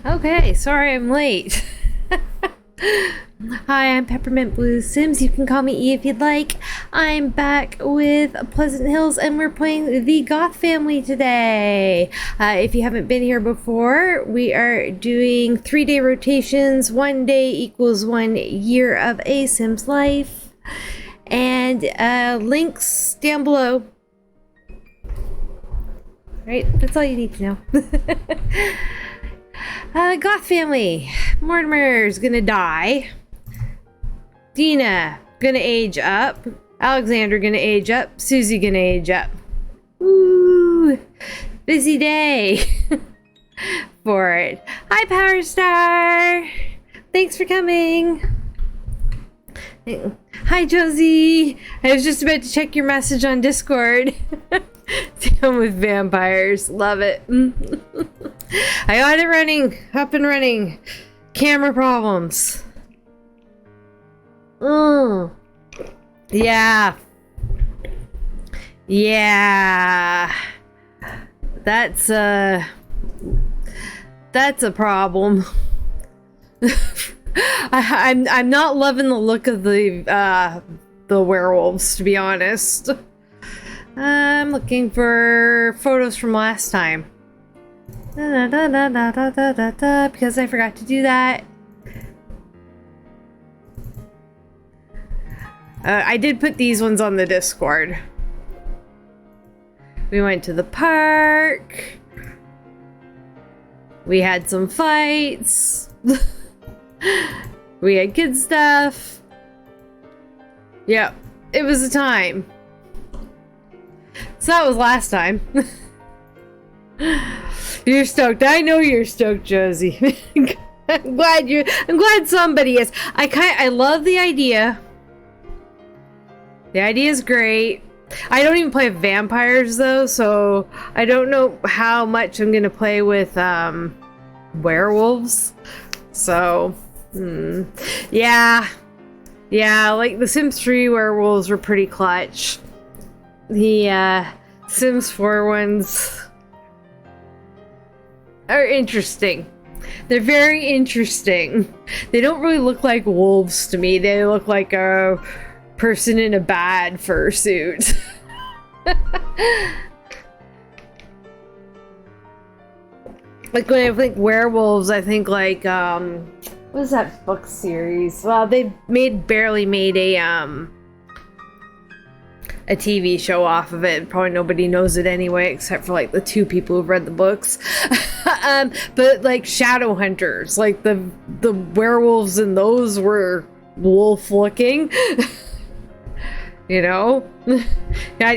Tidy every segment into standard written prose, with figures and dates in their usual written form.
Okay, sorry I'm late. Hi, I'm Peppermint Blue Sims. You can call me E if you'd like. I'm back with Pleasant Hills and we're playing the Goth family today. If you haven't been here before, we are doing 3-day rotations. 1 day equals 1 year of a Sim's life. And links down below. Right, that's all you need to know. Goth family. Mortimer's gonna die. Dina gonna age up. Alexander gonna age up. Susie gonna age up. Woo! Busy day for it. Hi, Power Star. Thanks for coming. Hi, Josie. I was just about to check your message on Discord. Dealing with vampires. Love it. I got it running. Up and running. Camera problems. Yeah. Yeah. That's a problem. I'm not loving the look of the werewolves, to be honest. I'm looking for photos from last time. Because I forgot to do that. I did put these ones on the Discord. We went to the park. We had some fights. We had kid stuff. Yep, it was a time. So that was last time. You're stoked. I know you're stoked, Josie. I'm glad somebody is. I love the idea. The idea is great. I don't even play with vampires though, so I don't know how much I'm gonna play with werewolves. So yeah, like the Sims 3 werewolves were pretty clutch. The Sims 4 ones are interesting. They're very interesting. They don't really look like wolves to me. They look like a person in a bad fursuit. Like when I think werewolves, I think like what is that book series? Well, they barely made a TV show off of it. Probably nobody knows it anyway, except for like the 2 people who've read the books. But like shadow hunters, like the werewolves in those were wolf looking. You know? I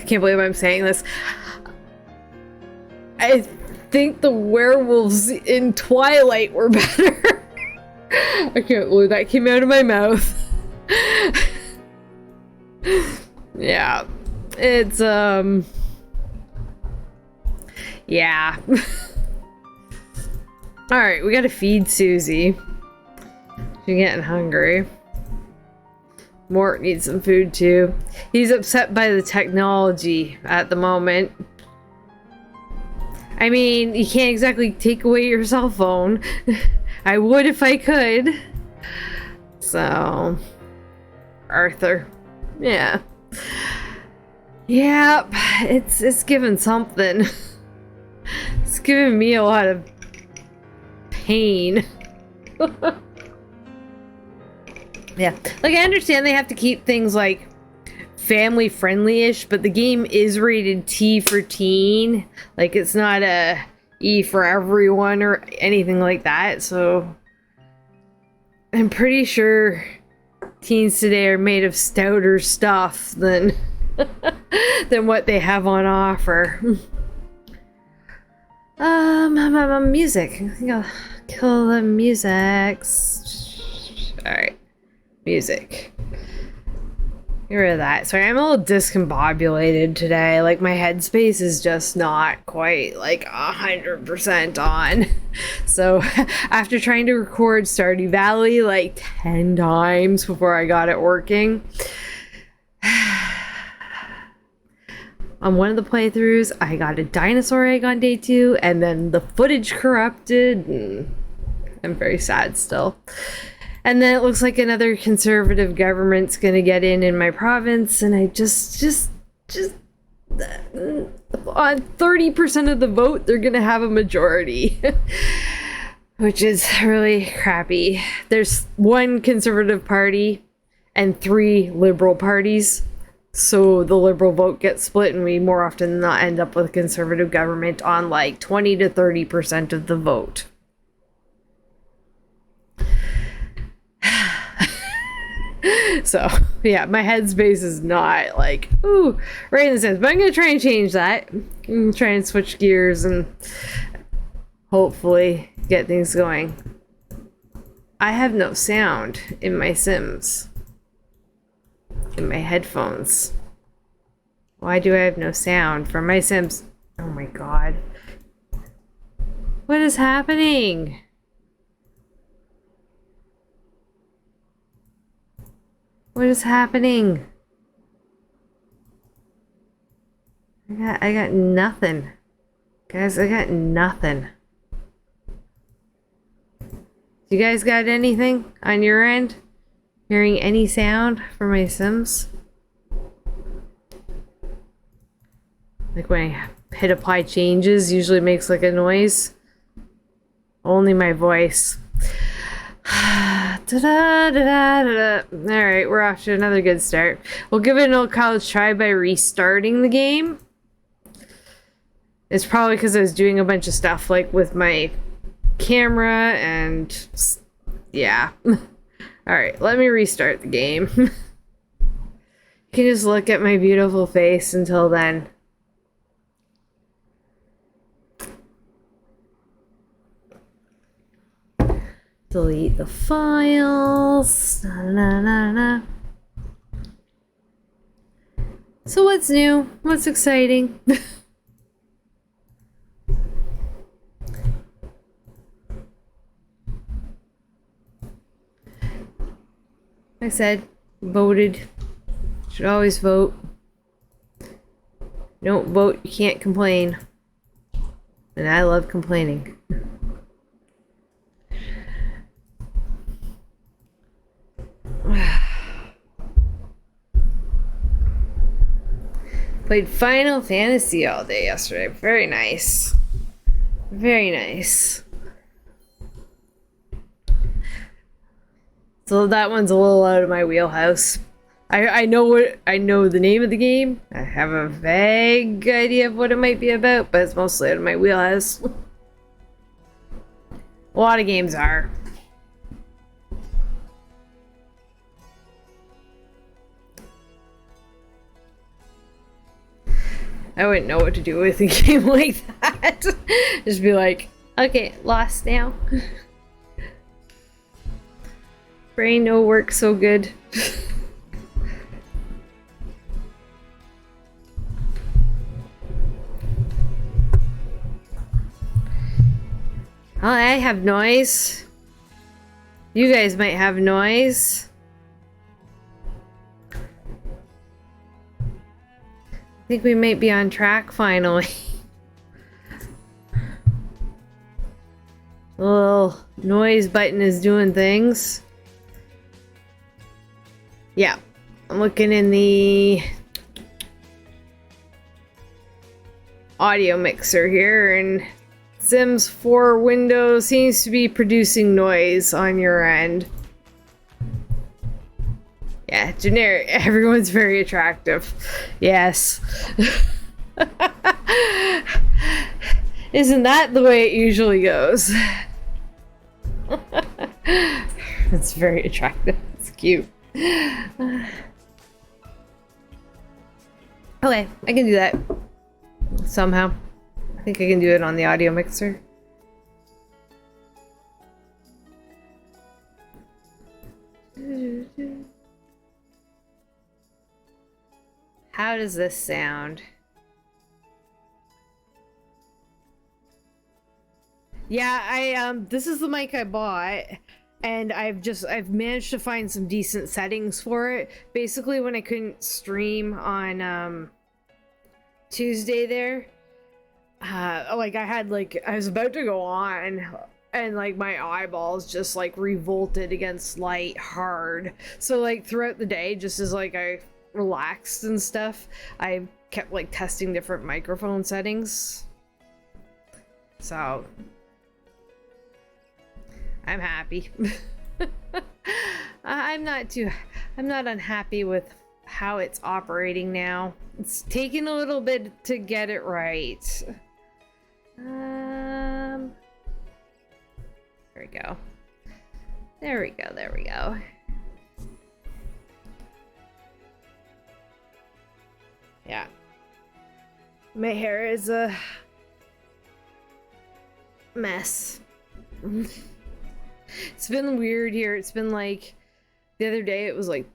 can't believe I'm saying this. I think the werewolves in Twilight were better. I can't believe that came out of my mouth. Yeah, it's yeah. All right, we gotta feed Susie. She's getting hungry. Mort needs some food too. He's upset by the technology at the moment. I mean, you can't exactly take away your cell phone. I would if I could. So Arthur. Yeah. Yep. It's giving something. It's giving me a lot of pain. Yeah. Like, I understand they have to keep things like family friendly-ish, but the game is rated T for teen. Like, it's not a E for everyone or anything like that, so I'm pretty sure teens today are made of stouter stuff than than what they have on offer. Music. I think I'll kill the music. Alright. Music. Get rid of that. Sorry, I'm a little discombobulated today. Like, my headspace is just not quite, like, 100% on. So, after trying to record Stardew Valley, like, 10 times before I got it working, on one of the playthroughs, I got a dinosaur egg on day 2, and then the footage corrupted, and I'm very sad still. And then it looks like another conservative government's gonna get in my province, and I just on 30% of the vote, they're gonna have a majority. Which is really crappy. There's one conservative party and 3 liberal parties. So the liberal vote gets split, and we more often than not end up with a conservative government on like 20 to 30% of the vote. So, yeah, my headspace is not like, ooh, right in the sense. But I'm going to try and change that. I'm going to try and switch gears and hopefully get things going. I have no sound in my Sims. In my headphones. Why do I have no sound from my Sims? Oh my god. What is happening? What is happening? I got nothing. Guys, I got nothing. You guys got anything on your end? Hearing any sound from my Sims? Like when I hit apply changes, usually makes like a noise. Only my voice. Alright, we're off to another good start. We'll give it an old college try by restarting the game. It's probably because I was doing a bunch of stuff like with my camera and yeah. Alright, let me restart the game. You can just look at my beautiful face until then. Delete the files. So what's new? What's exciting? I said, voted. Should always vote. Don't vote, you can't complain. And I love complaining. Played Final Fantasy all day yesterday. Very nice. Very nice. So that one's a little out of my wheelhouse. I know the name of the game. I have a vague idea of what it might be about, but it's mostly out of my wheelhouse. A lot of games are. I wouldn't know what to do with a game like that. Just be like, okay, lost now. Brain no work so good. Oh, I have noise. You guys might have noise. I think we might be on track finally. The little noise button is doing things. Yeah, I'm looking in the audio mixer here, and Sims 4 window seems to be producing noise on your end. Yeah, generic. Everyone's very attractive. Yes. Isn't that the way it usually goes? It's very attractive. It's cute. Okay, I can do that. Somehow. I think I can do it on the audio mixer. How does this sound? Yeah, this is the mic I bought, and I've managed to find some decent settings for it. Basically, when I couldn't stream on Tuesday there. Like I was about to go on, and like my eyeballs just like revolted against light hard. So like throughout the day, just as like I relaxed and stuff, I kept like testing different microphone settings. So I'm happy. I'm not unhappy with how it's operating now. It's taking a little bit to get it right. There we go. There we go. There we go. Yeah. My hair is a mess. It's been weird here. It's been like the other day it was like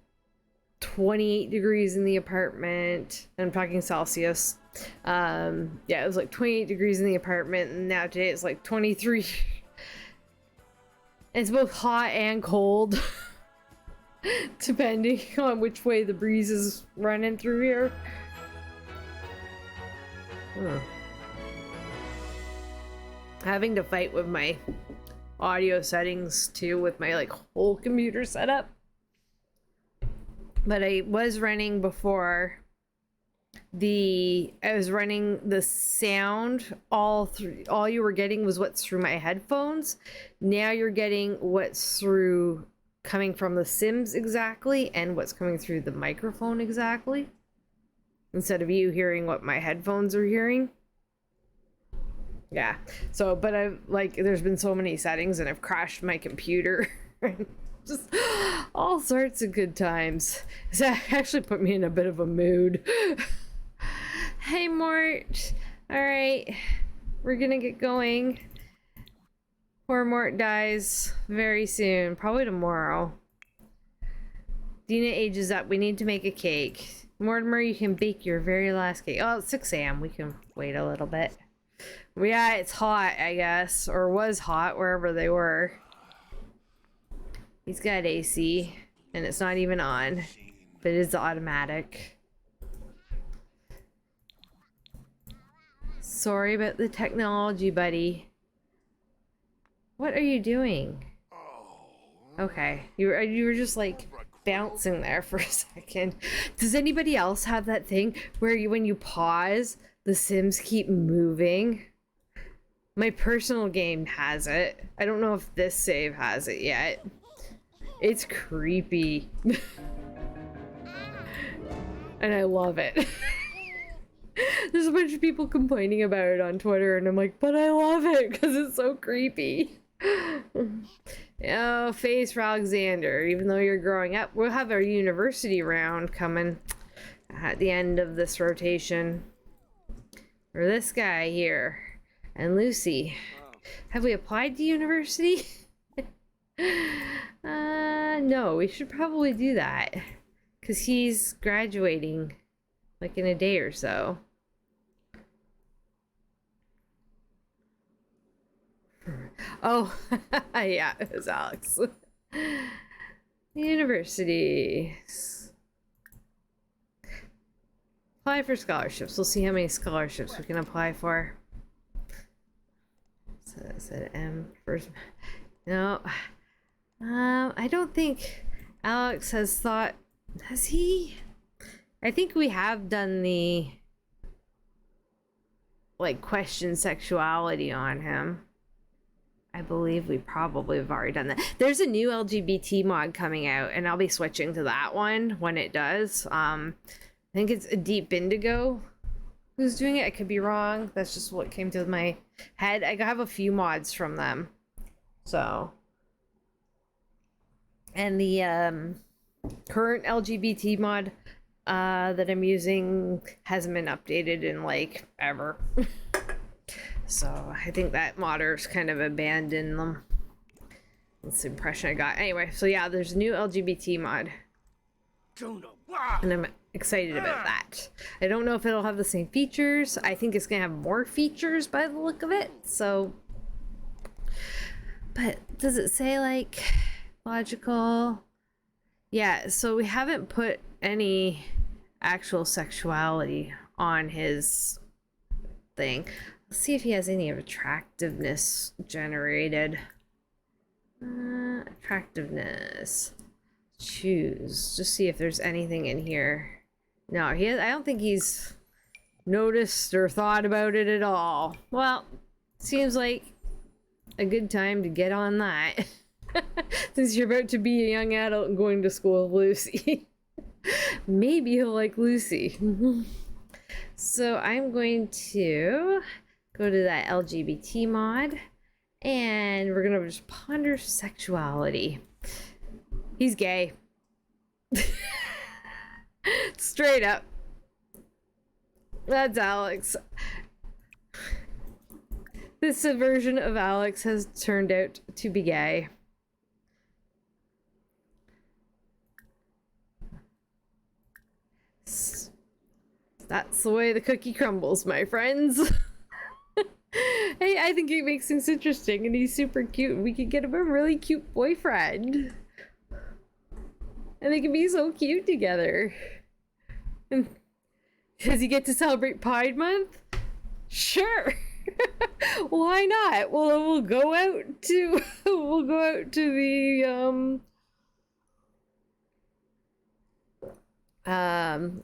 28 degrees in the apartment. I'm talking Celsius. Yeah, it was like 28 degrees in the apartment, and now today it's like 23. It's both hot and cold, depending on which way the breeze is running through here. Having to fight with my audio settings too, with my like whole computer setup. But I was running before I was running the sound all you were getting was what's through my headphones. Now you're getting what's coming from the Sims exactly, and what's coming through the microphone exactly, instead of you hearing what my headphones are hearing. Yeah. So, but there's been so many settings, and I've crashed my computer. Just all sorts of good times. That actually put me in a bit of a mood. Hey, Mort. All right. We're going to get going. Poor Mort dies very soon. Probably tomorrow. Dina ages up. We need to make a cake. Mortimer, you can bake your very last cake. Oh, it's 6 a.m. We can wait a little bit. Yeah, it's hot, I guess. Or was hot wherever they were. He's got AC. And it's not even on. But it is automatic. Sorry about the technology, buddy. What are you doing? Okay. You were just like bouncing there for a second. Does anybody else have that thing where when you pause, the Sims keep moving? My personal game has it. I don't know if this save has it yet. It's creepy. And I love it. There's a bunch of people complaining about it on Twitter, and I'm like, but I love it because it's so creepy. Oh, face for Alexander. Even though you're growing up, we'll have our university round coming at the end of this rotation. For this guy here and Lucy. Have we applied to university? No, we should probably do that because he's graduating like in a day or so. Oh, yeah, it was Alex. University. Apply for scholarships. We'll see how many scholarships we can apply for. So that said M first. No. I don't think Alex has thought. Has he? I think we have done the question sexuality on him. I believe we probably have already done that. There's a new LGBT mod coming out, and I'll be switching to that one when it does. I think it's a Deep Indigo who's doing it. I could be wrong. That's just what came to my head. I have a few mods from them. So. And the current LGBT mod that I'm using hasn't been updated in ever. So I think that modders kind of abandoned them. That's the impression I got. Anyway, so yeah, there's a new LGBT mod. And I'm excited about that. I don't know if it'll have the same features. I think it's going to have more features by the look of it. So, but does it say logical? Yeah, so we haven't put any actual sexuality on his thing. Let's see if he has any attractiveness generated. Attractiveness. Choose. Just see if there's anything in here. No, I don't think he's noticed or thought about it at all. Well, seems like a good time to get on that. Since you're about to be a young adult and going to school with Lucy. Maybe he'll like Lucy. So I'm going to go to that LGBT mod. And we're going to just ponder sexuality. He's gay. Straight up. That's Alex. This version of Alex has turned out to be gay. That's the way the cookie crumbles, my friends. Hey, I think it makes things interesting, and he's super cute. We could get him a really cute boyfriend. And they can be so cute together. And does he get to celebrate Pride Month? Sure. Why not? Well, we'll go out to the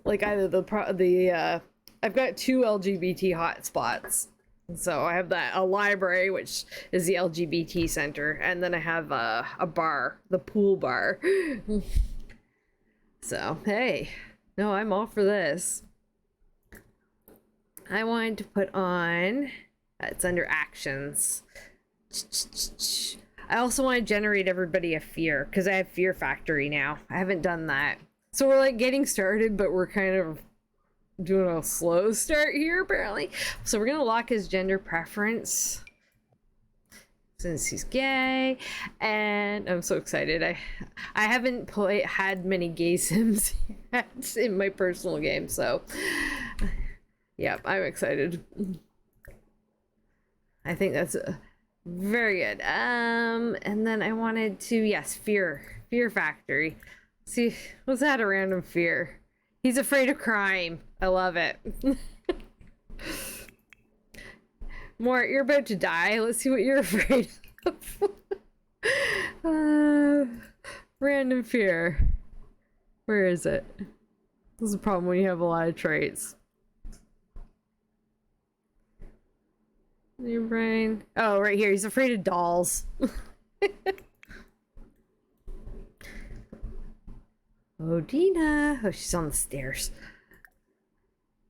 like either I've got 2 LGBT hotspots. So I have a library, which is the LGBT center, and then I have a bar, the pool bar. So, hey, no, I'm all for this. I wanted to put on, it's under actions. I also want to generate everybody a fear, because I have Fear Factory now. I haven't done that. So we're like getting started, but we're kind of doing a slow start here, apparently. So we're gonna lock his gender preference since he's gay, and I'm so excited. I haven't had many gay sims yet in my personal game, so yeah, I'm excited. I think that's very good. And then I wanted to, yes, Fear Factory. See, what's that, a random fear? He's afraid of crime. I love it. Mort, you're about to die. Let's see what you're afraid of. Random fear. Where is it? This is a problem when you have a lot of traits. Your brain. Oh, right here. He's afraid of dolls. Oh, Dina. Oh, she's on the stairs.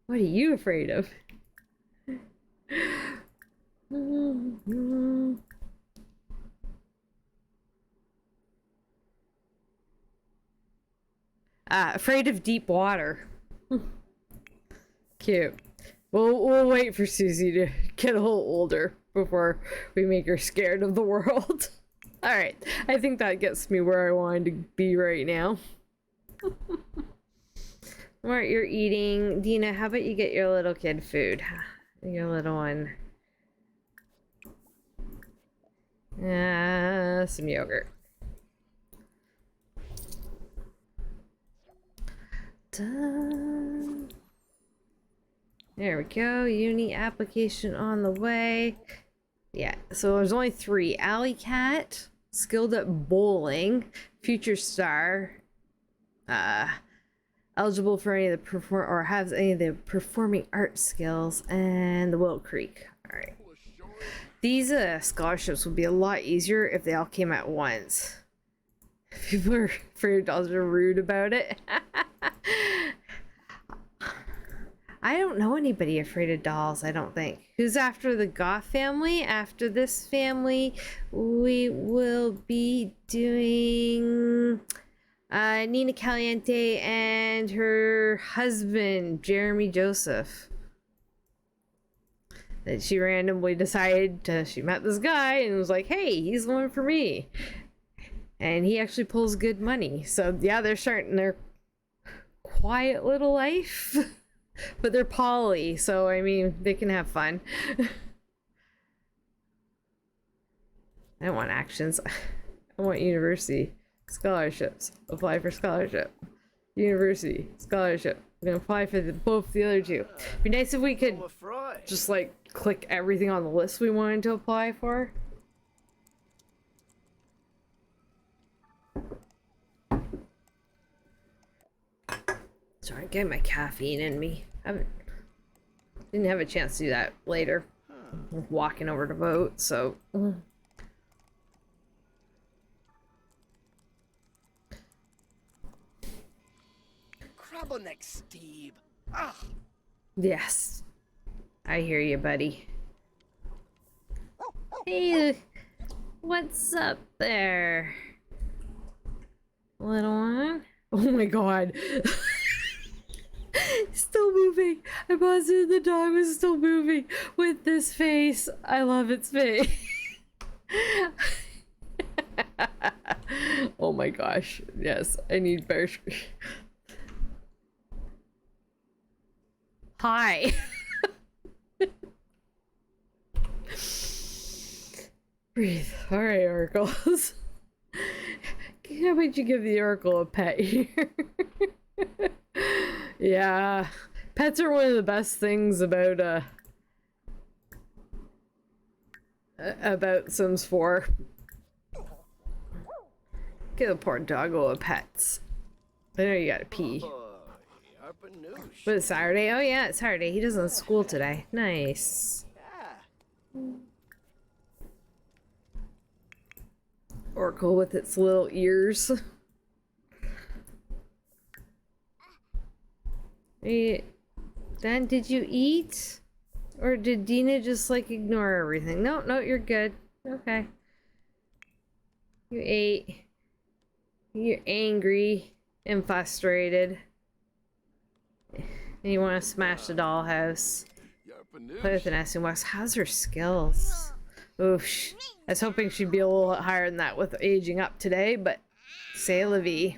What are you afraid of? Afraid of deep water. Cute. We'll wait for Susie to get a little older before we make her scared of the world. Alright, I think that gets me where I wanted to be right now. What you're eating. Dina, how about you get your little kid food? Your little one. Some yogurt. Done. There we go. Uni application on the way. Yeah, so there's only 3. Alley Cat, skilled at bowling, future star, eligible for any of the or has any of the performing art skills, and the Willow Creek. All right. These scholarships would be a lot easier if they all came at once. People are afraid dolls are rude about it. I don't know anybody afraid of dolls, I don't think. Who's after the Goth family? After this family, we will be doing Nina Caliente and her husband, Jeremy Joseph. That she randomly decided she met this guy and was like, hey, he's the one for me. And he actually pulls good money. So yeah, they're starting their quiet little life. But they're poly, so I mean, they can have fun. I don't want actions. I want university scholarships. Apply for scholarship. University scholarship. We're gonna apply for both the other two. Be nice if we could just like click everything on the list we wanted to apply for. Sorry, getting my caffeine in me. Didn't have a chance to do that later. Walking over to vote, so. Krabbleneck Steve. Ah. Yes. I hear you, buddy. Hey, what's up there? Little one? Oh my god. Still moving. I posited the dog was still moving with this face. I love its face. Oh my gosh. Yes, I need better. Hi. Breathe. Alright, oracles. How about you give the oracle a pet here? Yeah. Pets are one of the best things about Sims 4. Give the poor doggo a pets. I know you gotta pee. But it's Saturday? Oh yeah, it's Saturday. He doesn't have school today. Nice. Oracle with its little ears. Hey, Dan, did you eat? Or did Dina just like ignore everything? No, no, you're good. Okay. You ate. You're angry and frustrated. And you want to smash the dollhouse. Play with an S and West. How's her skills? Oof. I was hoping she'd be a little higher than that with aging up today, but c'est la vie.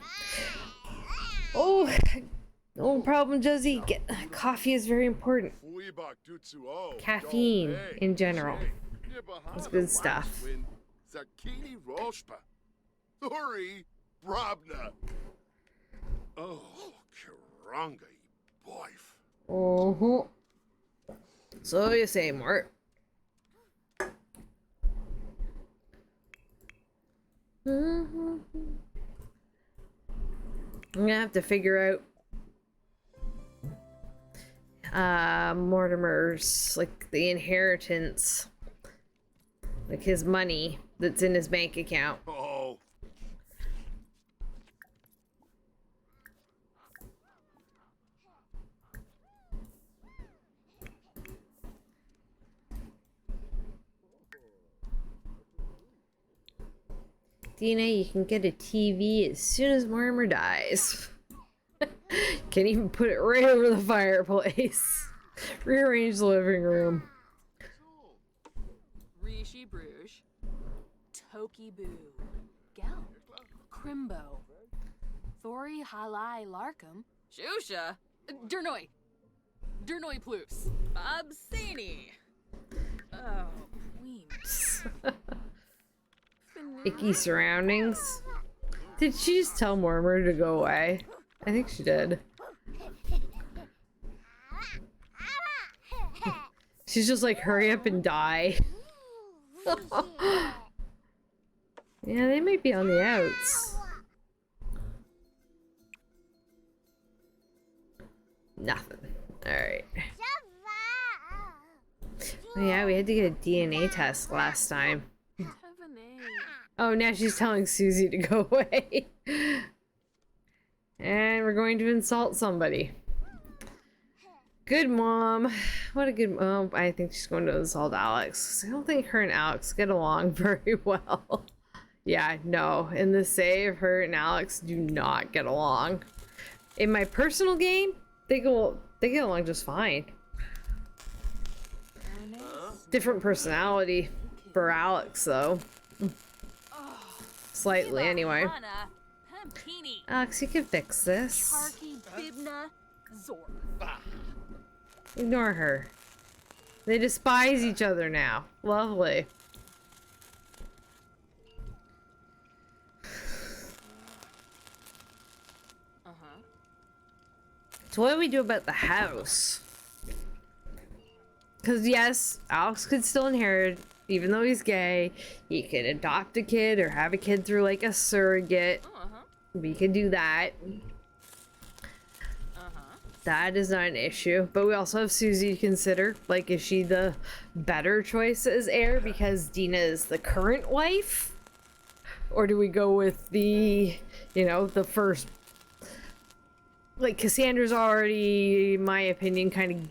Oh, no problem, Josie. Coffee is very important. Caffeine in general. It's good stuff. Oh, Kiranga, boyf. Uh-huh. So you say, Mort. I'm gonna have to figure out Mortimer's, like, the inheritance, like his money that's in his bank account. Oh. Dina, you can get a TV as soon as Mortimer dies. Can even put it right over the fireplace. Rearrange the living room. Rishi Bruges, Toki Boo, Gal, Crimbo, Thori Halai Larkham, Shusha, Dernoy Plus, Obscene. Oh, Queens. Icky surroundings. Did she just tell Mortimer to go away? I think she did. She's just like, hurry up and die. Yeah, they might be on the outs. Nothing. Alright. Oh yeah, we had to get a DNA test last time. Oh, now she's telling Susie to go away. And we're going to insult somebody. Good mom. What a good mom. I think she's going to insult Alex. I don't think her and Alex get along very well. Yeah, no. In the save, her and Alex do not get along. In my personal game, they get along just fine. Different personality for Alex, though. Slightly, anyway. Alex, you can fix this. Ignore her. They despise each other now. Lovely. So what do we do about the house? Because yes, Alex could still inherit, even though he's gay. He could adopt a kid or have a kid through like a surrogate. We could do that. That is not an issue. But we also have Susie to consider. Like, is she the better choice as heir because Dina is the current wife? Or do we go with the, you know, the first... Like, Cassandra's already, in my opinion, kind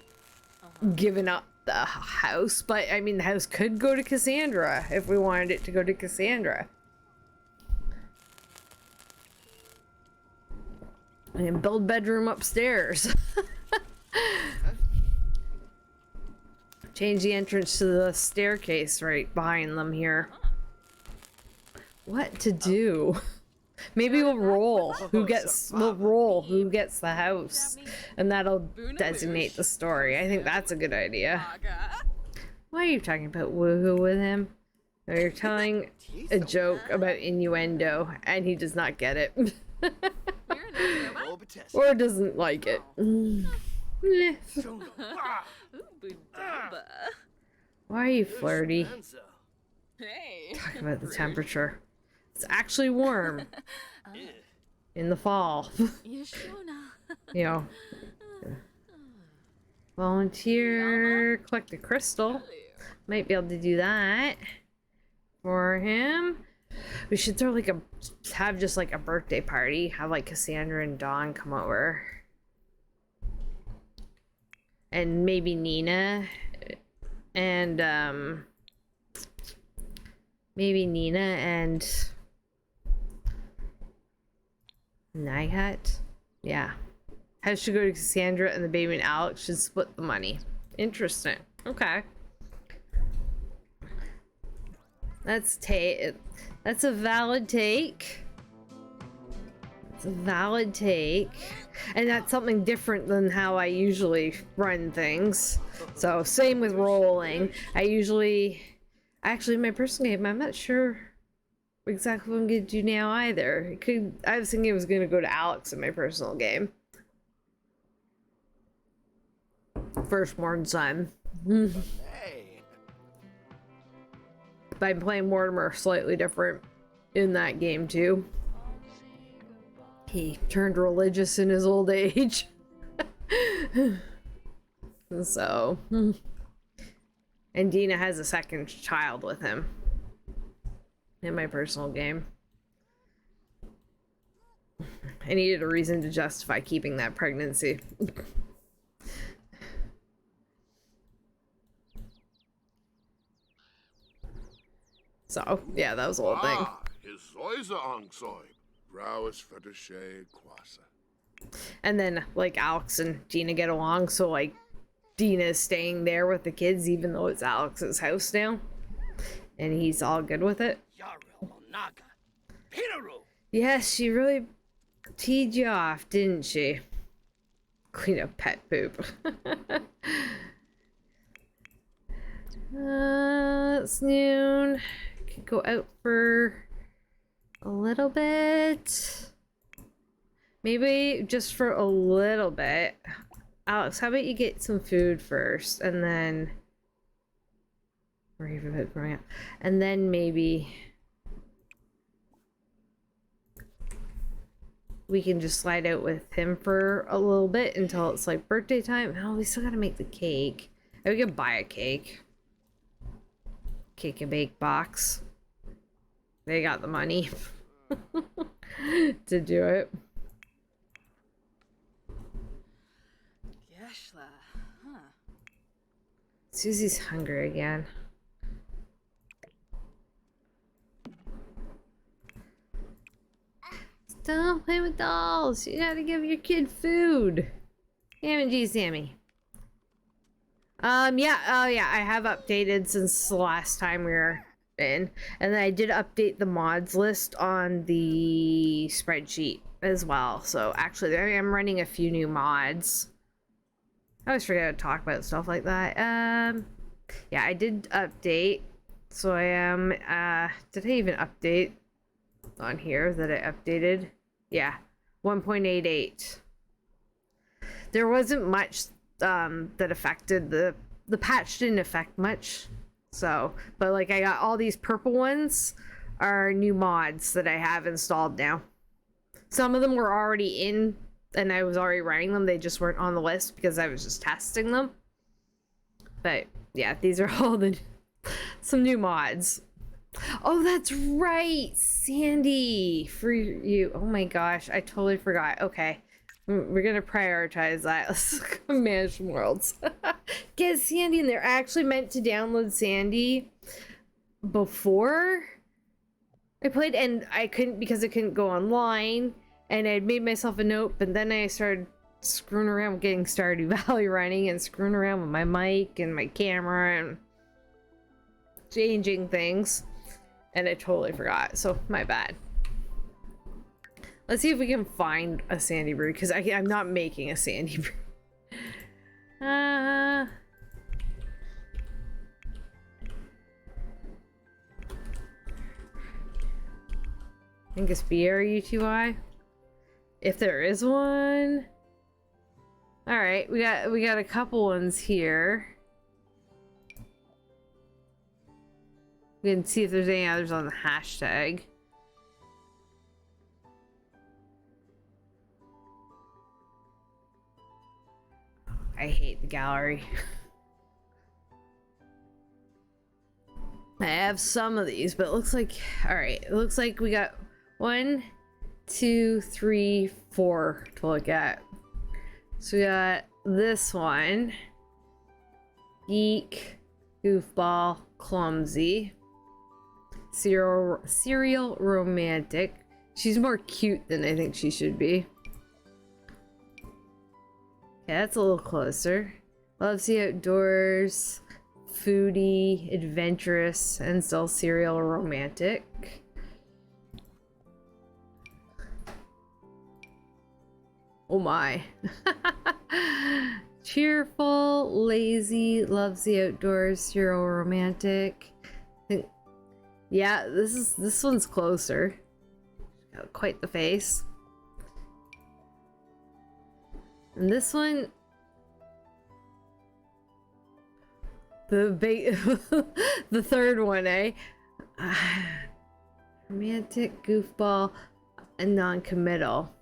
of given up the house. But, I mean, the house could go to Cassandra if we wanted it to go to Cassandra. And build bedroom upstairs. Change the entrance to the staircase right behind them here. What to do? Maybe we'll roll who gets the house, and that'll designate the story. I think that's a good idea. Why are you talking about woohoo with him? Or you're telling a joke about innuendo and he does not get it. Or doesn't like it. Why are you flirty? Talk about the temperature. It's actually warm in the fall. You know. Volunteer, collect a crystal. Might be able to do that for him. We should throw like have just like a birthday party. Have like Cassandra and Dawn come over. And maybe Nina. And maybe Nina and Nihat. Yeah. House should go to Cassandra and the baby and Alex should split the money. Interesting. Okay. That's a valid take. It's a valid take. And that's something different than how I usually run things. So same with rolling. Actually my personal game, I'm not sure exactly what I'm gonna do now either. I was thinking it was gonna go to Alex in my personal game. Firstborn son. But I'm playing Mortimer slightly different in that game too. He turned religious in his old age. So, and Dina has a second child with him in my personal game. I needed a reason to justify keeping that pregnancy. So, yeah, that was the whole thing. His Zoiza Angsoy. Browis Federshay Quasa. And then, like, Alex and Dina get along, so, like, Dina's staying there with the kids, even though it's Alex's house now. And he's all good with it. Yes, she really teed you off, didn't she? Clean up pet poop. It's noon. Could go out for a little bit. Maybe just for a little bit. Alex, how about you get some food first and then and then maybe we can just slide out with him for a little bit until it's like birthday time. Oh, we still gotta make the cake. We could buy a cake. Cake and bake box. They got the money to do it. Susie's hungry again. Stop playing with dolls. You gotta give your kid food. G, Sammy. Yeah, I have updated since the last time we were in. And then I did update the mods list on the spreadsheet as well. So actually, I'm running a few new mods. I always forget to talk about stuff like that. Yeah, I did update. So I am, did I even update on here that I updated? Yeah, 1.88. there wasn't much that affected the patch didn't affect much. So, but like I got all these purple ones are new mods that I have installed now. Some of them were already in and I was already running them. They just weren't on the list because I was just testing them. But yeah, these are all some new mods. Oh, that's right, Sandy, for you. Oh my gosh, I totally forgot. Okay, we're gonna prioritize that. Let's manage worlds. Get Sandy in there. I actually meant to download Sandy before I played, and I couldn't because I couldn't go online. And I'd made myself a note, but then I started screwing around with getting Stardew Valley running and screwing around with my mic and my camera and changing things. And I totally forgot, so my bad. Let's see if we can find a Sandy Bruty, because I'm not making a Sandy Bruty. I think it's BRUTY. If there is one. Alright, we got a couple ones here. We can see if there's any others on the hashtag. I hate the gallery. I have some of these, but it looks like, alright, it looks like we got 1, 2, 3, 4 to look at. So we got this one. Geek, Goofball, Clumsy. Serial Romantic. She's more cute than I think she should be. Yeah, that's a little closer. Loves the outdoors, foodie, adventurous, and still serial romantic. Oh my. Cheerful, lazy, loves the outdoors, serial romantic. Yeah, this one's closer. Got quite the face. And this one, the third one, eh? Romantic, goofball, and non-committal.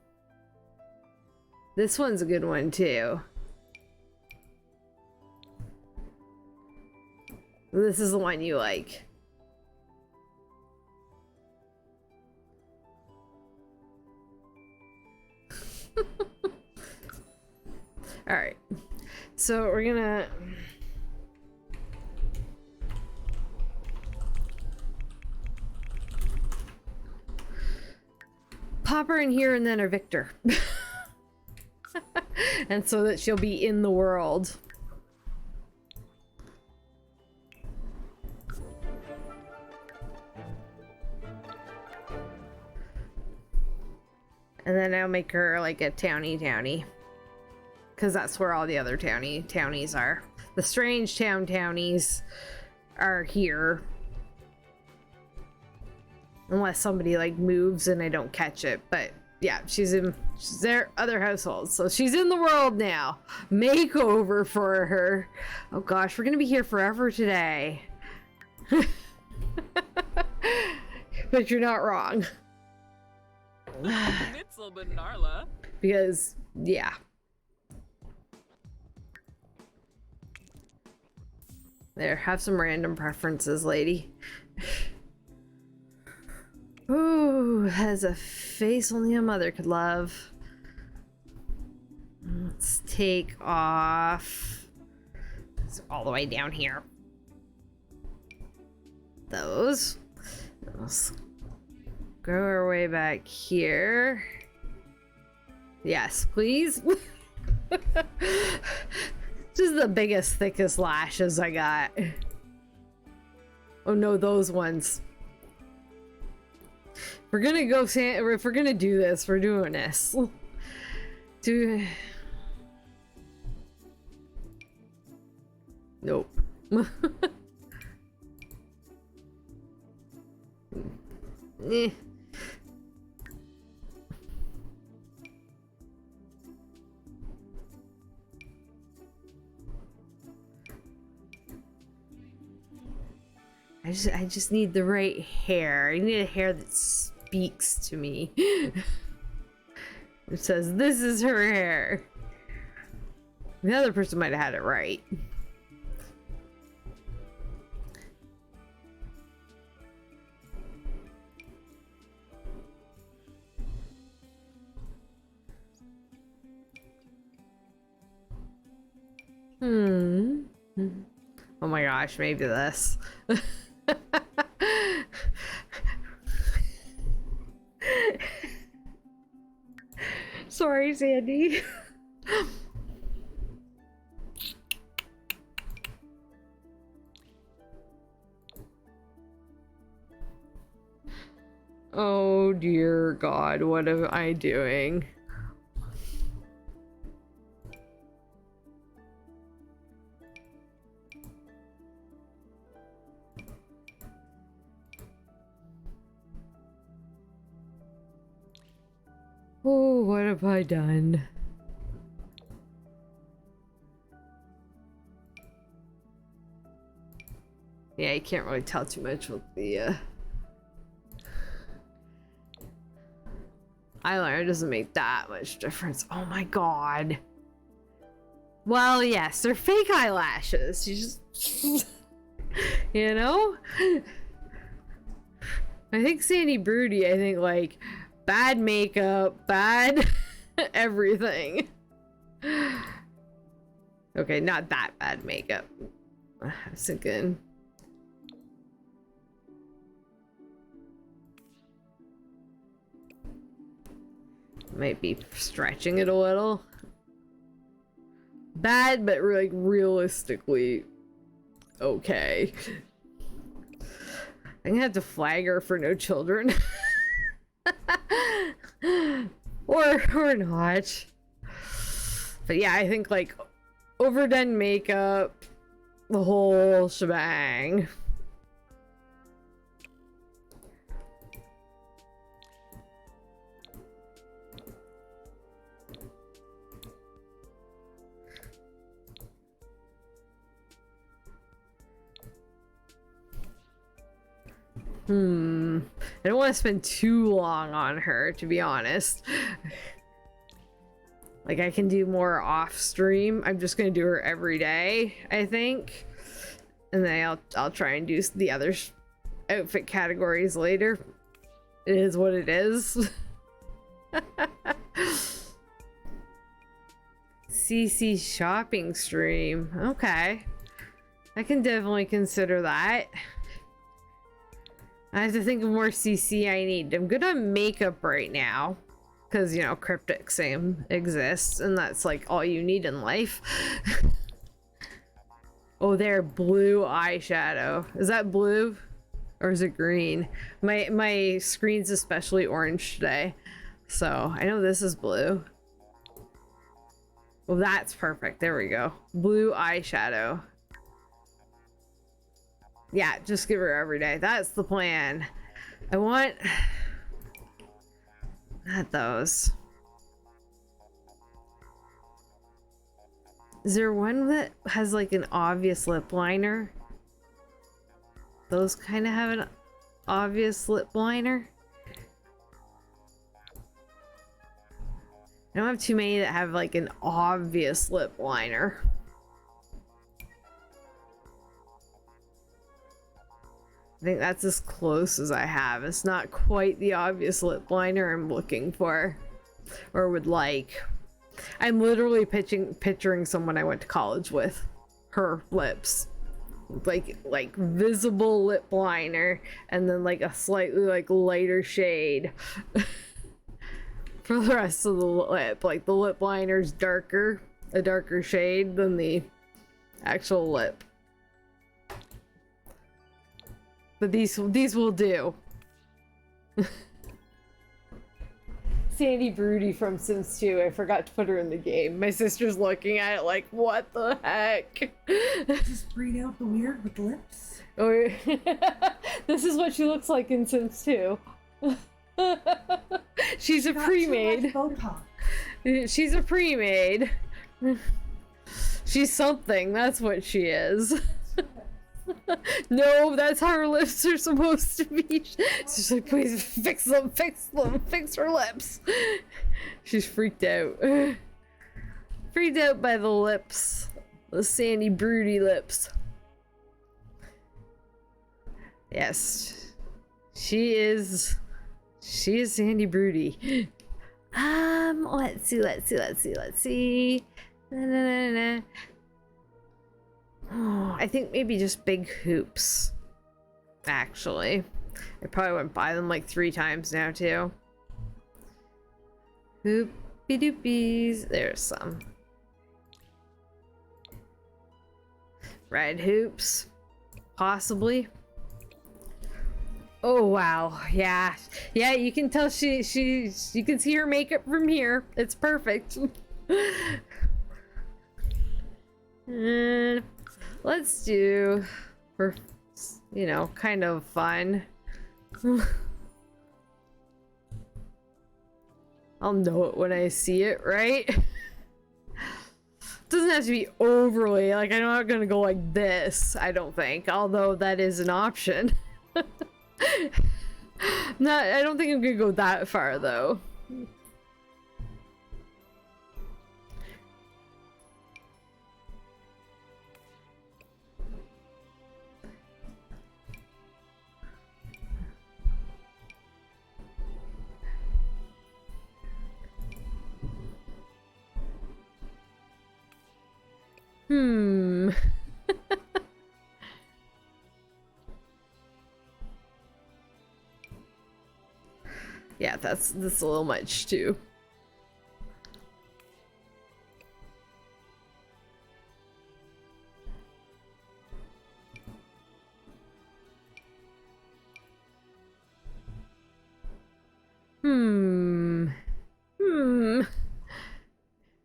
This one's a good one too. This is the one you like. All right, so we're gonna pop her in here and then her Victor. And so that she'll be in the world. And then I'll make her like a townie. Because that's where all the other townies are. The strange townies are here. Unless somebody like moves and I don't catch it. But yeah, she's their other households. So she's in the world now. Makeover for her. Oh gosh, we're gonna be here forever today. But you're not wrong. Because, yeah. There, have some random preferences, lady. Ooh, has a face only a mother could love. Let's take off. It's all the way down here. Those. Let's go our way back here. Yes, please. This is the biggest, thickest lashes I got. Oh no, those ones. We're gonna go, if we're gonna do this, we're doing this. Nope. Eh. I just need the right hair. I need a hair that speaks to me. It says, this is her hair. The other person might have had it right. Oh my gosh, maybe this. Sorry, Sandy. Oh dear God, what am I doing? Oh, what have I done? Yeah, you can't really tell too much with the eyeliner. Doesn't make that much difference. Oh my God. Well, yes, they're fake eyelashes. You just, you know? I think Sandy Bruty, I think like bad makeup, bad everything. Okay, not that bad makeup. I was thinking. Might be stretching it a little. Bad, but like realistically okay. I'm gonna have to flag her for no children. or not. But yeah, I think like overdone makeup, the whole shebang. I don't want to spend too long on her, to be honest. Like, I can do more off stream. I'm just gonna do her every day, I think, and then I'll try and do the other outfit categories later. It is what it is. CC shopping stream. Okay, I can definitely consider that. I have to think of more CC I need. I'm good on makeup right now. Because, you know, Cryptic Sam exists. And that's like all you need in life. Oh, there. Blue eyeshadow. Is that blue? Or is it green? My screen's especially orange today. So, I know this is blue. Well, that's perfect. There we go. Blue eyeshadow. Yeah, just give her every day. That's the plan. I want... Not those. Is there one that has like an obvious lip liner? Those kind of have an obvious lip liner. I don't have too many that have like an obvious lip liner. I think that's as close as I have. It's not quite the obvious lip liner I'm looking for or would like. I'm literally picturing someone I went to college with. Her lips. Like visible lip liner and then like a slightly like lighter shade for the rest of the lip. Like the lip liner's darker, a darker shade than the actual lip. But these will do. Sandy Bruty from Sims 2. I forgot to put her in the game. My sister's looking at it like, what the heck? Just breed out the weird with lips. Oh, this is what she looks like in Sims 2. She's a pre-made. She's a pre-made. She's something. That's what she is. No, that's how her lips are supposed to be. She's like, please fix them, fix her lips. She's freaked out. Freaked out by the lips. The Sandy Bruty lips. Yes. She is Sandy Bruty. Let's see. Na. Oh, I think maybe just big hoops. Actually. I probably went by them like 3 times now too. Hoopy doopies. There's some. Red hoops. Possibly. Oh wow, yeah, you can tell you can see her makeup from here. It's perfect. Let's do, for, you know, kind of fun. I'll know it when I see it, right? Doesn't have to be overly, like, I'm not gonna go like this, I don't think, although that is an option. I don't think I'm gonna go that far though. Yeah, that's a little much too.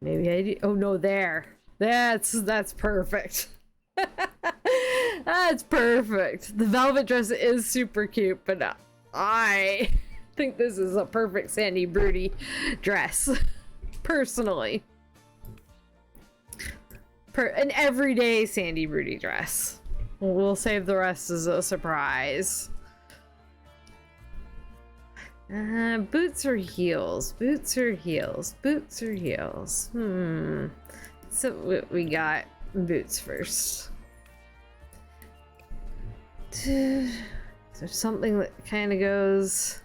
Maybe I do. Oh no, there. That's perfect. That's perfect. The velvet dress is super cute, but I think this is a perfect Sandy Bruty dress. Personally. An everyday Sandy Bruty dress. We'll save the rest as a surprise. Boots or heels? Boots or heels? Boots or heels? So we got boots first. Is there something that kind of goes...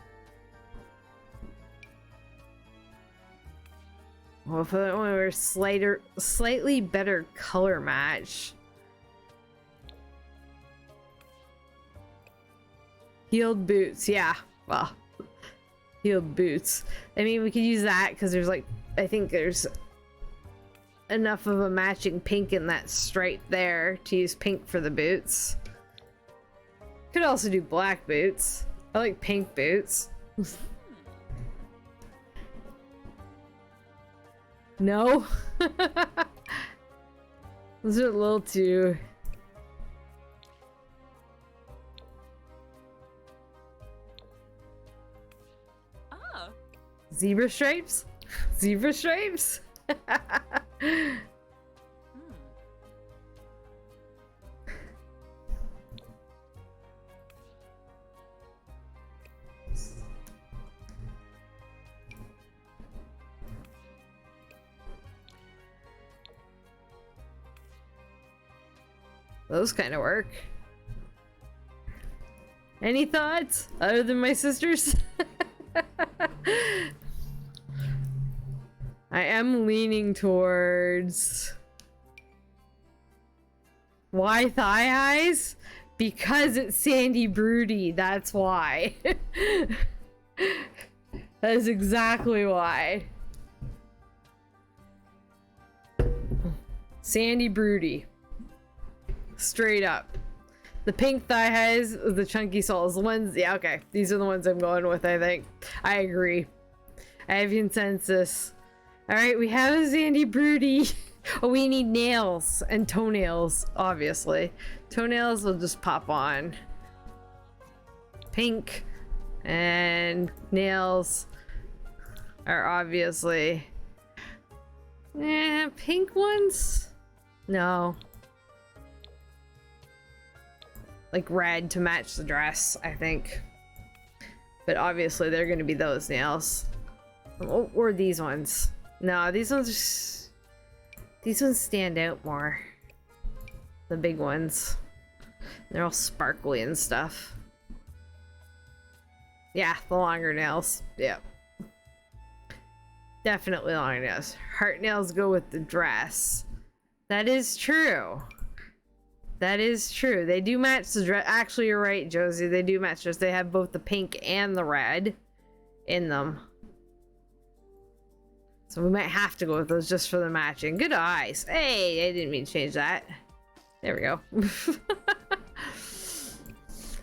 Well, if I want to slightly better color match. Heeled boots, yeah. Well, heeled boots. I mean, we could use that because there's like, I think there's enough of a matching pink in that stripe there to use pink for the boots. Could also do black boots. I like pink boots. No? Those are a little too... Ah. Zebra stripes? Zebra stripes? Those kind of work. Any thoughts other than my sister's? I am leaning towards... Why thigh highs? Because it's Sandy Bruty, that's why. That is exactly why. Sandy Bruty. Straight up. The pink thigh highs, the chunky soles, the ones, yeah, okay. These are the ones I'm going with, I think. I agree. I have consensus. Alright, we have a Sandy Bruty. Oh, we need nails and toenails, obviously. Toenails will just pop on. Pink and nails are obviously... pink ones? No. like red to match the dress, I think. But obviously they're gonna be those nails. Or these ones. No, these ones stand out more. The big ones. They're all sparkly and stuff. Yeah, the longer nails. Yeah. Definitely longer nails. Heart nails go with the dress. That is true. That is true. They do match the dress. Actually, you're right, Josie. They do match dress. They have both the pink and the red in them. So we might have to go with those just for the matching. Good eyes. Hey, I didn't mean to change that. There we go.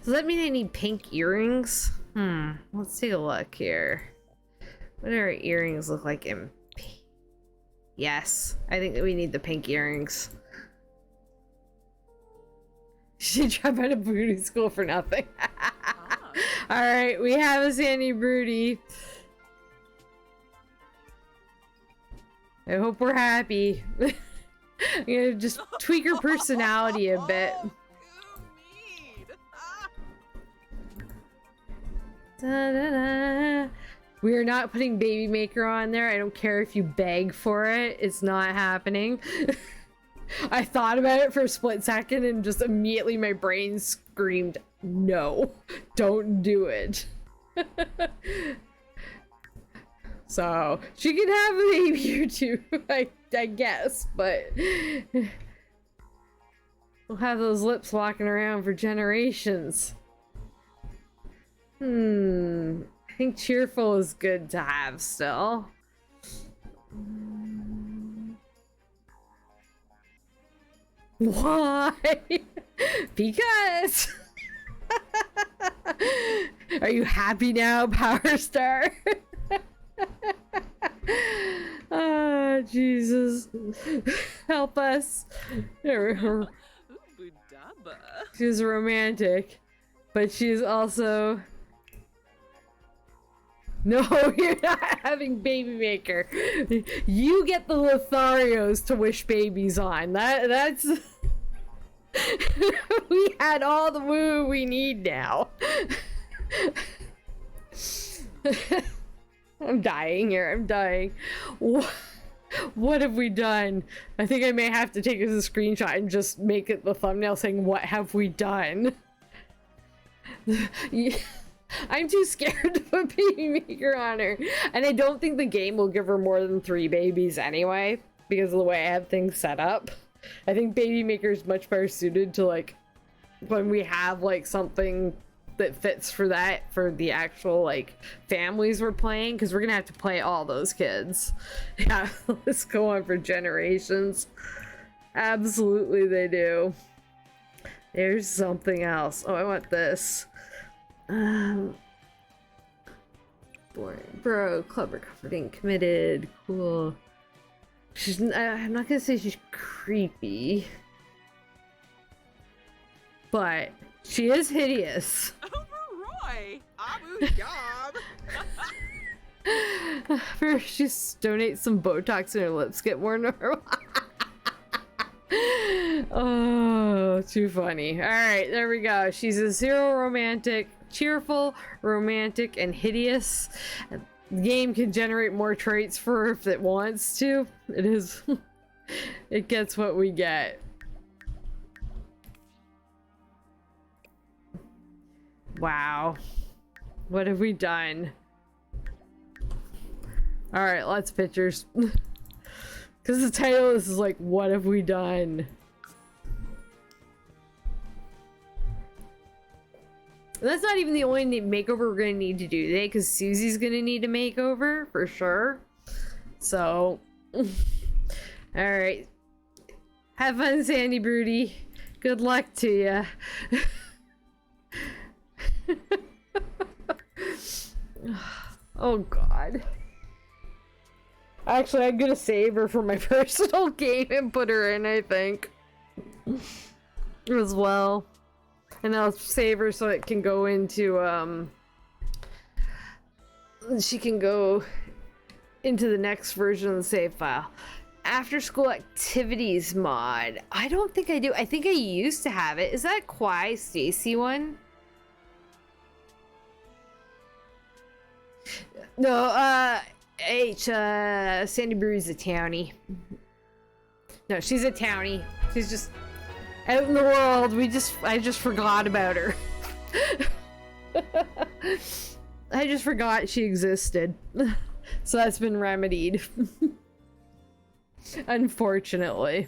Does that mean I need pink earrings? Let's take a look here. What do our earrings look like in pink? Yes, I think that we need the pink earrings. She dropped out of booty school for nothing. Alright, we have a Sandy Bruty. I hope we're happy. I'm gonna just tweak her personality a bit. Da, da, da. We are not putting Baby Maker on there. I don't care if you beg for it. It's not happening. I thought about it for a split second and just immediately my brain screamed, no, don't do it. So, she can have a baby or two, I guess, but we'll have those lips walking around for generations. I think cheerful is good to have still. Why? Because. Are you happy now, Power Star? Oh, Jesus. Help us. She's romantic, but she's also... No, you're not having Baby Maker. You get the Lotharios to wish babies on. That's... We had all the woo we need now. I'm dying here. I'm dying. What have we done? I think I may have to take it as a screenshot and just make it the thumbnail saying, what have we done? I'm too scared to put Baby Maker on her. And I don't think the game will give her more than 3 babies anyway, because of the way I have things set up. I think Baby Maker is much better suited to, like, when we have, like, something that fits for that, for the actual, like, families we're playing, because we're gonna have to play all those kids. Yeah, let's go on for generations. Absolutely they do. There's something else. Oh, I want this. Boring, bro, clever, comforting, committed, cool. She's, I'm not gonna say she's creepy, but she is hideous. Roy, Abu Yob. First, just donate some Botox and her lips get more normal. Oh, too funny. All right, there we go. She's a zero romantic, cheerful, romantic, and hideous. The game can generate more traits for her if it wants to. It is. It gets what we get. Wow. What have we done? Alright, lots of pictures. Because the title of this is like, what have we done? And that's not even the only makeover we're going to need to do today, because Susie's going to need a makeover, for sure. So, alright. Have fun, Sandy Bruty. Good luck to ya. Oh, God. Actually, I'm going to save her for my personal game and put her in, I think. As well. And I'll save her so it can go into, she can go into the next version of the save file. after school activities mod. I don't think I do. I think I used to have it. Is that Kwai Stacy one? No, Sandy Bruty's a townie. No, she's a townie. She's just out in the world. I just forgot about her. I just forgot she existed. So that's been remedied. Unfortunately.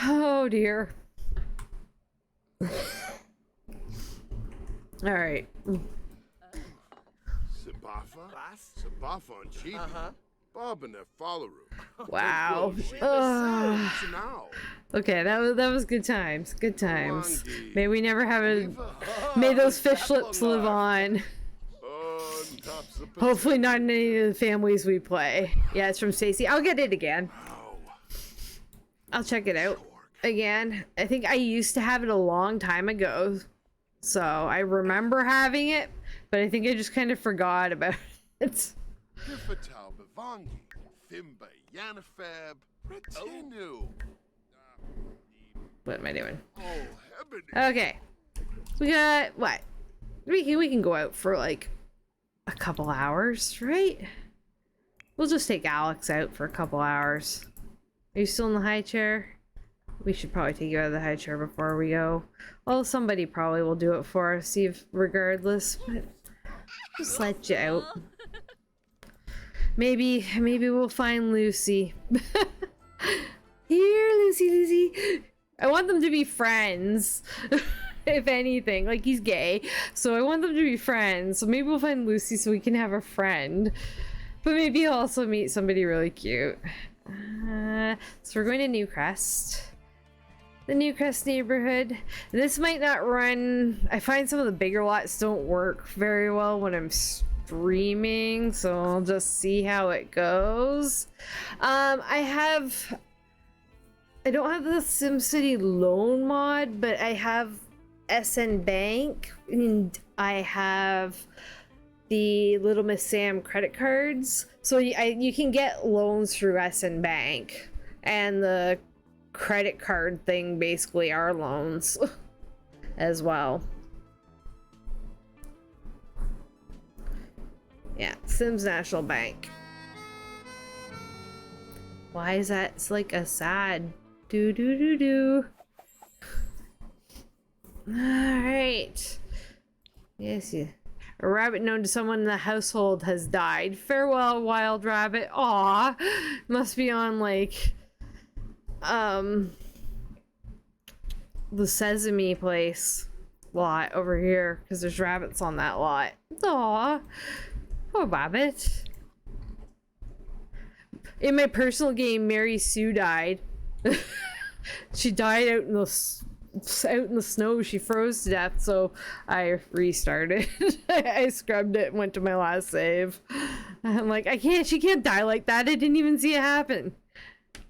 Oh dear. Alright. Sabafa on Chibi. Bob and their follower. Wow. Okay, that was good times. Good times. May we never have a. May those fish lips live on. Hopefully not in any of the families we play. Yeah, it's from Stacy. I'll get it again. I'll check it out again. I think I used to have it a long time ago. So I remember having it, but I think I just kind of forgot about it. What am I doing? Okay. We got what? We can go out for like a couple hours, right? We'll just take Alex out for a couple hours. Are you still in the high chair? We should probably take you out of the high chair before we go. Well, somebody probably will do it for us, regardless, but just let you out. Maybe we'll find Lucy. Here, Lucy. I want them to be friends. If anything, like he's gay, so I want them to be friends. So maybe we'll find Lucy so we can have a friend. But maybe he'll also meet somebody really cute. So we're going to Newcrest. The Newcrest neighborhood. This might not run. I find some of the bigger lots don't work very well when I'm streaming, so I'll just see how it goes. I don't have the SimCity loan mod, but I have SN Bank, and I have the Little Miss Sam credit cards. So you can get loans through SN Bank, and the credit card thing basically are loans as well. Yeah, Sims National Bank. Why is that? It's like a sad do. Alright. Yes, yeah. A rabbit known to someone in the household has died. Farewell, wild rabbit. Aw. Must be on like the Sesame Place lot over here, because there's rabbits on that lot. Aw. Poor rabbit. In my personal game, Mary Sue died. She died out in the snow. She froze to death, so I restarted. I scrubbed it and went to my last save. I'm like, she can't die like that. I didn't even see it happen.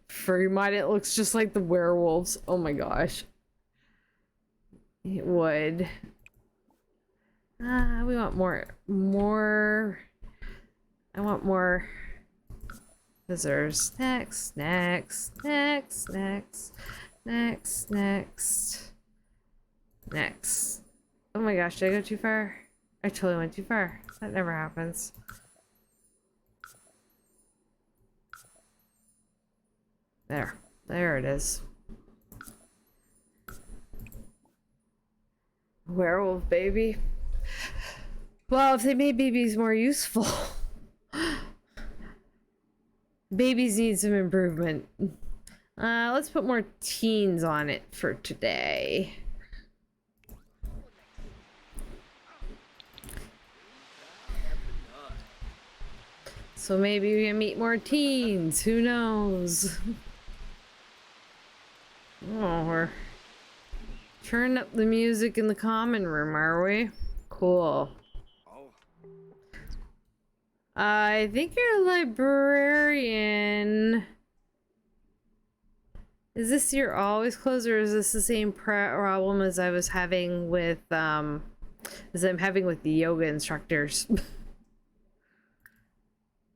For mine, it looks just like the werewolves. Oh my gosh. It would. We want more. I want more scissors. Next. Oh my gosh, did I go too far? I totally went too far. That never happens. There it is. Werewolf baby. Well, if they made babies more useful. Babies need some improvement. Let's put more teens on it for today. So maybe we can meet more teens. Who knows? Oh, we're turning up the music in the common room, are we? Cool. I think you're a librarian. Is this your always closed, or is this the same problem as I was having with as I'm having with the yoga instructors?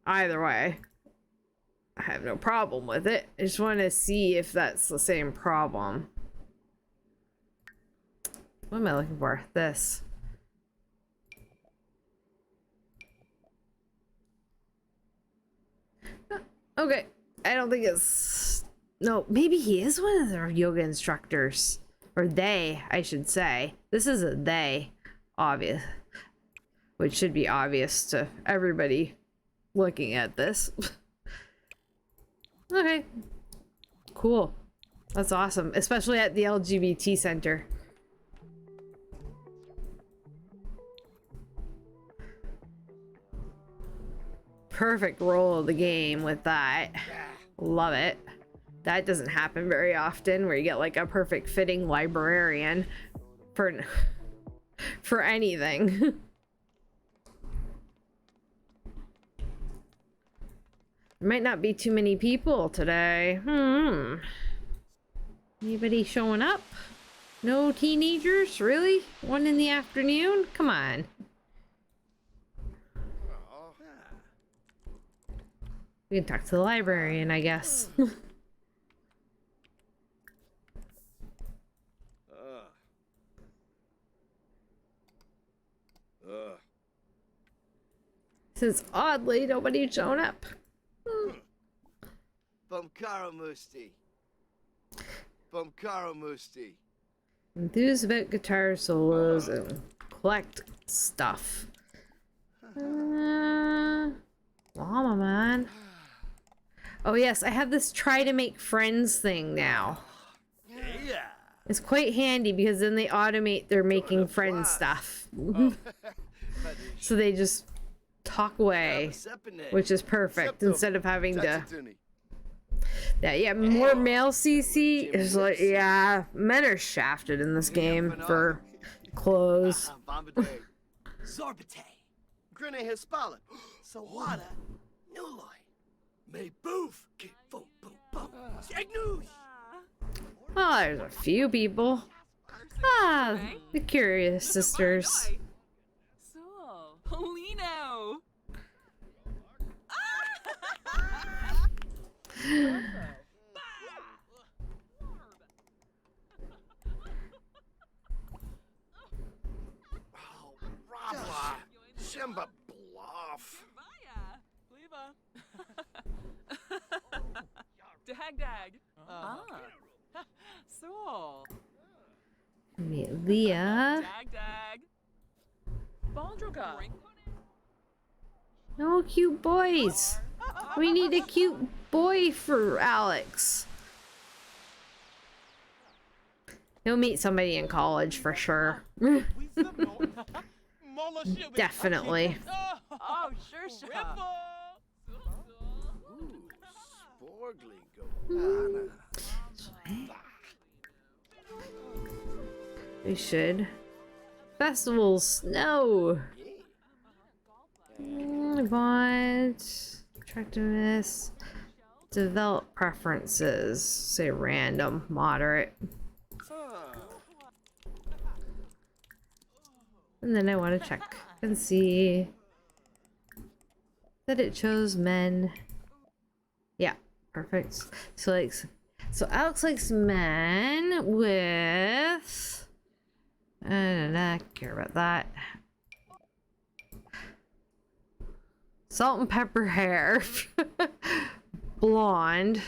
Either way, I have no problem with it. I just want to see if that's the same problem. What am I looking for? This. Okay. I don't think it's... No, maybe he is one of the yoga instructors. Or they, I should say. This is a they. Obvious. Which should be obvious to everybody looking at this. Okay. Cool. That's awesome. Especially at the LGBT center. Perfect roll of the game with that. Love it. That doesn't happen very often where you get like a perfect fitting librarian for anything. There might not be too many people today. Anybody showing up? No teenagers? Really? 1 in the afternoon? Come on. We can talk to the librarian, I guess. Since oddly nobody's shown up. Bumkara Musti. Bumkara Musti. Enthused about guitar solos and collect stuff. Llama man. Oh yes, I have this try to make friends thing now. Yeah. It's quite handy because then they automate their making friends stuff. So they just talk away, which is perfect instead of having to... Yeah, more male CC is like, yeah, men are shafted in this game for clothes. Zorbite. Grine Hispala. Sawada. Nuloi. May boof. Boom, boom, boom. News. Oh, there's a few people. Ah, the Curious Sisters. So, Polino. Rabla. Shemba bluff. Dag. So. Meet Leah. Dag. Bondroga. No cute boys. We need a cute boy for Alex. He'll meet somebody in college for sure. Definitely. Oh, sure. Sporgly go. We should. Festivals. No. Want attractiveness. Develop preferences. Say random, moderate. And then I want to check and see that it chose men. Yeah, perfect. So Alex likes men with... I don't care about that. Salt and pepper hair. Blonde.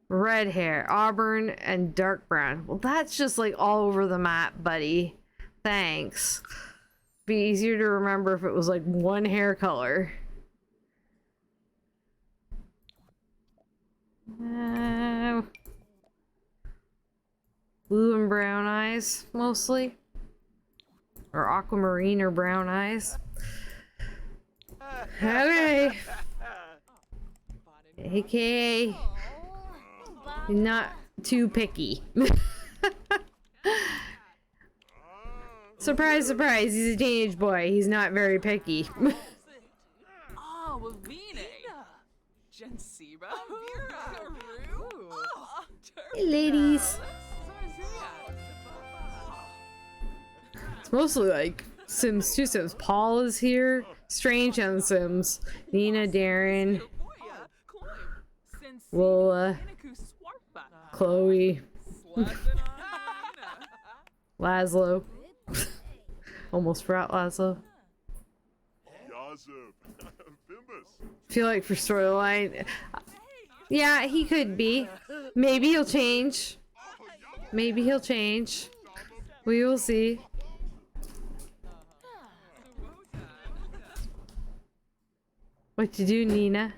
Red hair. Auburn and dark brown. Well, that's just like all over the map, buddy. Thanks. Be easier to remember if it was like one hair color. Blue and brown eyes, mostly. Or aquamarine or brown eyes. Okay. AKA not too picky. Surprise, surprise, he's a teenage boy. He's not very picky. Oh, Wavine. Gensiba. Hey, ladies. It's mostly like Sims 2 Sims. Paul is here. Strange on Sims. Nina, Darren. Well, Iniku Swarpa. Chloe, Slapping on Nina. Laszlo. Almost forgot Laszlo. Yazub. Bimbus. Feel like for storyline, yeah, he could be. Maybe he'll change. Maybe he'll change. We will see. What you do, Nina?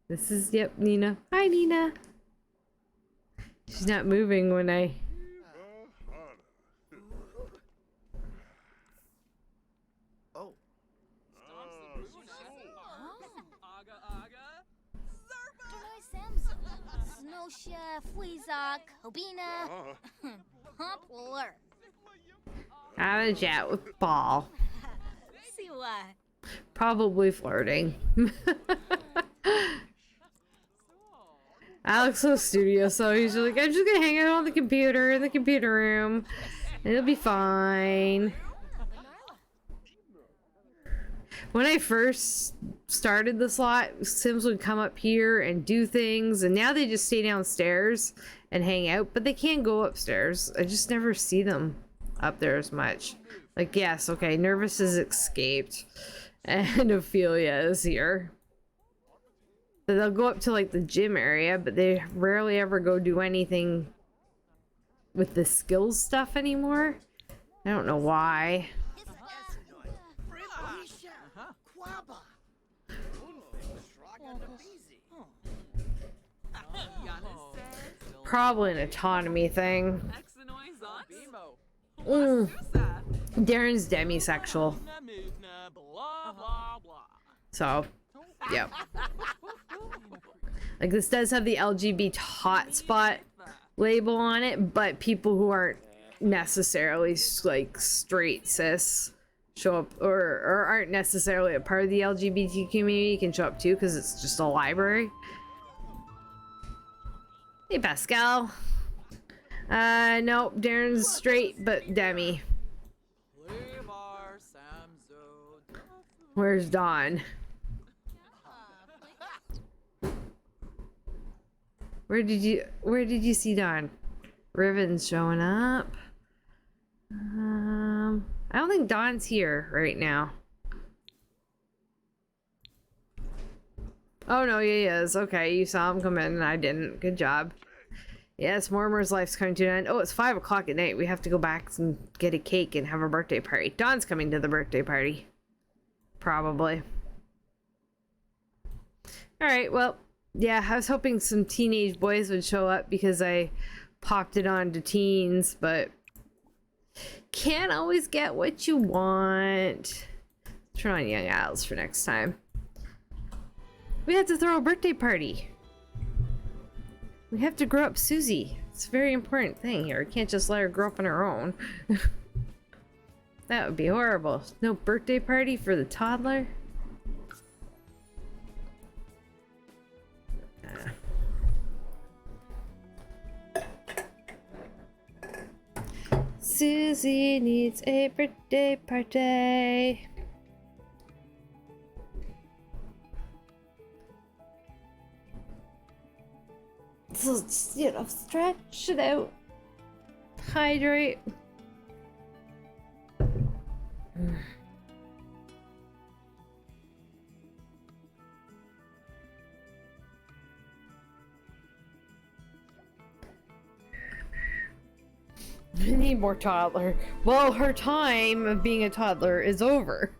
This is, yep, Nina. Hi, Nina. She's not moving when I... Oh. Aga Aga. Snosha, Fleazok, Hobina, Humpler. Have a chat with Paul. See what? Probably flirting. Alex was studio, so he's just like, I'm just gonna hang out on the computer in the computer room. And it'll be fine. When I first started the slot, Sims would come up here and do things, and now they just stay downstairs and hang out, but they can't go upstairs. I just never see them up there as much. Like, yes, okay, Nervous has escaped, and Ophelia is here. But they'll go up to, like, the gym area, but they rarely ever go do anything with the skills stuff anymore. I don't know why. Probably an autonomy thing. Darren's demisexual. So, yep. Like, this does have the LGBT hotspot label on it, but people who aren't necessarily, like, straight cis show up, or aren't necessarily a part of the LGBT community can show up too, because it's just a library. Hey, Pascal. Nope, Darren's straight, but demi. Where's Dawn? Where did you see Dawn? Riven's showing up. I don't think Dawn's here right now. Oh no, he is. Okay, you saw him come in and I didn't. Good job. Yes, Mortimer's life's coming to an end. Oh, it's 5 o'clock at night. We have to go back and get a cake and have a birthday party. Dawn's coming to the birthday party. Probably. Alright, well, yeah, I was hoping some teenage boys would show up because I popped it on to teens, but can't always get what you want. Turn on young adults for next time. We have to throw a birthday party. We have to grow up Susie. It's a very important thing here. We can't just let her grow up on her own. That would be horrible. No birthday party for the toddler? Susie needs a birthday party. So just, you know, stretch it out. Hydrate. I need more toddler. Well, her time of being a toddler is over.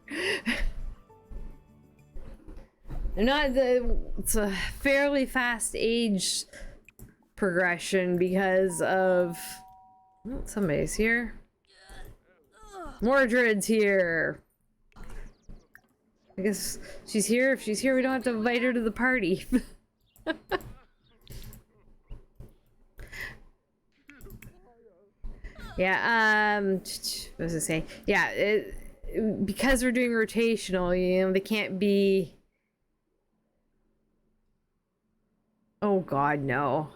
It's a fairly fast age progression because of... Oh, somebody's here. Mordred's here. I guess she's here. If she's here, we don't have to invite her to the party. Yeah, what was I saying? Yeah, because we're doing rotational, you know, they can't be... Oh god, no.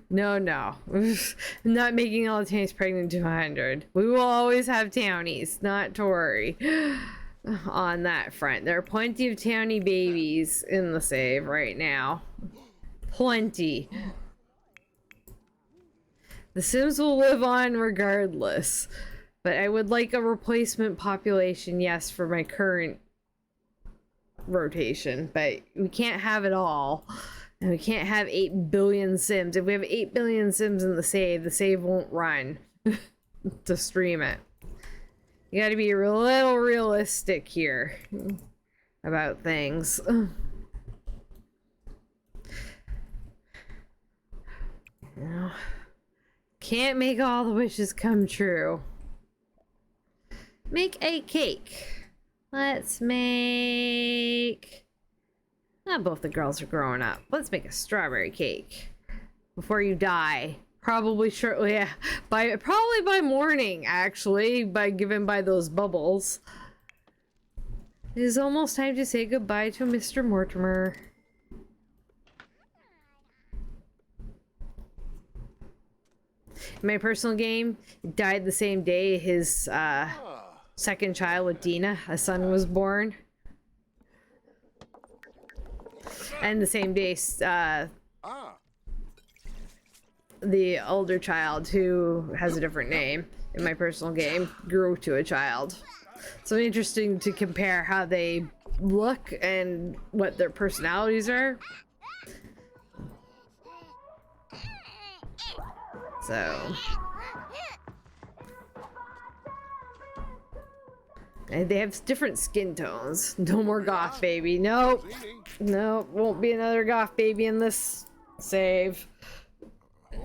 No, no. I'm not making all the townies pregnant to 100. We will always have townies, not to worry. on that front. There are plenty of towny babies in the save right now. Plenty. The Sims will live on regardless. But I would like a replacement population, yes, for my current rotation. But we can't have it all. And we can't have 8 billion Sims. If we have 8 billion Sims in the save won't run to stream it. You gotta be a little realistic here about things. You know, can't make all the wishes come true. Make a cake. Let's make... Not both the girls are growing up. Let's make a strawberry cake. Before you die. Probably shortly, yeah, probably by morning, actually, given by those bubbles. It is almost time to say goodbye to Mr. Mortimer. In my personal game, he died the same day his second child with Dina, a son, was born. And the same day, the older child, who has a different name in my personal game, grew to a child. So interesting to compare how they look and what their personalities are. So and they have different skin tones. No more goth baby. Nope. Nope. Won't be another goth baby in this save.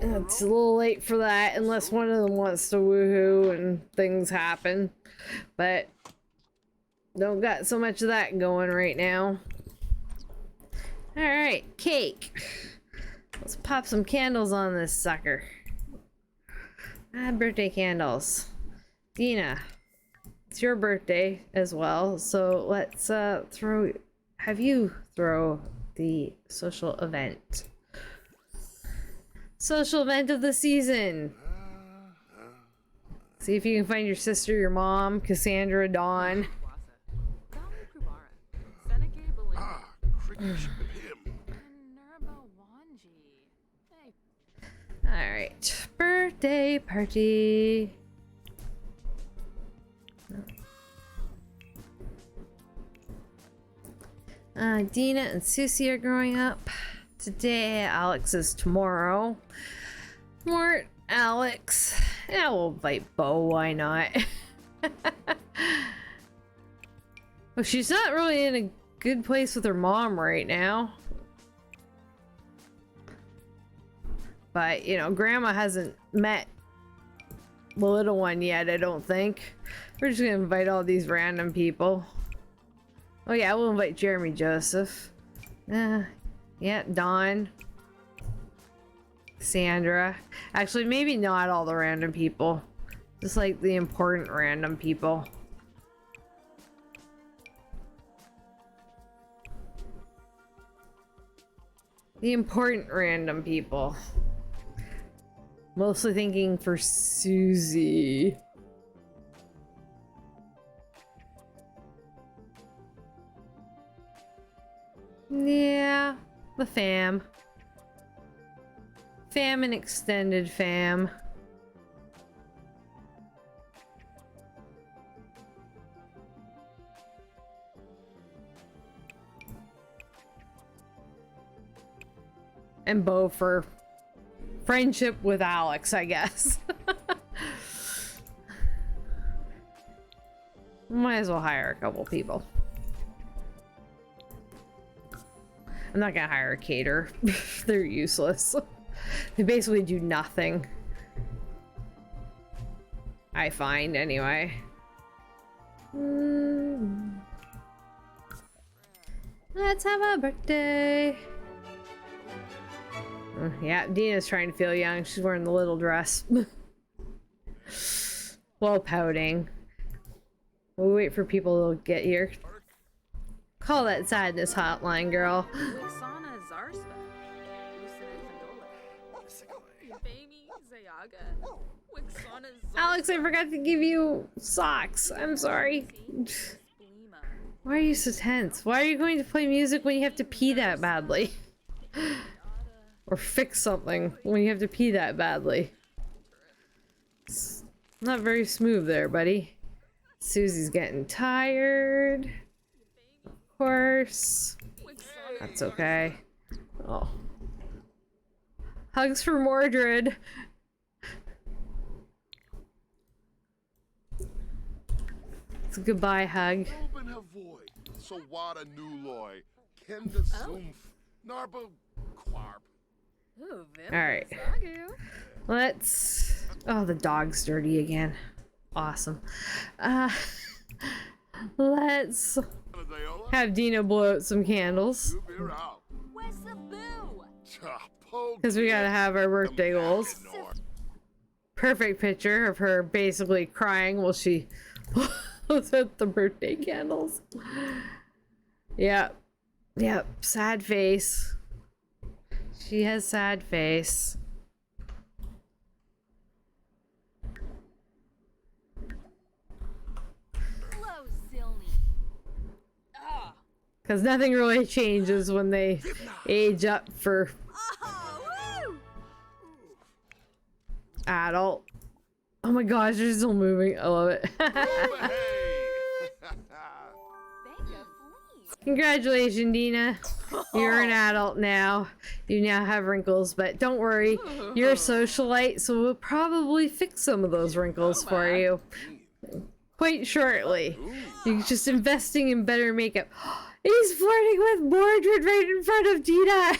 It's a little late for that unless one of them wants to woohoo and things happen. But don't got so much of that going right now. Alright, cake. Let's pop some candles on this sucker. Birthday candles. Dina, it's your birthday as well, so let's have you throw the social event. Social event of the season. See if you can find your sister, your mom, Cassandra, Dawn. Alright. Birthday party. Dina and Susie are growing up today. Alex is tomorrow. Mort, Alex. Yeah, we'll invite Bo, why not? Well, she's not really in a good place with her mom right now. But, you know, Grandma hasn't met the little one yet, I don't think. We're just gonna invite all these random people. Oh yeah, we'll invite Jeremy Joseph. Yeah, Dawn. Sandra. Actually, maybe not all the random people. Just like the important random people. The important random people. Mostly thinking for Susie. Yeah, the fam. Fam and extended fam. And Bo for friendship with Alex, I guess. Might as well hire a couple people. I'm not gonna hire a caterer. They're useless. They basically do nothing. I find, anyway. Let's have a birthday. Yeah, Dina's trying to feel young. She's wearing the little dress. While pouting. We'll wait for people to get here. Call that sadness hotline, girl. Alex, I forgot to give you socks. I'm sorry. Why are you so tense? Why are you going to play music when you have to pee that badly? Or fix something when you have to pee that badly? It's not very smooth there, buddy. Susie's getting tired. Of course. That's okay. Oh. Hugs for Mordred. It's a goodbye hug. Open her void. So what a new loy. Kenda Sumph. Narbo Quarp. Alright. Let's... Oh, the dog's dirty again. Awesome. Let's have Dina blow out some candles. Where's the boo? Because we gotta have our birthday goals. Perfect picture of her basically crying while she blows out the birthday candles. Yep. Yep. Sad face. She has sad face. Hello, Zilny. Because nothing really changes when they age up for Oh, woo! adult. Oh my gosh, they're still moving. I love it. Congratulations, Dina. You're an adult now. You now have wrinkles, but don't worry. You're a socialite, so we'll probably fix some of those wrinkles for you quite shortly. You're just investing in better makeup. He's flirting with Mordred right in front of Dina.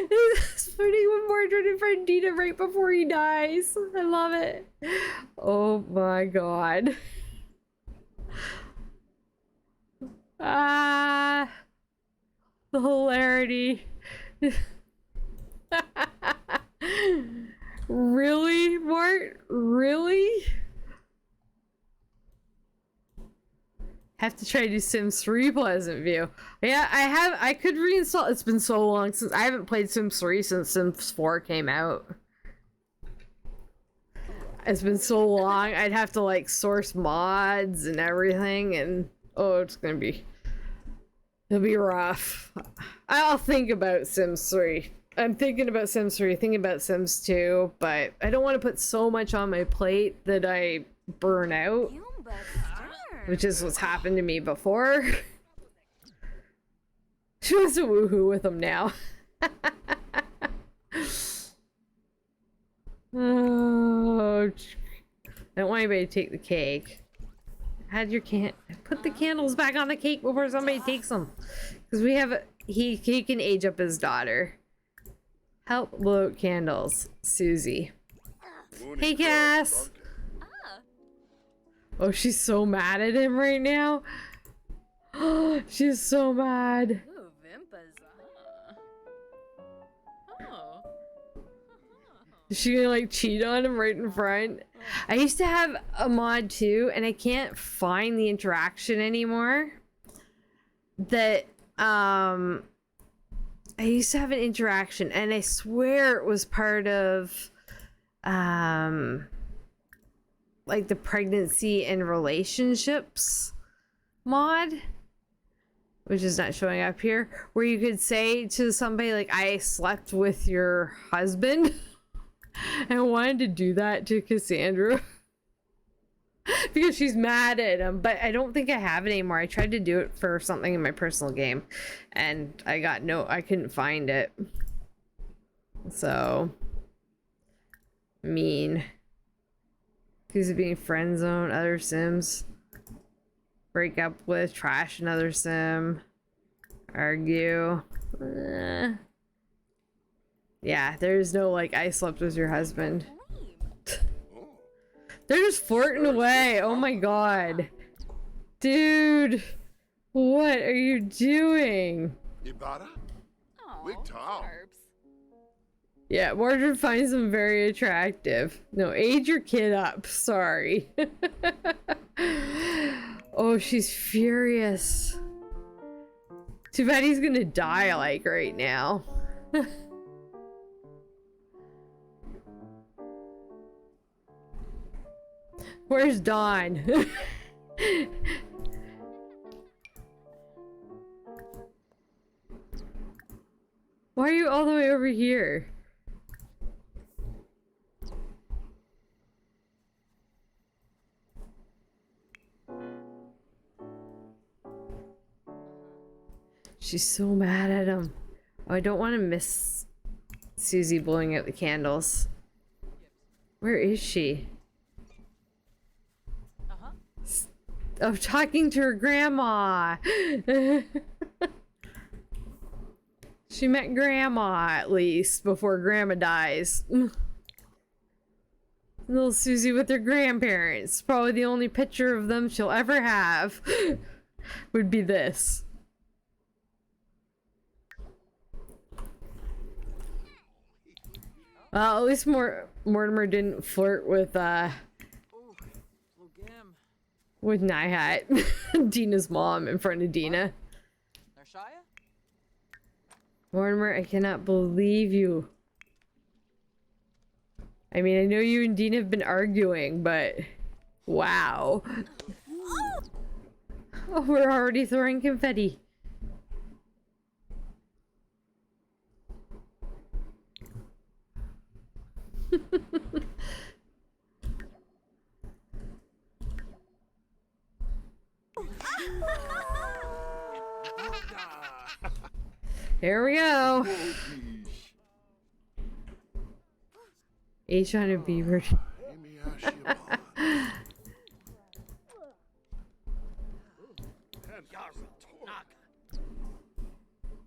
He's flirting with Mordred in front of Dina right before he dies. I love it. Oh my god. Ah, the hilarity. Really, Mort? Really? Have to try to do Sims 3 Pleasant View. Yeah, I could reinstall. It's been so long since I haven't played Sims 3 since Sims 4 came out. It's been so long. I'd have to like source mods and everything, and oh, it'll be rough. I'll think about Sims 3. I'm thinking about Sims 3, thinking about Sims 2, but I don't want to put so much on my plate that I burn out, which is what's happened to me before. She wants to woohoo with him now. Oh, I don't want anybody to take the cake. Put the candles back on the cake before somebody takes them, because we have he can age up his daughter. Help blow out candles, Susie. Hey, Cass. Oh, she's so mad at him right now. Oh, she's so mad. Is she gonna like cheat on him right in front? I used to have a mod too, and I can't find the interaction anymore. That I used to have an interaction, and I swear it was part of like the pregnancy and relationships mod, which is not showing up here, where you could say to somebody like, I slept with your husband. I wanted to do that to Cassandra because she's mad at him, but I don't think I have it anymore. I tried to do it for something in my personal game, and I couldn't find it. So mean. Accused of being friend zone, other Sims. Break up with, trash another Sim. Argue. Yeah, there's no like, I slept with your husband. They're just flirting away. Oh my god. Dude. What are you doing? Ibarra? Big tall. Yeah, Mordred finds him very attractive. No, age your kid up. Sorry. Oh, she's furious. Too bad he's gonna die like right now. Where's Dawn? Why are you all the way over here? She's so mad at him. Oh, I don't want to miss Susie blowing out the candles. Where is she? Oh, talking to her grandma. She met grandma at least before grandma dies. Little Susie with her grandparents. Probably the only picture of them she'll ever have would be this. Well, at least Mortimer didn't flirt with Nihat, Dina's mom, in front of Dina. Mortimer, I cannot believe you. I mean, I know you and Dina have been arguing, but wow. Oh, we're already throwing confetti. Here we go. H on a beaver.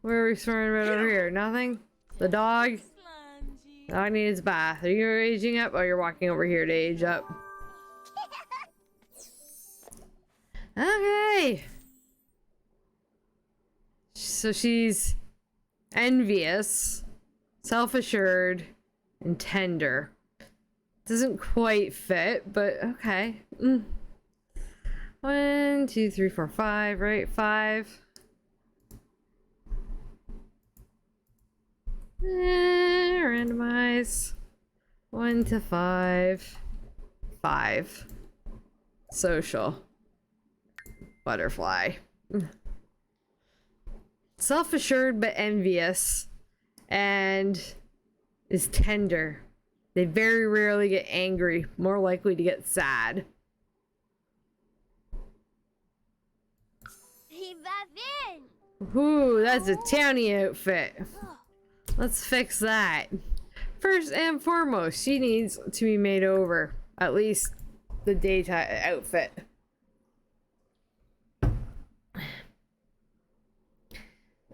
Where are we swimming right over here? Nothing? The dog? The dog needs a bath. Are you aging up? Oh, you're walking over here to age up. Okay. So she's envious, self-assured, and tender. Doesn't quite fit, but okay. 1, 2, 3, 4, 5, right? 5. Randomize. 1 to 5. 5. Social. Butterfly. Self-assured but envious, and is tender. They very rarely get angry, more likely to get sad. Ooh, that's a townie outfit. Let's fix that. First and foremost, she needs to be made over. At least the daytime outfit.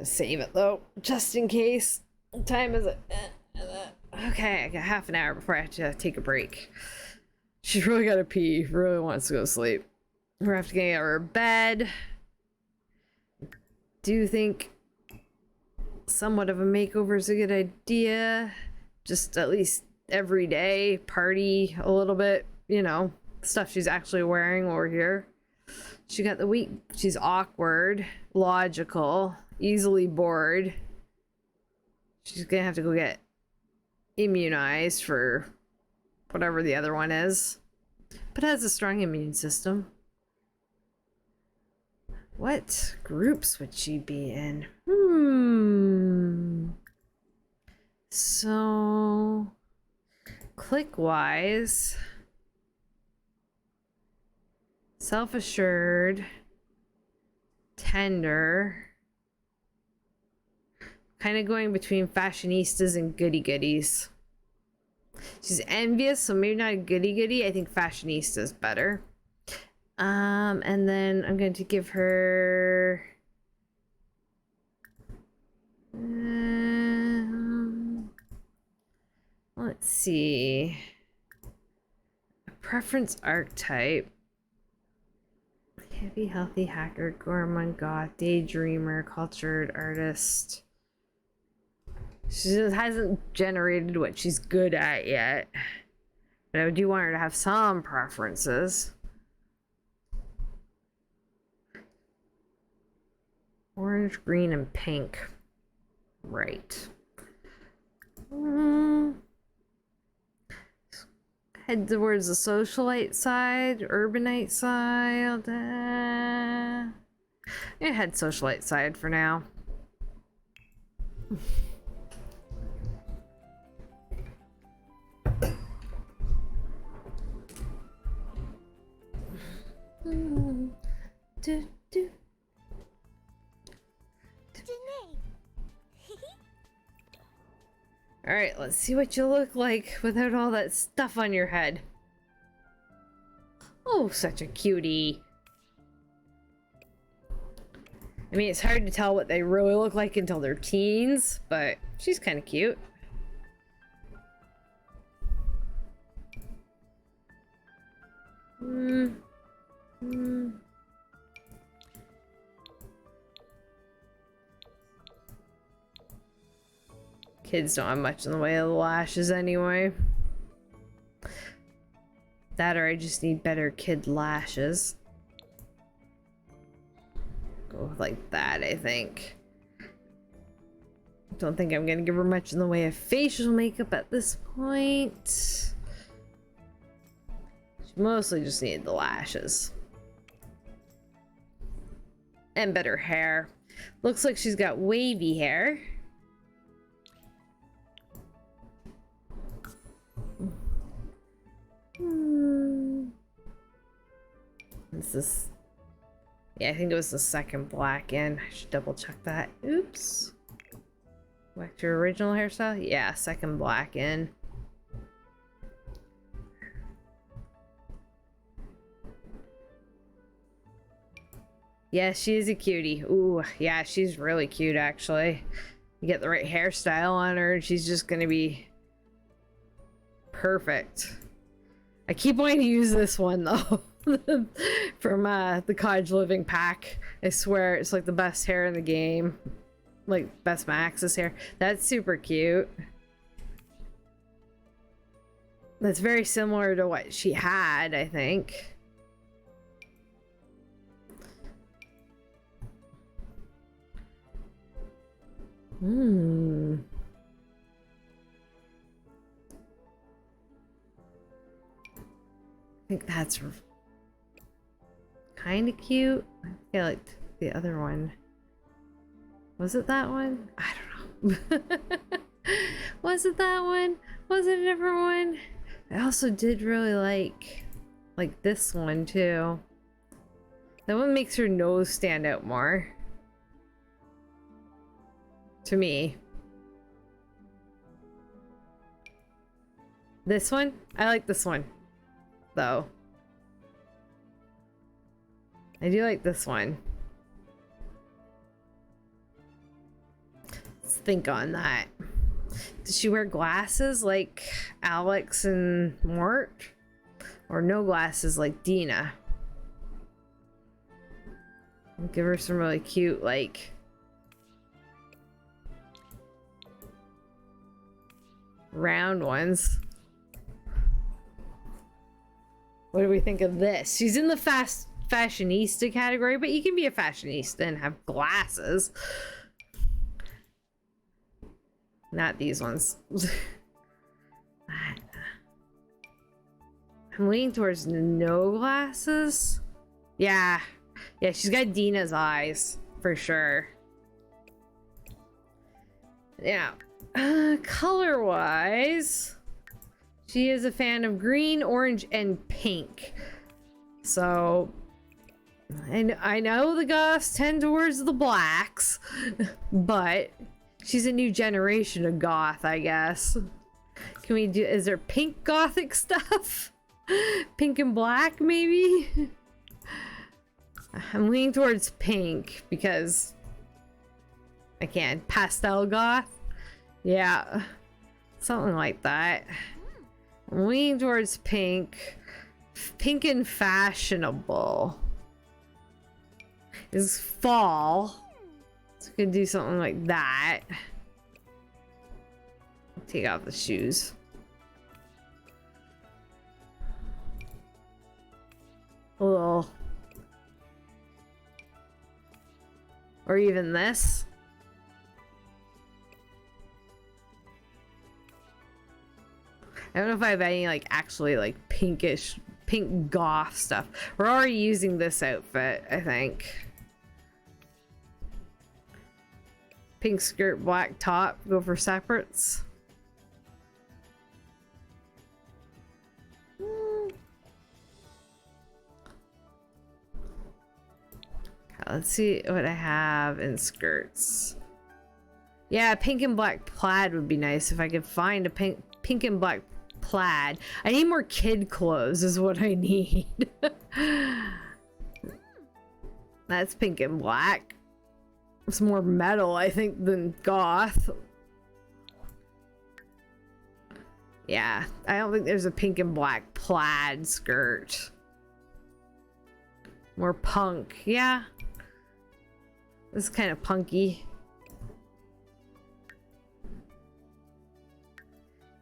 Save it though, just in case. What time is it? Okay, I got half an hour before I have to take a break. She's really gotta pee, really wants to go to sleep. We're gonna have to get her bed. Do you think somewhat of a makeover is a good idea? Just at least every day, party a little bit, you know, stuff she's actually wearing while we're here. She got the week. She's awkward, logical, easily bored. She's gonna have to go get immunized for whatever the other one is, but has a strong immune system. What groups would she be in? So click wise, self-assured, tender, kind of going between fashionistas and goody-goodies. She's envious, so maybe not a goody-goody. I think fashionistas better. And then I'm going to give her let's see, a preference archetype. Heavy, healthy, hacker, gourmand, goth, daydreamer, cultured artist. She hasn't generated what she's good at yet, but I do want her to have some preferences. Orange, green, and pink. Right. head towards the socialite side, urbanite side. Yeah, head socialite side for now. Do, do. All right, let's see what you look like without all that stuff on your head. Oh, such a cutie. I mean, it's hard to tell what they really look like until they're teens, but she's kind of cute. Kids don't have much in the way of the lashes anyway. That or I just need better kid lashes. Go with like that, I think. Don't think I'm gonna give her much in the way of facial makeup at this point. She mostly just needed the lashes. And better hair. Looks like she's got wavy hair. Is this? Yeah, I think it was the second black in. I should double check that. Oops. Whacked your original hairstyle? Yeah, second black in. Yeah, she is a cutie. Ooh, yeah, she's really cute actually. You get the right hairstyle on her and she's just gonna be perfect. I keep wanting to use this one though. From the Cottage Living pack. I swear it's like the best hair in the game. Like best Max's hair. That's super cute. That's very similar to what she had, I think. I think that's kind of cute. I think I liked the other one. Was it that one? I don't know. Was it that one? Was it a different one? I also did really like this one too. That one makes her nose stand out more. To me. This one? I like this one. Though. I do like this one. Let's think on that. Does she wear glasses like Alex and Mort? Or no glasses like Dina? I'll give her some really cute, like, round ones. What do we think of this? She's in the fashionista category, but you can be a fashionista and have glasses. Not these ones. I'm leaning towards no glasses. Yeah. Yeah, she's got Dina's eyes for sure. Yeah. Color wise, she is a fan of green, orange, and pink. So I know the goths tend towards the blacks, but she's a new generation of goth, I guess. Can we do, is there pink gothic stuff? Pink and black, maybe? I'm leaning towards pink because I can. Pastel goth? Yeah, something like that. I'm leaning towards pink. Pink and fashionable is fall. So we could do something like that. Take off the shoes. A little. Or even this. I don't know if I have any like actually like pinkish, pink goth stuff. We're already using this outfit, I think. Pink skirt, black top, go for separates. Let's see what I have in skirts. Yeah, pink and black plaid would be nice if I could find a pink and black plaid. I need more kid clothes is what I need. That's pink and black. It's more metal, I think, than goth. Yeah, I don't think there's a pink and black plaid skirt. More punk, yeah. This is kind of punky.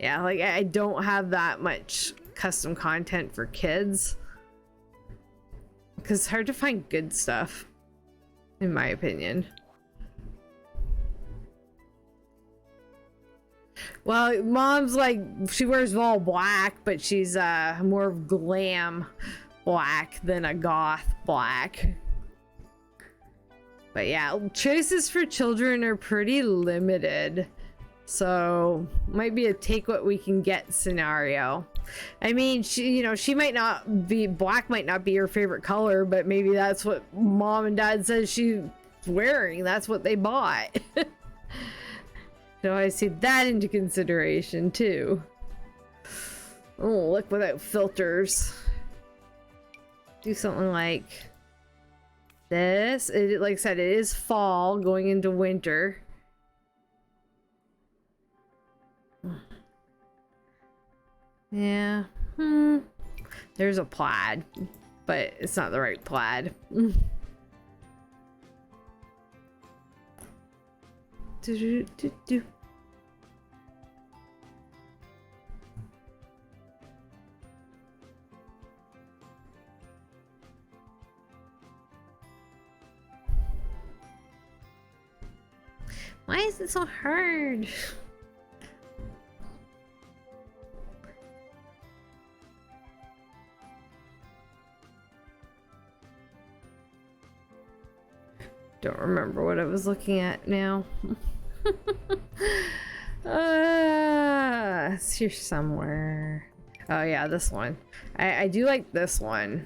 Yeah, like I don't have that much custom content for kids. Because it's hard to find good stuff, in my opinion. Well, mom's like, she wears all black, but she's more glam black than a goth black. But yeah, choices for children are pretty limited. So might be a take what we can get scenario. I mean, she might not be, black might not be her favorite color, but maybe that's what mom and dad says she's wearing. That's what they bought. So I see that into consideration too. Oh, look without filters. Do something like this. Like I said, it is fall going into winter. Yeah. There's a plaid, but it's not the right plaid. Why is it so hard? Don't remember what I was looking at now. It's here somewhere. Oh yeah, this one. I do like this one.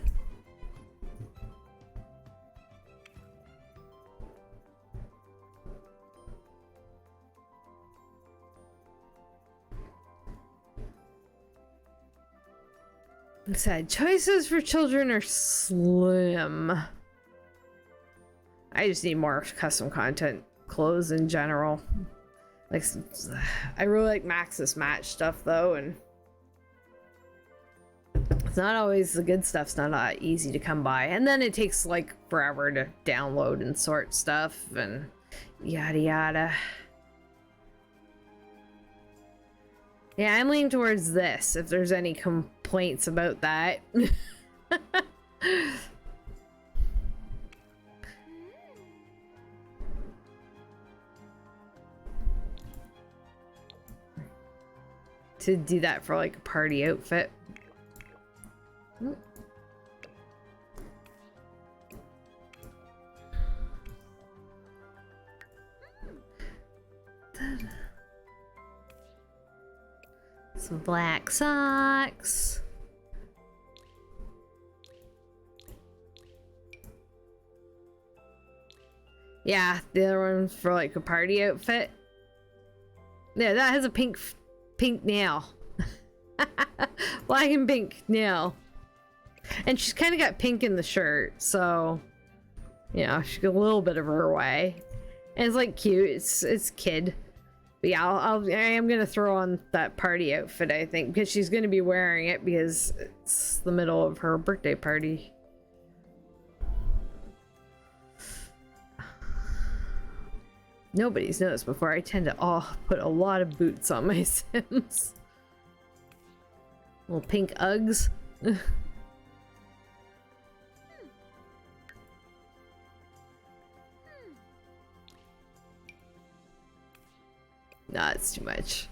Said choices for children are slim. I just need more custom content clothes in general. Like, I really like Maxis Match stuff though, and it's not always the good stuff's not easy to come by, and then it takes like forever to download and sort stuff and yada yada. Yeah, I'm leaning towards this if there's any complaints about that. To do that for like a party outfit. Some black socks. Yeah, the other one's for like a party outfit. Yeah, that has a pink nail. Black and pink nail. And she's kind of got pink in the shirt, so you know, she got a little bit of her way. And it's like cute. It's kid. But yeah, I am gonna throw on that party outfit, I think, because she's gonna be wearing it because it's the middle of her birthday party. Nobody's noticed before. I tend to put a lot of boots on my Sims. Little pink Uggs. Nah, it's too much.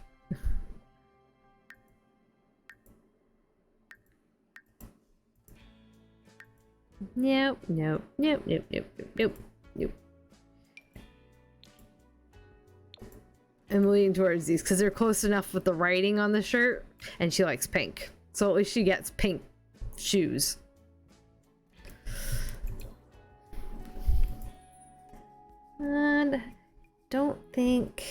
Nope, nope, nope, nope, nope, nope, nope, nope. I'm leaning towards these because they're close enough with the writing on the shirt, and she likes pink. So at least she gets pink shoes. And don't think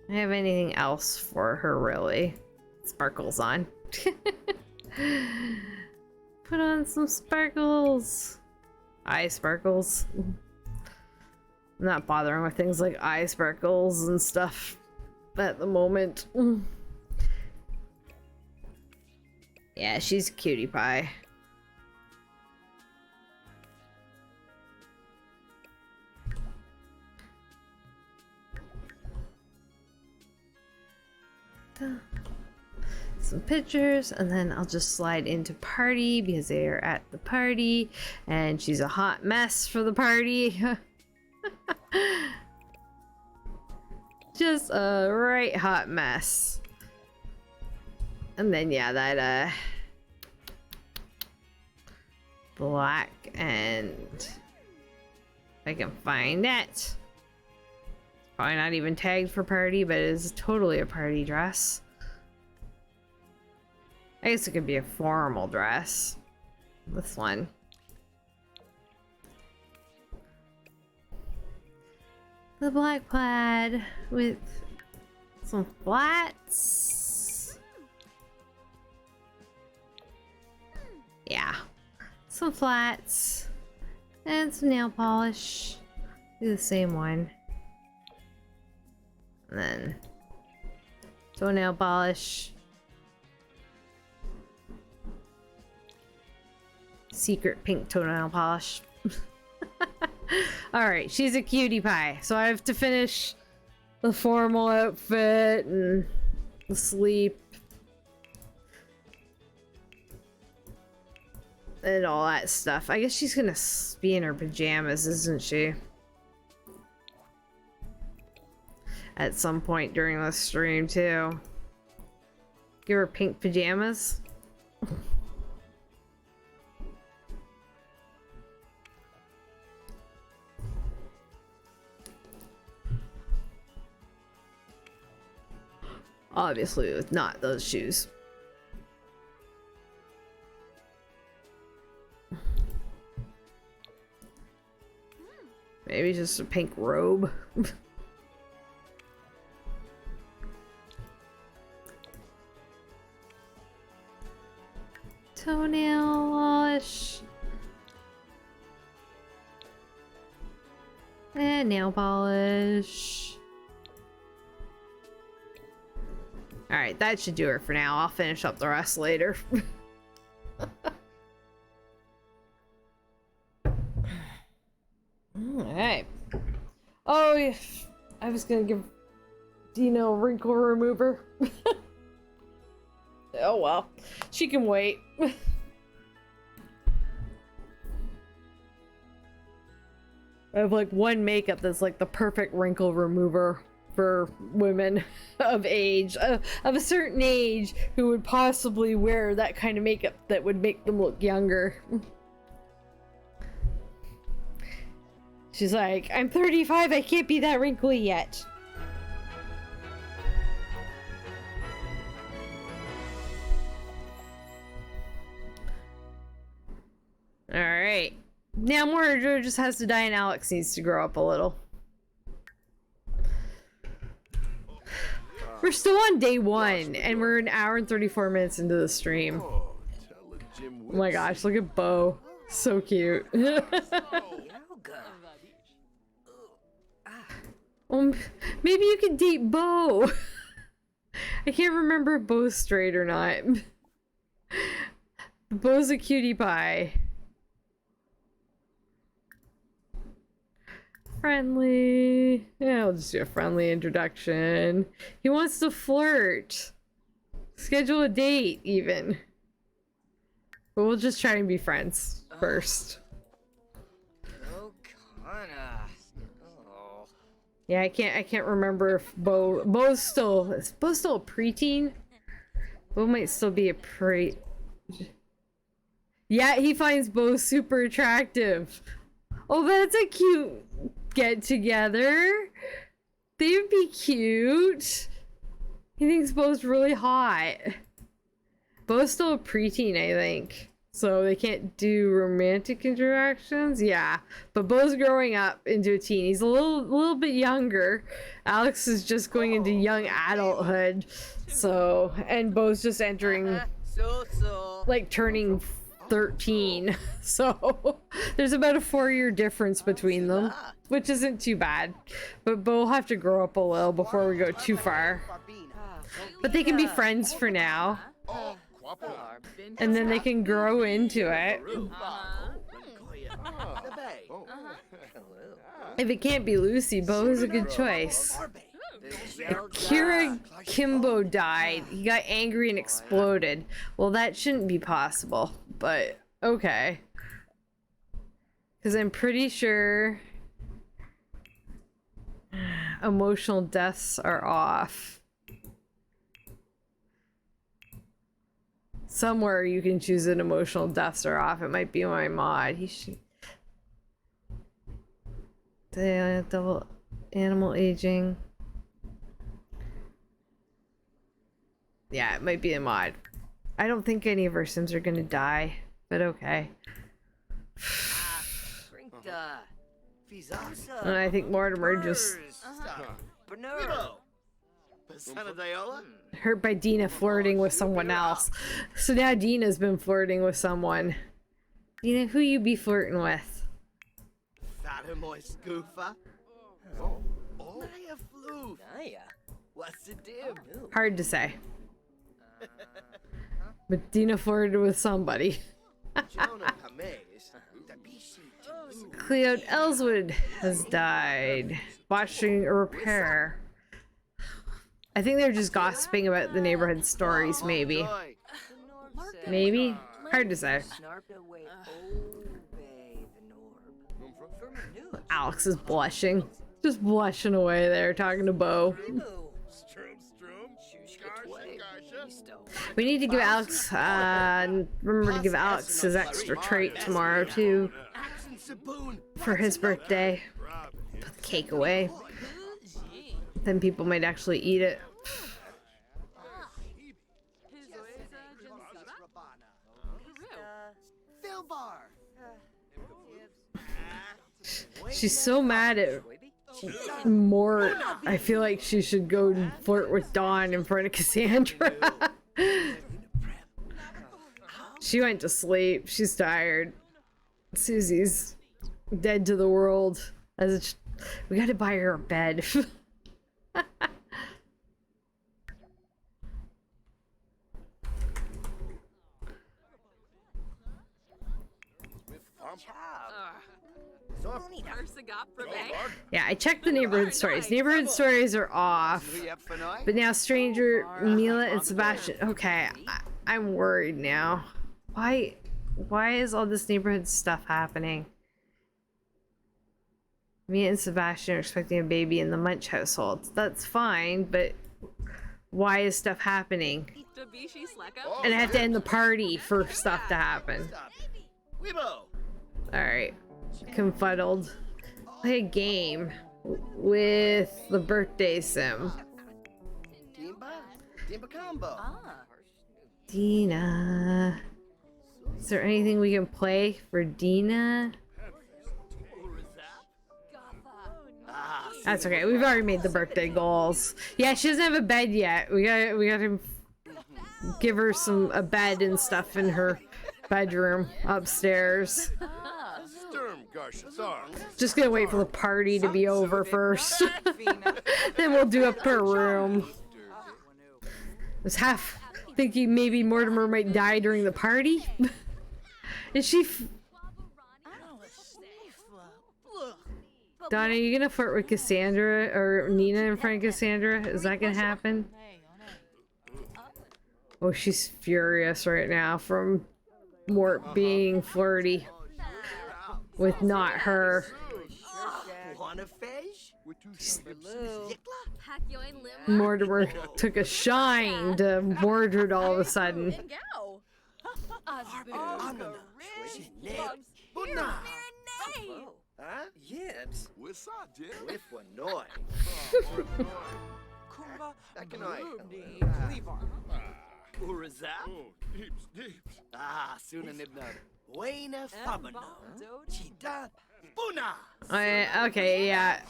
I have anything else for her really. Sparkles on. Put on some sparkles. Eye sparkles. I'm not bothering with things like eye sparkles and stuff at the moment. Yeah, she's a cutie pie. Some pictures, and then I'll just slide into party because they are at the party and she's a hot mess for the party. Just a right hot mess. And then yeah, that black, and if I can find it. Probably not even tagged for party, but it is totally a party dress. I guess it could be a formal dress. This one. The black plaid with some flats. Yeah. Some flats. And some nail polish. Do the same one. And then toenail polish. Secret pink toenail polish. Alright, she's a cutie pie. So I have to finish the formal outfit and the sleep. And all that stuff. I guess she's gonna be in her pajamas, isn't she? At some point during the stream too. Give her pink pajamas. Obviously, it's not those shoes. Maybe just a pink robe. Toenail polish. And nail polish. Alright, that should do it for now. I'll finish up the rest later. Alright. Oh, yeah. I was gonna give Dino a wrinkle remover. Oh well. She can wait. I have like one makeup that's like the perfect wrinkle remover for women of age, of a certain age, who would possibly wear that kind of makeup that would make them look younger. She's like, I'm 35, I can't be that wrinkly yet. Alright. Now Mordor just has to die and Alex needs to grow up a little. We're still on day 1 and we're an hour and 34 minutes into the stream. Oh my gosh, look at Bo. So cute. Maybe you could date Bo. I can't remember if Bo's straight or not. Bo's a cutie pie. Friendly. Yeah, I'll just do a friendly introduction. He wants to flirt. Schedule a date, even. But we'll just try and be friends first. Yeah, I can't remember if Bo's still a preteen? Bo might still be a pre. Yeah, he finds Bo super attractive. Oh, that's a cute get together. They would be cute. He thinks Bo's really hot. Bo's still a preteen, I think. So they can't do romantic interactions. Yeah, but Bo's growing up into a teen. He's a little bit younger. Alex is just going into young adulthood. So, and Bo's just entering, like, turning 13. So there's about a 4-year difference between them, which isn't too bad. But Bo will have to grow up a little before we go too far. But they can be friends for now. Oh, Quapo. And then they can grow into it. If it can't be Lucy, Bo is a good choice. Kira Kimbo died. He got angry and exploded. Well, that shouldn't be possible, but okay. Because I'm pretty sure emotional deaths are off. Somewhere you can choose an emotional deaths are off. It might be my mod. He should. Double animal aging. Yeah, it might be a mod. I don't think any of our Sims are gonna die, but okay. And I think Mortimer just hurt by Dina flirting with someone else. So now Dina's been flirting with someone. Dina, who you be flirting with? Hard to say. But Dina flirted with somebody. Cleode Ellswood has died. Watching a repair. I think they're just gossiping about the neighborhood stories, maybe. Maybe? Hard to say. Alex is blushing. Just blushing away there, talking to Bo. We need to give Alex, remember to give Alex his extra trait tomorrow, too. For his birthday. Put the cake away. Then people might actually eat it. She's so mad at Mort. I feel like she should go and flirt with Dawn in front of Cassandra. She went to sleep. She's tired. Susie's dead to the world. We gotta buy her a bed. Yeah, I checked the neighborhood stories. Neighborhood stories are off. But now Stranger, Mila, and Sebastian. Okay, I'm worried now. Why is all this neighborhood stuff happening? Mia and Sebastian are expecting a baby in the Munch household. That's fine, but why is stuff happening? And I have to end the party for stuff to happen. Alright. Confuddled. Play a game with the birthday sim. Dina. Is there anything we can play for Dina? That's okay. We've already made the birthday goals. Yeah, she doesn't have a bed yet. We gotta give her a bed and stuff in her bedroom upstairs. Just gonna wait for the party to be over first. Then we'll do up her room. I was half thinking maybe Mortimer might die during the party. Is she... Donna, are you gonna flirt with Cassandra or Nina in front of Cassandra? Is that gonna happen? Oh, she's furious right now from Mort being flirty with not her. Mortimer took a shine to Mordred all of a sudden. Osboo. Buna. Marinade. Huh? Yet. What's up, Jim? With Wanoy. Kumba. Ekanoi. Bloomdi. Levar. Uriza. Oh, deeps, deeps. Ah, Suna Nibna. Wayna Fabano. Baldo. Chita. Buna. Okay, yeah.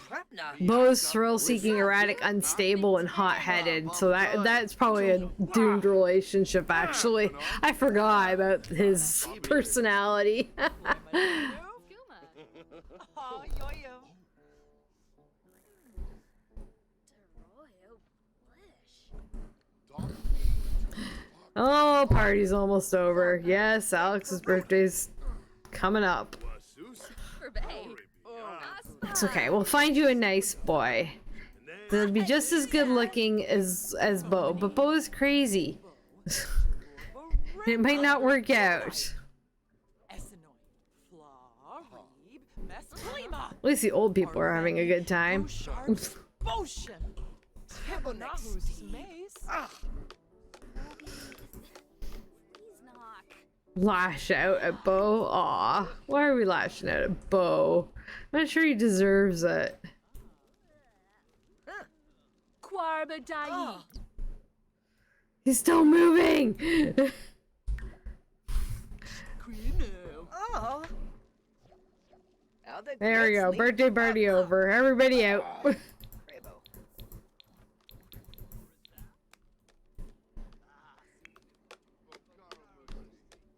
Bo's thrill-seeking, erratic, unstable, and hot-headed. So that's probably a doomed relationship, actually. I forgot about his personality. Kuma. Oh, yo-yo. Deroyo Blish. Oh, party's almost over. Yes, Alex's birthday's coming up. Forbay. It's okay. We'll find you a nice boy. They'll be just as good looking as Bo, but Bo is crazy. It might not work out. Essenoi. Fla. Reeb. Mesklima. At least the old people are having a good time. Boshin. Hebonahus Mace. Please knock. Lash out at Bo. Aw, why are we lashing out at Bo? I'm not sure he deserves it. Quarbadai. He's still moving. Oh. There we go. Birthday party over. Everybody out.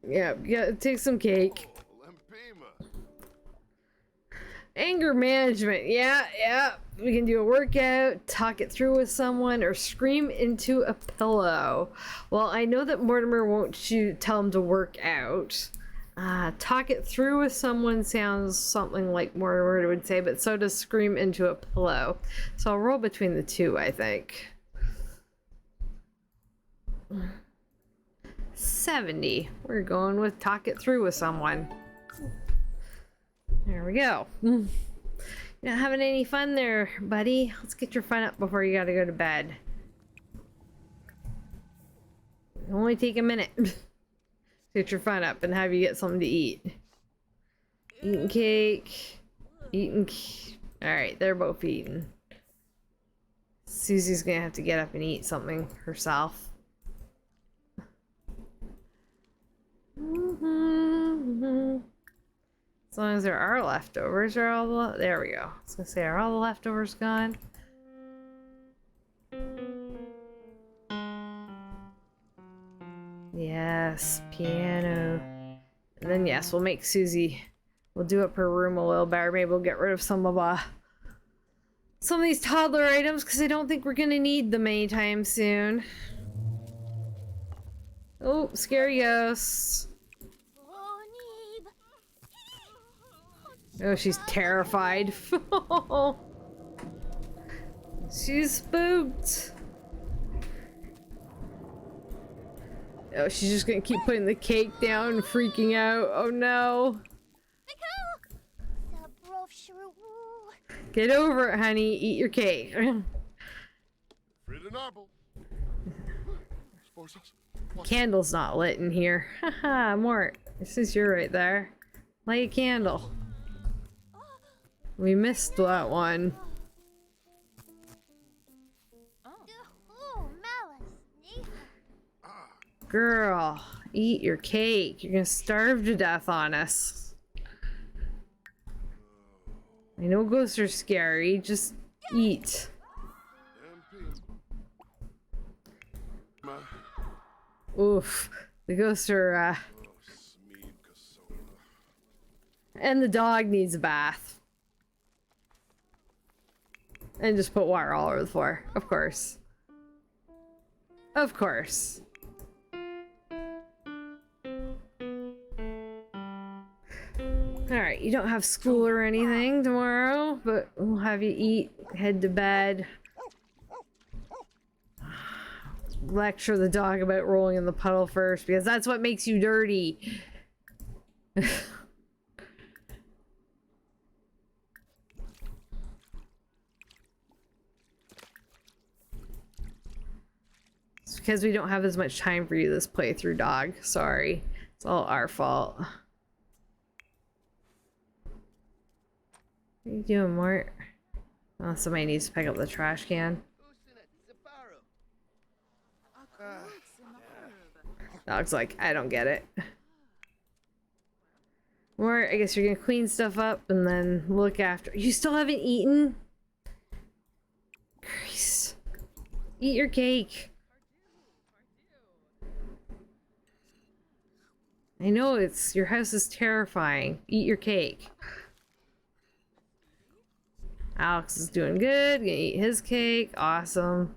Yeah, take some cake. Oh, Limpima. Anger management. Yeah. We can do a workout, talk it through with someone, or scream into a pillow. Well, I know that Mortimer won't tell him to work out. Talk it through with someone sounds something like Mortimer would say, but so does scream into a pillow. So I'll roll between the two, I think. 70. We're going with talk it through with someone. There we go. You not having any fun there, buddy? Let's get your fun up before you gotta go to bed. It'll only take a minute. Get your fun up and have you get something to eat. Eating cake. Alright, they're both eating. Susie's gonna have to get up and eat something herself. As long as there are leftovers, are all the there we go. I was gonna say, are all the leftovers gone? Yes, piano. And then yes, we'll make Susie. We'll do up her room a little better. Maybe we'll get rid of some of these toddler items because I don't think we're gonna need them anytime soon. Oh, scary ghosts. Oh, she's terrified. She's spooked. Oh, she's just gonna keep putting the cake down and freaking out. Oh no. Get over it, honey. Eat your cake. Frida Narble. Candle's not lit in here. Haha, Mort. This is you right there. Light a candle. We missed that one. Girl, eat your cake. You're gonna starve to death on us. I know ghosts are scary. Just eat. Oof. The ghosts are, and the dog needs a bath. And just put water all over the floor. Of course. Of course. Alright, you don't have school or anything tomorrow, but we'll have you eat, head to bed. Lecture the dog about rolling in the puddle first, because that's what makes you dirty. It's because we don't have as much time for you this playthrough, dog. Sorry. It's all our fault. What are you doing, Mort? Oh, somebody needs to pick up the trash can. Dog's like, I don't get it. Mort, I guess you're gonna clean stuff up and then look after. You still haven't eaten? Christ. Eat your cake. I know your house is terrifying. Eat your cake. Alex is doing good. Gonna eat his cake. Awesome.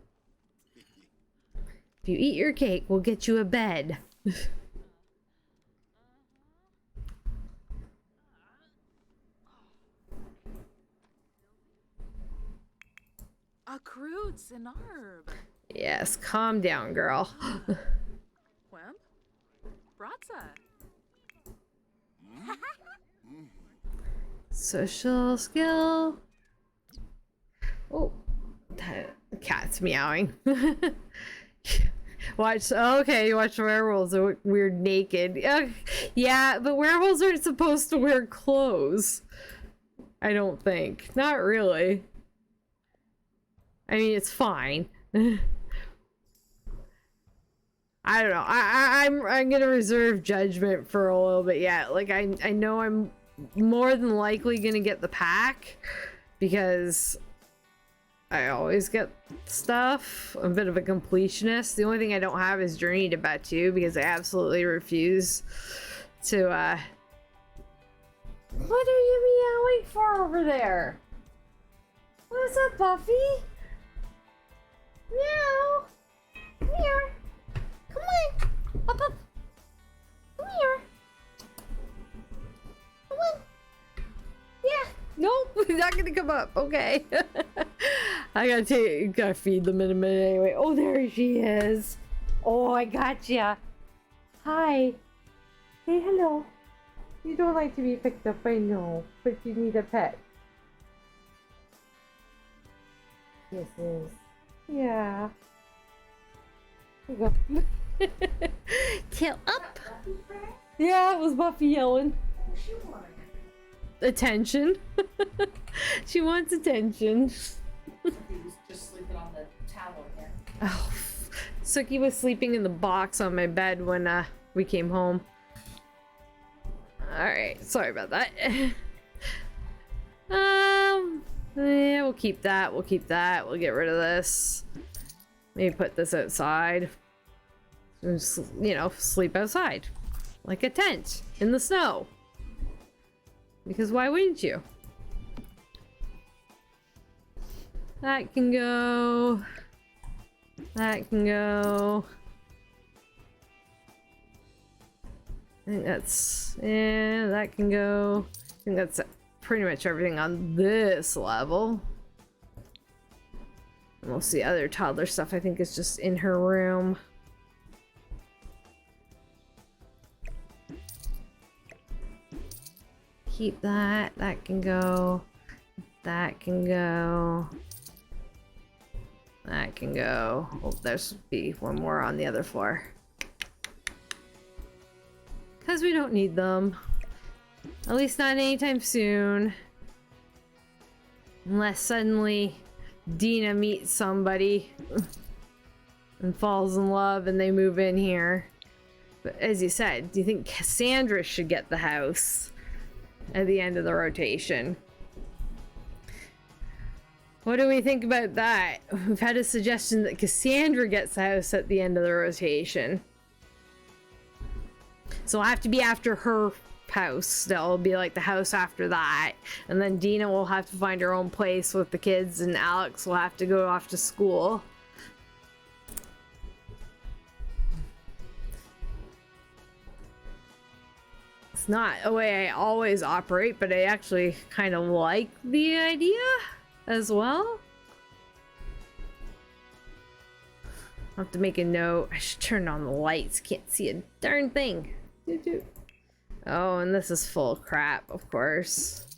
If you eat your cake, we'll get you a bed. A crudes and herb. Yes, calm down, girl. Wimp. Bratza. Social skill. Oh, the cat's meowing. Watch. Oh, okay, you watch werewolves. They're weird naked. Yeah, but werewolves aren't supposed to wear clothes. I don't think. Not really. I mean, it's fine. I don't know. I'm gonna reserve judgment for a little bit yet. Like I know I'm more than likely gonna get the pack because I always get stuff. I'm a bit of a completionist. The only thing I don't have is Journey to Batu because I absolutely refuse to What are you meowing for over there? What's up, Buffy? Meow. Meow. Come on. Up, up. Come here. Come on. Yeah. Nope. Not gonna come up. Okay. Gotta feed them in a minute anyway. Oh, there she is. Oh, I gotcha. Hi. Say hello. You don't like to be picked up, I know, but you need a pet. Kisses. Yeah. Here you go. Tail up. Yeah, it was Buffy yelling. Attention. She wants attention. He was just sleeping on the towel again. Oh, Suki was sleeping in the box on my bed when we came home. Alright, sorry about that. Yeah, we'll keep that. We'll keep that. We'll get rid of this. Maybe put this outside. Just, you know, sleep outside. Like a tent in the snow. Because why wouldn't you? That can go. That can go. I think that's, yeah, that can go. I think that's pretty much everything on this level. And we'll see other toddler stuff. I think is just in her room. Keep that. That can go. That can go. That can go. Oh, there's be one more on the other floor. Because we don't need them. At least not anytime soon. Unless suddenly Dina meets somebody and falls in love and they move in here. But as you said, do you think Cassandra should get the house at the end of the rotation? What do we think about that? We've had a suggestion that Cassandra gets the house at the end of the rotation. So it'll have to be after her house. That'll be like the house after that. And then Dina will have to find her own place with the kids and Alex will have to go off to school. It's not a way I always operate, but I actually kind of like the idea as well. I'll have to make a note. I should turn on the lights. Can't see a darn thing. Oh, and this is full of crap, of course.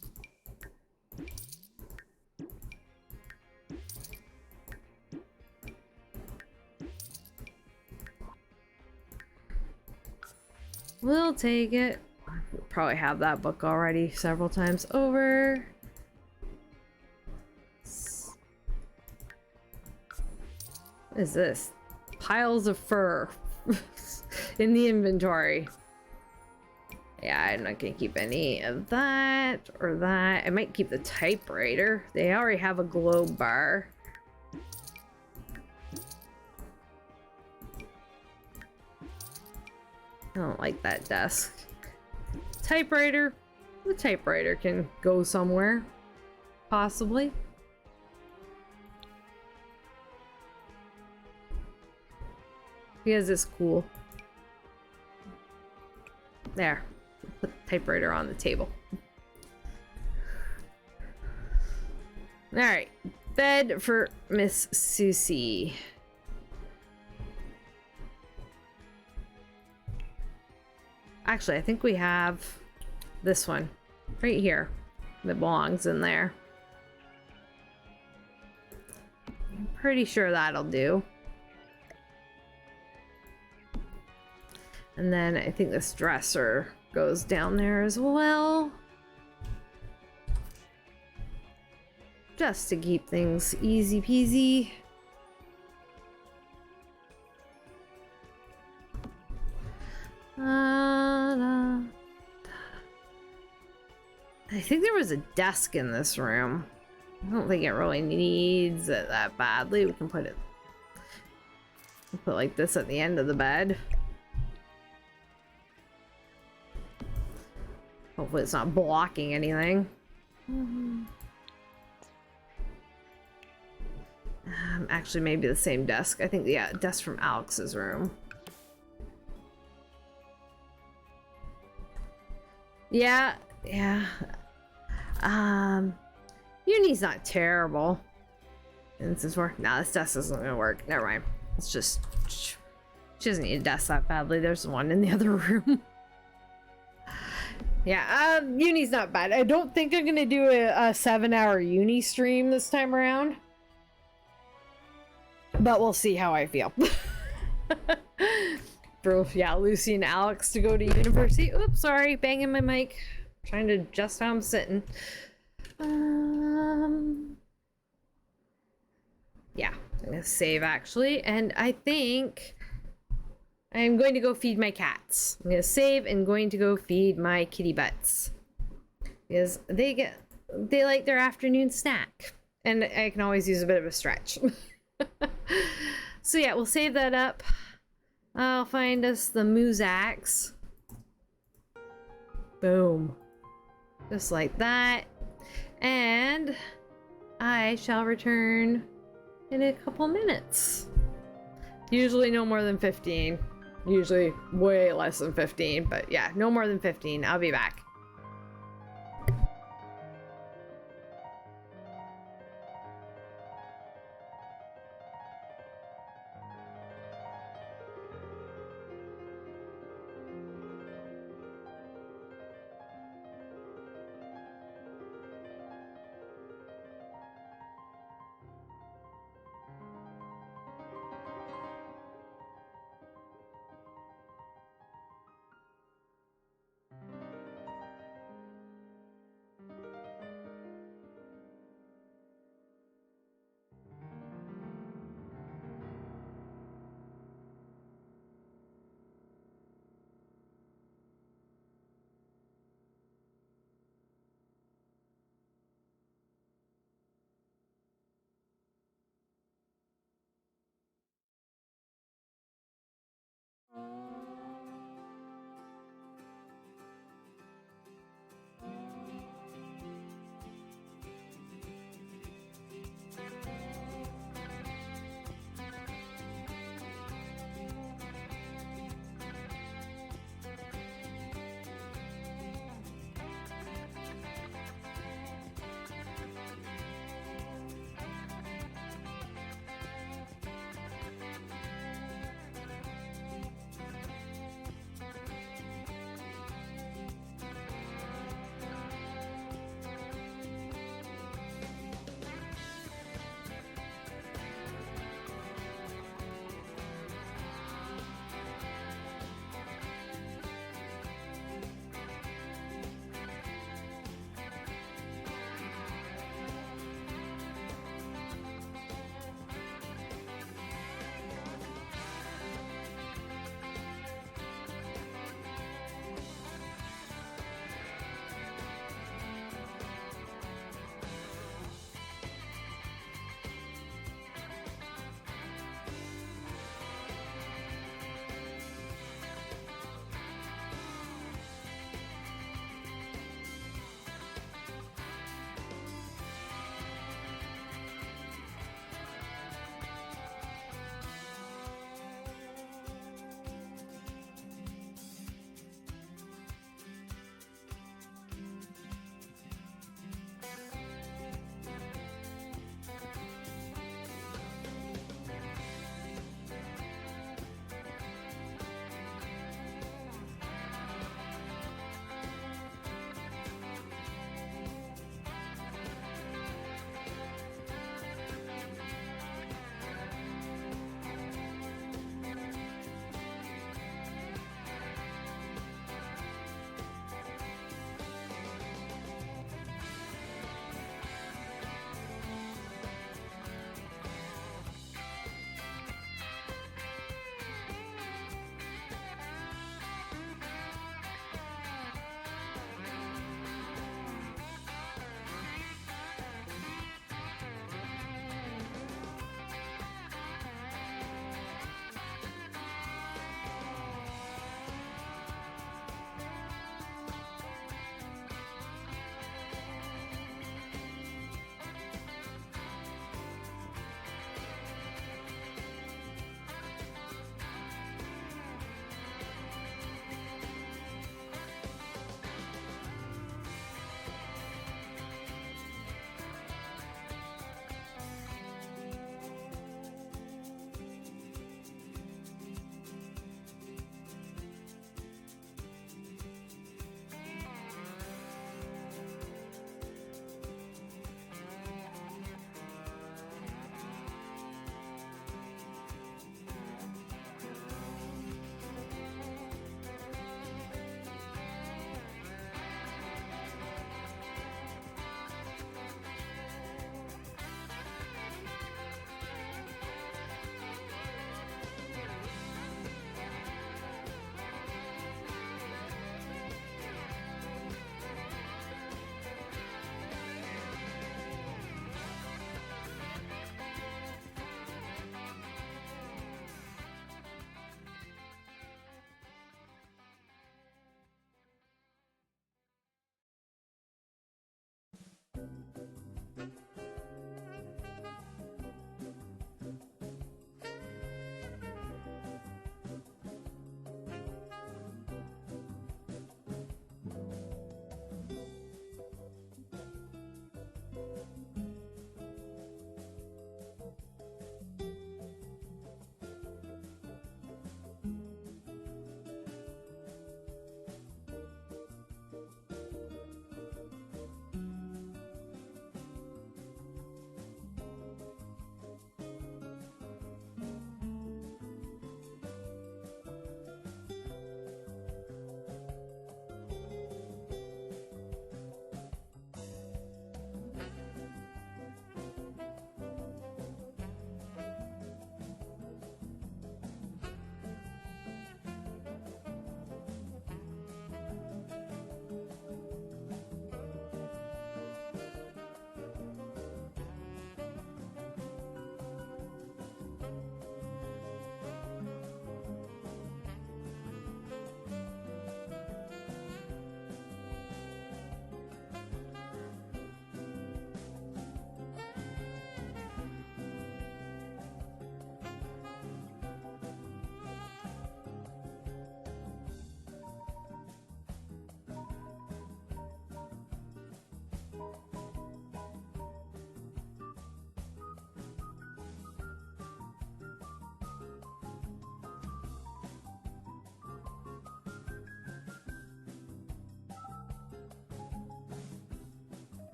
We'll take it. We'll probably have that book already several times over. What is this? Piles of fur in the inventory. Yeah, I'm not gonna keep any of that or that. I might keep the typewriter. They already have a globe bar. I don't like that desk. Typewriter. The typewriter can go somewhere. Possibly. Because it's cool. There. Put the typewriter on the table. Alright. Bed for Miss Susie. Actually, I think we have this one right here that belongs in there. I'm pretty sure that'll do. And then I think this dresser goes down there as well. Just to keep things easy peasy. I think there was a desk in this room. I don't think it really needs it that badly. We can put it like this at the end of the bed. Hopefully it's not blocking anything. Actually, maybe the same desk. I think, yeah, desk from Alex's room. Yeah. Uni's not terrible. And this is where, nah, this desk isn't gonna work. Never mind. It's just, she doesn't need a desk that badly. There's one in the other room. Yeah, Uni's not bad. I don't think I'm gonna do a 7-hour Uni stream this time around. But we'll see how I feel. For, yeah, Lucy and Alex to go to university. Oops, sorry, banging my mic. Trying to adjust how I'm sitting. Yeah, I'm gonna save actually, and I think I'm going to go feed my cats. I'm gonna save and going to go feed my kitty butts because they like their afternoon snack, and I can always use a bit of a stretch. So yeah, we'll save that up. I'll find us the Muzaks. Boom. Just like that. And I shall return in a couple minutes. Usually no more than 15. Usually way less than 15, but yeah, no more than 15. I'll be back.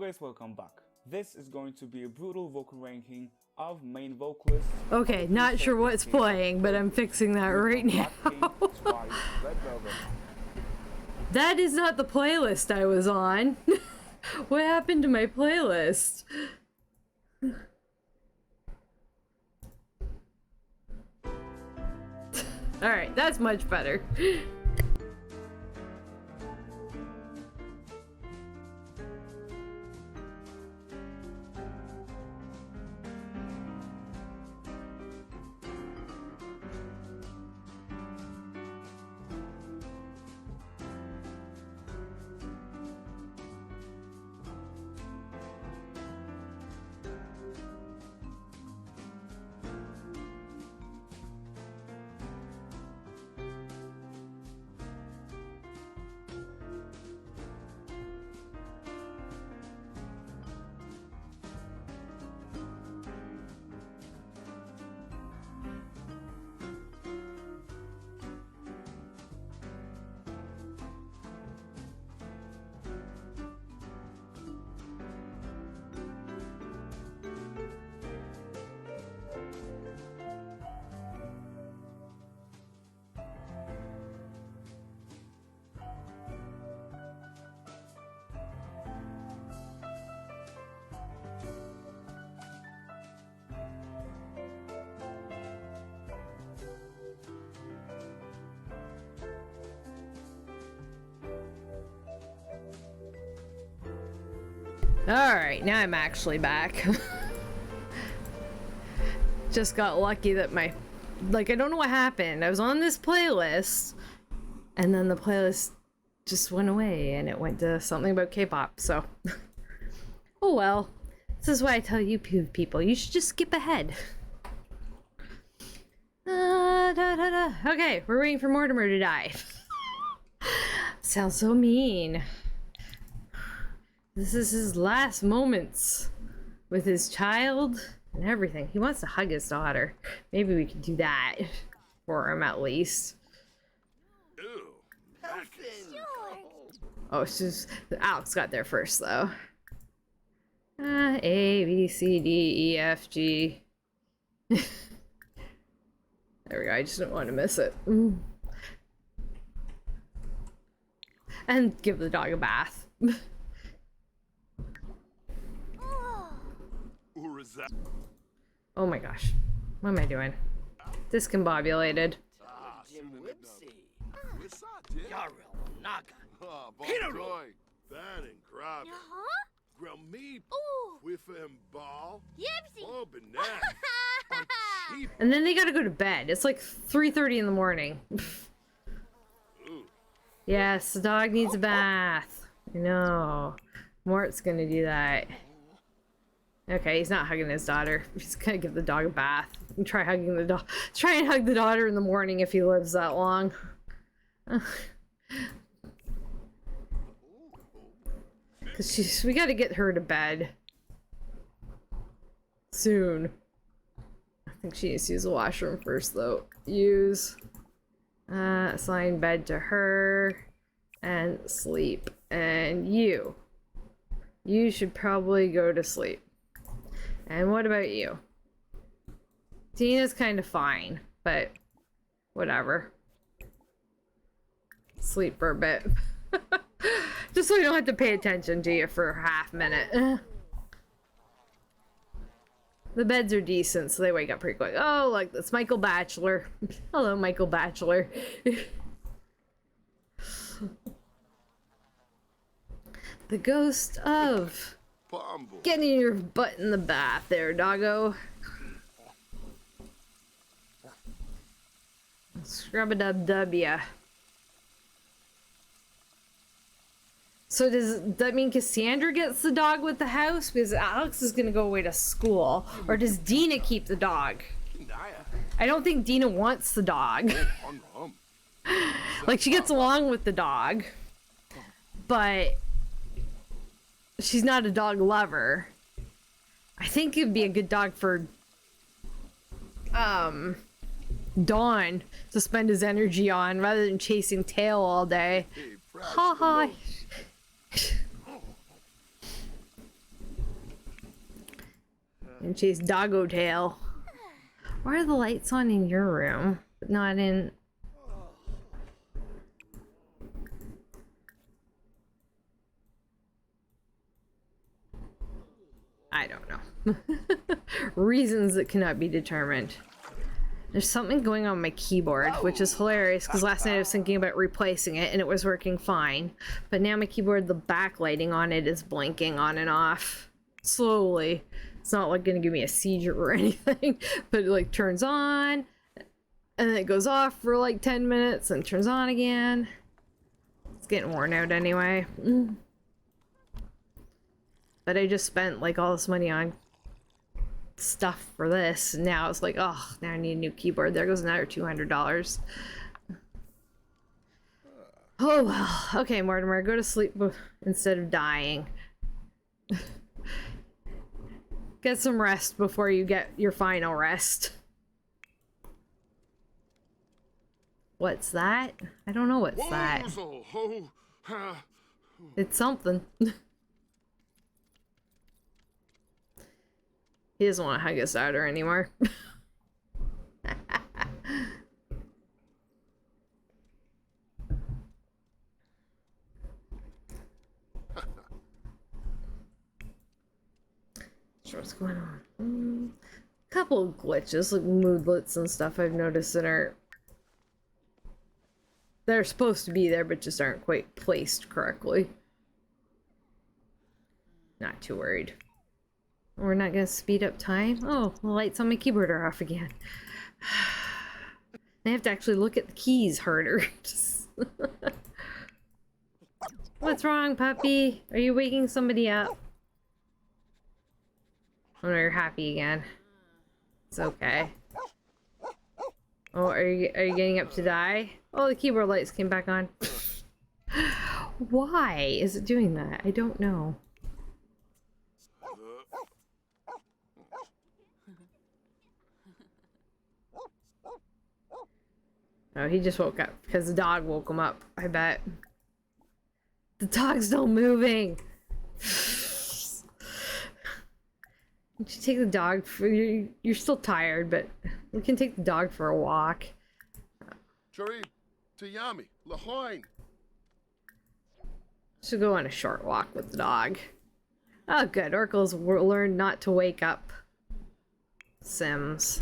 guys, welcome back. This is going to be a brutal vocal ranking of main vocalists. Okay, not sure what's playing, but I'm fixing that right now. That is not the playlist I was on. What happened to my playlist? Alright, that's much better. Alright, now I'm actually back. Just got lucky that I don't know what happened. I was on this playlist, and then the playlist just went away, and it went to something about K-pop, so. Oh well. This is why I tell you people, you should just skip ahead. Okay, we're waiting for Mortimer to die. Sounds so mean. This is his last moments with his child and everything. He wants to hug his daughter. Maybe we could do that for him at least. Ew. Oh, it's just Alex got there first though. A, B, C, D, E, F, G. There we go. I just don't want to miss it. And give the dog a bath. Oh my gosh. What am I doing? Discombobulated. Jim Whipsy. What's up, Jim? Yaril Naga. Oh, Hero. boy. That and grab it. Grill me with him ball. Yipsy. Oh, banana. On cheap. And then they gotta go to bed. It's like 3:30 in the morning. Yes, the dog needs a bath. I know. Mort's gonna do that. Okay, he's not hugging his daughter. He's gonna give the dog a bath. And try hugging the dog. Try and hug the daughter in the morning if he lives that long. Cause we gotta get her to bed. Soon. I think she needs to use the washroom first though. Use. Assign bed to her. And sleep. And you. You should probably go to sleep. And what about you? Dina's kind of fine, but whatever. Sleep for a bit. Just so we don't have to pay attention to you for a half minute. The beds are decent, so they wake up pretty quick. Oh, look, that's Michael Batchelor. Hello, Michael Batchelor. The ghost of Bumble. getting your butt in the bath there, doggo. Scrub-a-dub-dub, yeah. So does that mean Cassandra gets the dog with the house? Because Alex is gonna go away to school. Or does Dina keep the dog? I don't think Dina wants the dog. Like, she gets along with the dog. But she's not a dog lover. I think it'd be a good dog for Dawn to spend his energy on rather than chasing tail all day. Ha ha. and chase Doggo Tail. Why are the lights on in your room, but not in... I don't know. Reasons that cannot be determined. There's something going on my keyboard, which is hilarious because last night I was thinking about replacing it and it was working fine. But now my keyboard, the backlighting on it is blinking on and off. Slowly. It's not like gonna give me a seizure or anything, but it like turns on and then it goes off for like 10 minutes and turns on again. It's getting worn out anyway. But I just spent like all this money on stuff for this. Now it's like, oh, now I need a new keyboard. There goes another $200. Oh well. Okay, Mortimer, go to sleep instead of dying. Get some rest before you get your final rest. What's that? I don't know what's that. It's something. He doesn't want to hug his daughter anymore. Sure, what's going on? Couple of glitches, like moodlets and stuff I've noticed that are... They're supposed to be there, but just aren't quite placed correctly. Not too worried. We're not gonna speed up time? Oh, the lights on my keyboard are off again. I have to actually look at the keys harder. What's wrong, puppy? Are you waking somebody up? Oh no, you're happy again. It's okay. Oh, are you getting up to die? Oh, the keyboard lights came back on. Why is it doing that? I don't know. Oh, he just woke up because the dog woke him up, I bet. The dog's still moving. You should take the dog for... You're still tired, but we can take the dog for a walk. Cherry, Tayami, Lahoin. Should go on a short walk with the dog. Oh, good. Oracle's learned not to wake up Sims.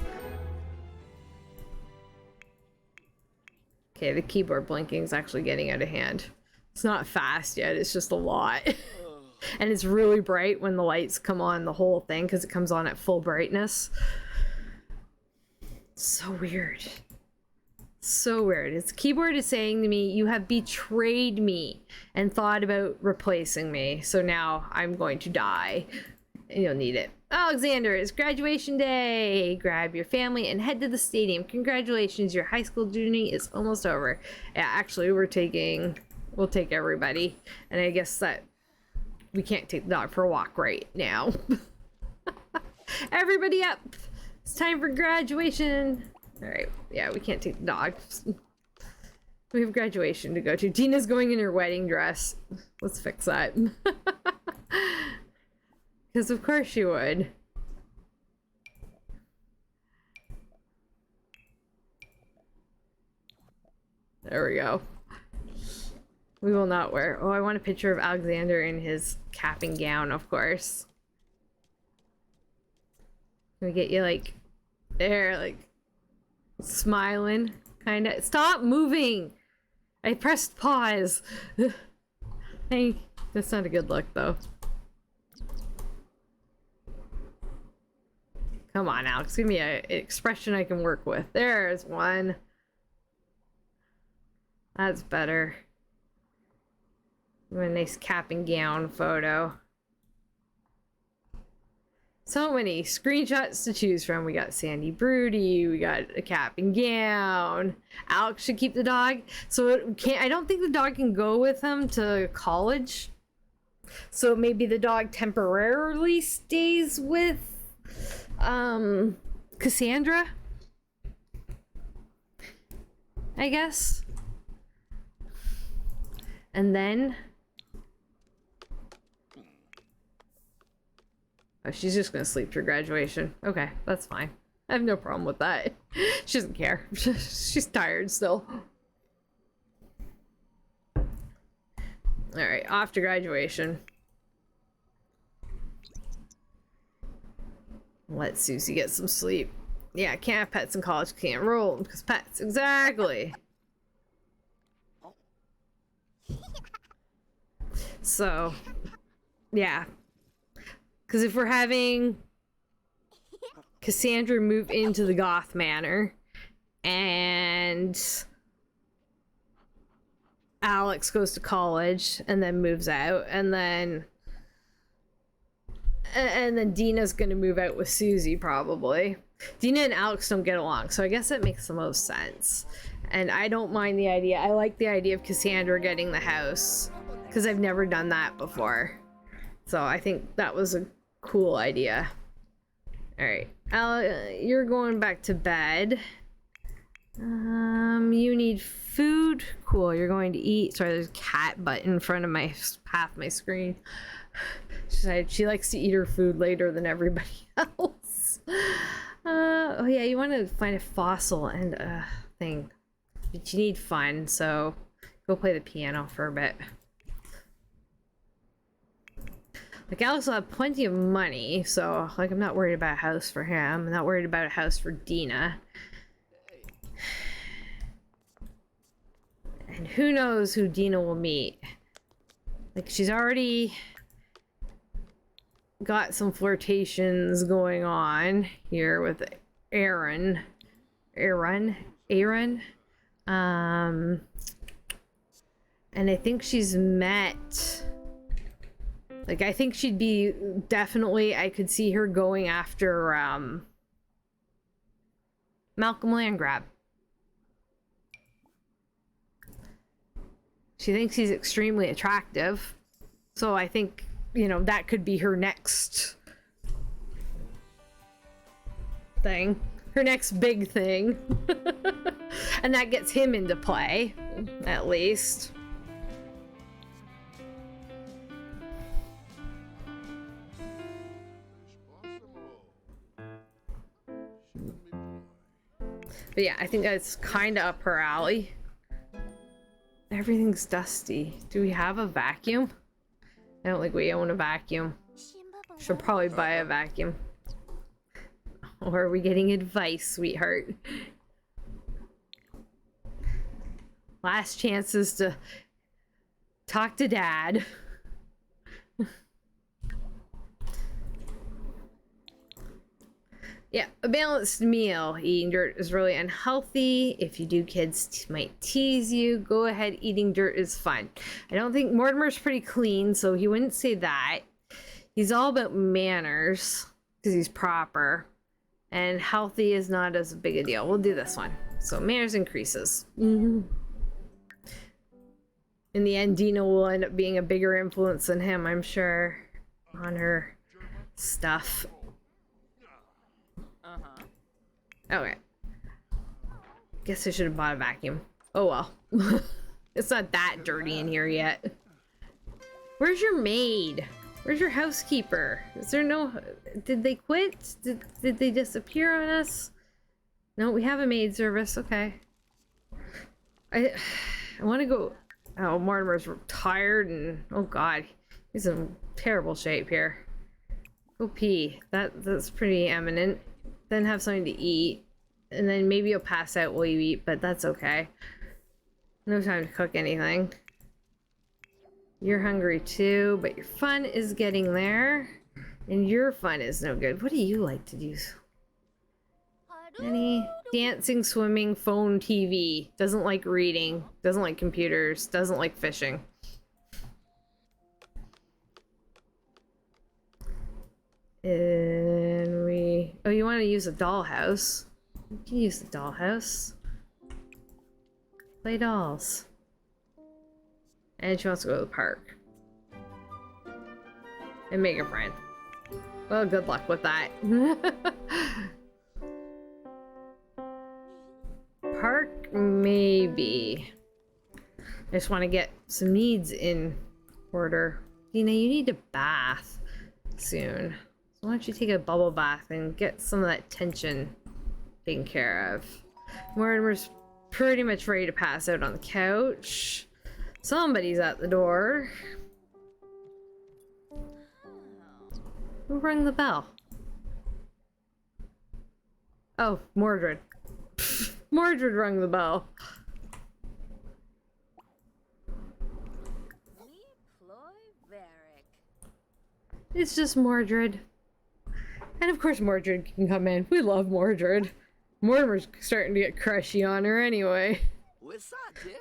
Okay, the keyboard blinking is actually getting out of hand. It's not fast yet, it's just a lot. And it's really bright when the lights come on the whole thing because it comes on at full brightness. So weird. So weird. Its keyboard is saying to me, you have betrayed me and thought about replacing me. So now I'm going to die. And you'll need it. Alexander, it's graduation day. Grab your family and head to the stadium. Congratulations, your high school journey is almost over. Yeah, actually, we'll take everybody. And I guess that we can't take the dog for a walk right now. Everybody up. It's time for graduation. All right. Yeah, we can't take the dog. We have graduation to go to. Dina's going in her wedding dress. Let's fix that. Because of course she would. There we go. We will not wear... Oh, I want a picture of Alexander in his cap and gown, of course. Can we get you, like... There, like... Smiling, kind of. Stop moving! I pressed pause. Hey, that's not a good look, though. Come on, Alex. Give me an expression I can work with. There's one. That's better. A nice cap and gown photo. So many screenshots to choose from. We got Sandy Bruty. We got a cap and gown. Alex should keep the dog. So it can't. I don't think the dog can go with him to college. So maybe the dog temporarily stays with Cassandra, I guess. And then Oh, she's just gonna sleep through graduation. Okay, that's fine. I have no problem with that. She doesn't care. She's tired still. Alright, off to graduation. Let Susie get some sleep. Yeah, can't have pets in college, can't roll because pets. Exactly. So, yeah. Because if we're having Cassandra move into the Goth Manor and Alex goes to college and then moves out, and then Dina's gonna move out with Susie probably. Dina and Alex don't get along, so I guess that makes the most sense. And I don't mind the idea. I like the idea of Cassandra getting the house because I've never done that before. So I think that was a cool idea. All right, you're going back to bed. You need food. Cool, you're going to eat. Sorry, there's a cat butt in front of my half my screen. She likes to eat her food later than everybody else. Oh yeah, you want to find a fossil and a thing, but you need fun, so go play the piano for a bit. Like, Alex will have plenty of money, so like I'm not worried about a house for him. I'm not worried about a house for Dina. And who knows who Dina will meet. Like, she's already got some flirtations going on here with Aaron. And I think she's met, like, I think she'd be definitely, I could see her going after Malcolm Landgrab. She thinks he's extremely attractive, so I think, you know, that could be her next thing. Her next big thing. And that gets him into play, at least. But yeah, I think that's kind of up her alley. Everything's dusty. Do we have a vacuum? I don't think we own a vacuum. Should probably buy a vacuum. Or are we getting advice, sweetheart? Last chances to talk to Dad. Yeah, a balanced meal. Eating dirt is really unhealthy. If you do, kids might tease you. Go ahead, eating dirt is fun. I don't think Mortimer's pretty clean, so he wouldn't say that. He's all about manners because he's proper. And healthy is not as big a deal. We'll do this one. So manners increases. In the end, Dina will end up being a bigger influence than him, I'm sure, on her stuff. Okay. Guess I should have bought a vacuum. Oh well. It's not that dirty in here yet. Where's your maid? Where's your housekeeper? Is there no... Did they quit? Did they disappear on us? No, we have a maid service. Okay. I want to go... Oh, Mortimer's tired and... Oh god. He's in terrible shape here. Go pee. That's pretty eminent. Then have something to eat, and then maybe you'll pass out while you eat, but that's okay. No time to cook anything. You're hungry too, but your fun is getting there, and your fun is no good. What do you like to do? Any dancing, swimming, phone, TV. Doesn't like reading, doesn't like computers, doesn't like fishing. And we... Oh, you want to use a dollhouse? You can use the dollhouse. Play dolls. And she wants to go to the park. And make a friend. Well, good luck with that. Park, maybe. I just want to get some needs in order. Dina, you need a bath soon. Why don't you take a bubble bath and get some of that tension taken care of? Mortimer's pretty much ready to pass out on the couch. Somebody's at the door. Who rang the bell? Oh, Mordred. Mordred rung the bell. It's just Mordred. And of course Mordred can come in. We love Mordred. Mortimer's starting to get crushy on her anyway. What's up, Jim?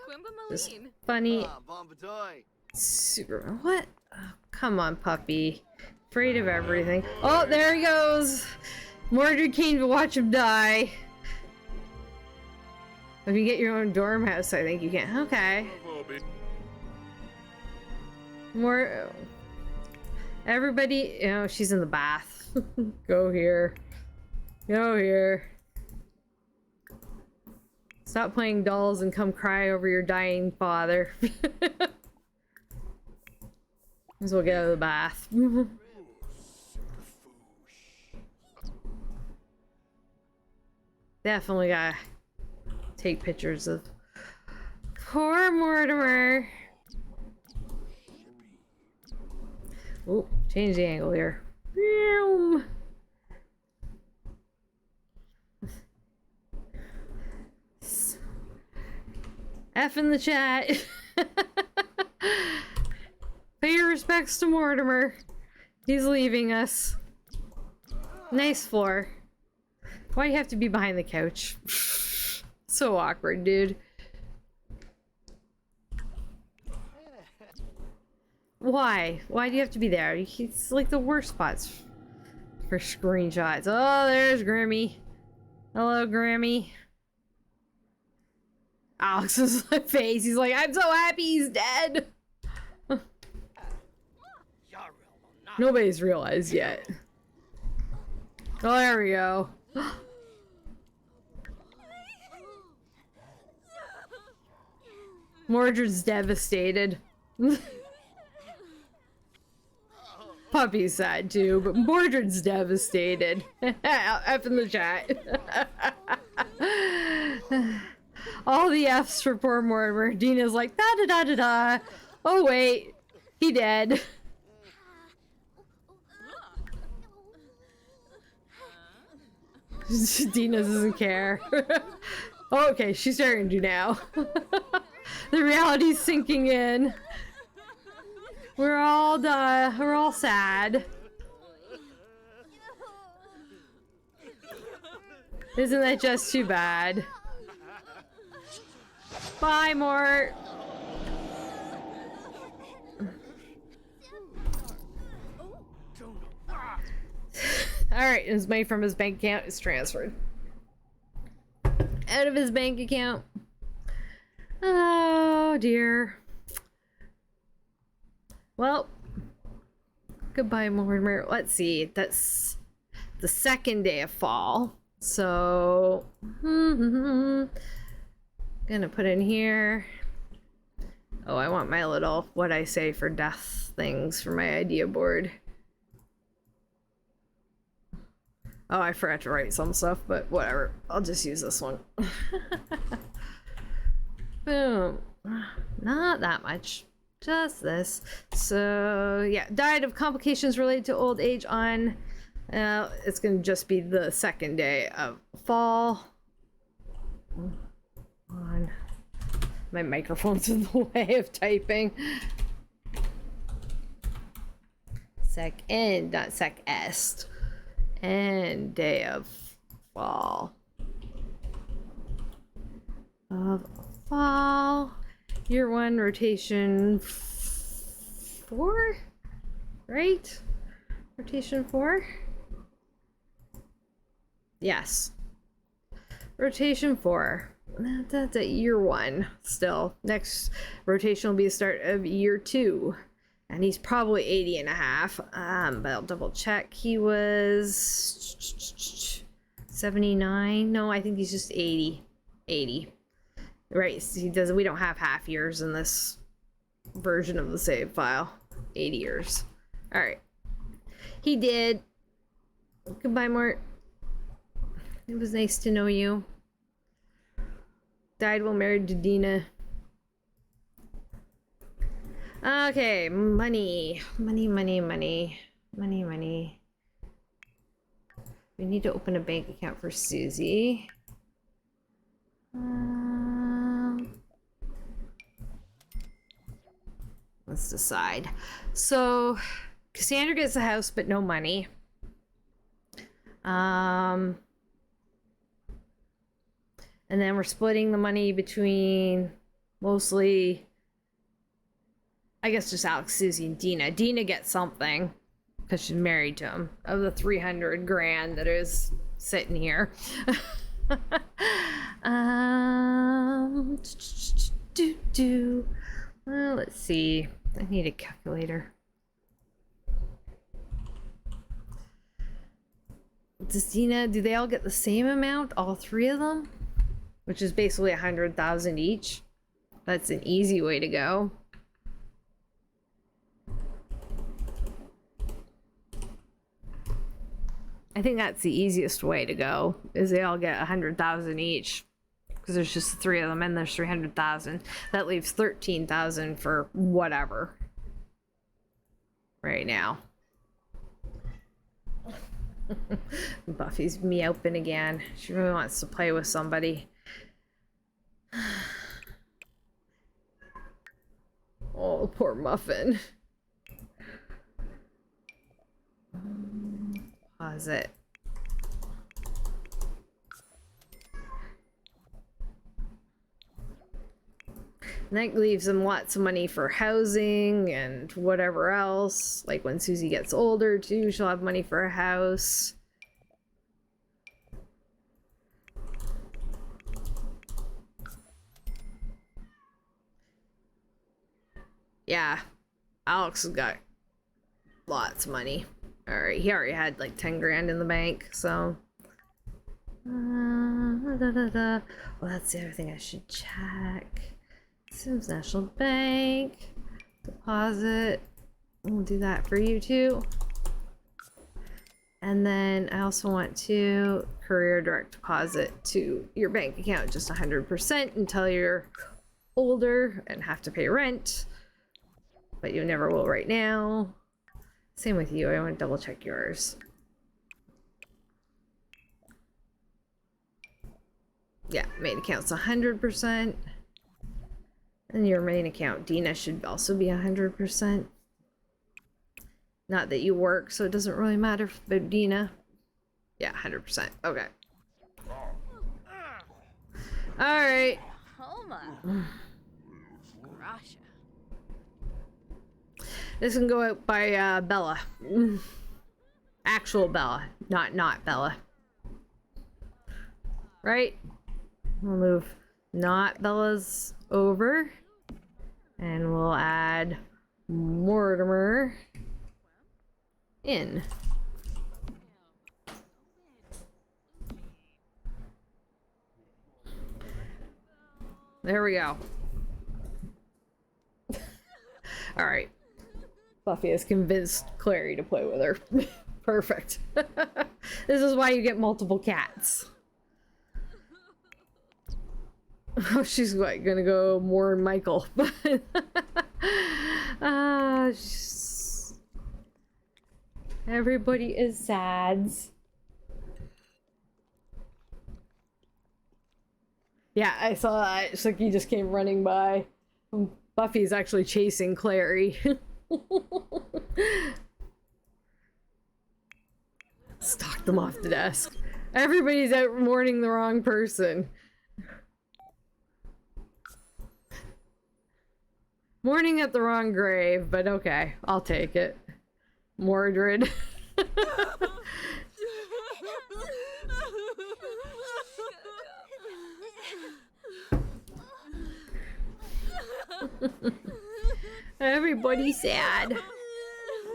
Just funny. Bombatoy. Super. What? Oh, come on, puppy. Afraid of everything. Oh, there he goes. Mordred came to watch him die. If you get your own dorm house, I think you can. Okay. More. Everybody. Oh, she's in the bath. Go here. Go here. Stop playing dolls and come cry over your dying father. Might as well get out of the bath. Definitely gotta take pictures of poor Mortimer. Oh, change the angle here. F in the chat. Pay your respects to Mortimer. He's leaving us. Nice floor. Why do you have to be behind the couch? So awkward, dude. Why? Why do you have to be there? It's like the worst spots for screenshots. Oh, there's Grimmy. Hello, Grimmy. Alex's face. He's like, I'm so happy he's dead. Nobody's realized yet. Oh, there we go. Mordred's devastated. Puppy's sad too, but Mordred's devastated. F in the chat. All the F's for poor Mortimer. Dina's like, da da da da da. Oh wait, he dead. Dina doesn't care. Oh, okay, she's starting to now. The reality's sinking in. We're all we're all sad. Isn't that just too bad? Bye, Mort. Alright, his money from his bank account is transferred. Out of his bank account. Oh dear. Well, goodbye, Mortimer. Let's see. That's the second day of fall. So, gonna put in here. Oh, I want my little what I say for death things for my idea board. Oh, I forgot to write some stuff, but whatever. I'll just use this one. Boom. Not that much. Just this. So, yeah. Died of complications related to old age on... it's going to just be the second day of fall. On. My microphone's in the way of typing. Second, not sec est. And day of fall. Of fall. Year 1, rotation 4? Right? Rotation 4? Yes. Rotation 4. That's at year 1 still. Next rotation will be the start of year 2. And he's probably 80 and a half. But I'll double check. He was 79. No, I think he's just 80. 80. Right, he does. We don't have half years in this version of the save file. 80 years. All right. He did Goodbye, Mort. It was nice to know you. Died while married to Dina. Okay, money. Money, money, money. Money, money. We need to open a bank account for Susie. Let's decide. So, Cassandra gets a house, but no money. And then we're splitting the money between mostly, I guess, just Alex, Susie, and Dina. Dina gets something because she's married to him of the 300 grand that is sitting here. Well, let's see. I need a calculator. Does Dina, do they all get the same amount? All three of them? Which is basically 100,000 each. That's an easy way to go. I think that's the easiest way to go, is they all get 100,000 each. Because there's just three of them and there's 300,000. That leaves 13,000 for whatever. Right now. Buffy's meowping again. She really wants to play with somebody. Oh, poor Muffin. Pause it. And that leaves them lots of money for housing and whatever else. Like when Susie gets older too, she'll have money for a house. Yeah, Alex has got lots of money. Alright, he already had like 10 grand in the bank, so. Well, that's the other thing I should check. Sims National Bank. Deposit. We'll do that for you too. And then I also want to career direct deposit to your bank account just 100% until you're older and have to pay rent. But you never will right now. Same with you. I want to double check yours. Yeah, main account's 100%. And your main account, Dina, should also be 100%. Not that you work, so it doesn't really matter about Dina. Yeah, 100%. Okay. Alright. Homa. Grasha. This can go out by Bella. Actual Bella, not Bella. Right? We'll move not Bella's over. And we'll add Mortimer in. There we go. All right. Buffy has convinced Clary to play with her. Perfect. This is why you get multiple cats. Oh, she's like gonna go mourn Michael. Everybody is sad. Yeah, I saw that. Sookie just came running by. Buffy's actually chasing Clary. Stalk them off the desk. Everybody's out mourning the wrong person. Mourning at the wrong grave, but okay, I'll take it. Mordred. Everybody's sad.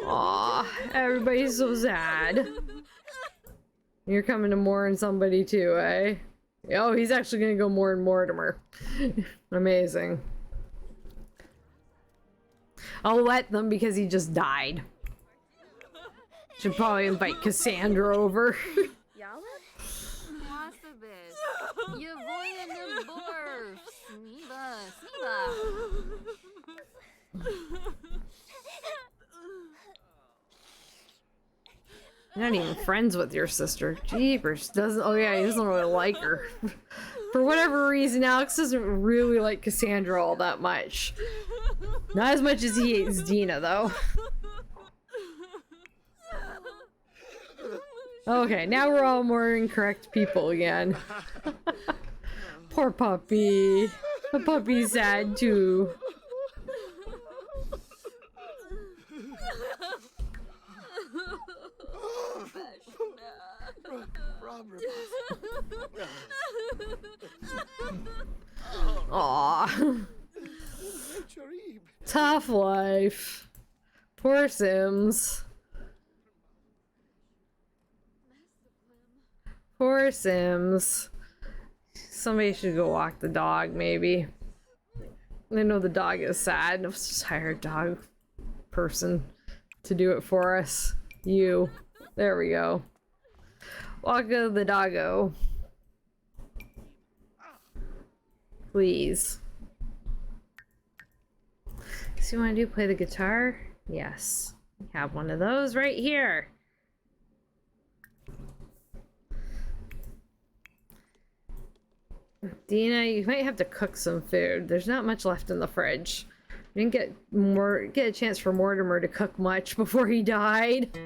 Aw, everybody's so sad. You're coming to mourn somebody too, eh? Oh, he's actually gonna go mourn Mortimer. Amazing. I'll let them because he just died. Should probably invite Cassandra over. Yalla? Wasabis. Yavoyan Borf. Sneeba. You're not even friends with your sister. Jeepers. Doesn't. Oh yeah, he doesn't really like her. For whatever reason, Alex doesn't really like Cassandra all that much. Not as much as he hates Dina, though. Okay, now we're all more incorrect people again. Poor puppy. The puppy's sad too. Aww. Tough life. Poor Sims. Poor Sims. Somebody should go walk the dog, maybe. I know the dog is sad. Let's just hire a dog person to do it for us. You. There we go. Walk the doggo. Please. So you want to do play the guitar? Yes. We have one of those right here. Dina, you might have to cook some food. There's not much left in the fridge. We didn't get a chance for Mortimer to cook much before he died.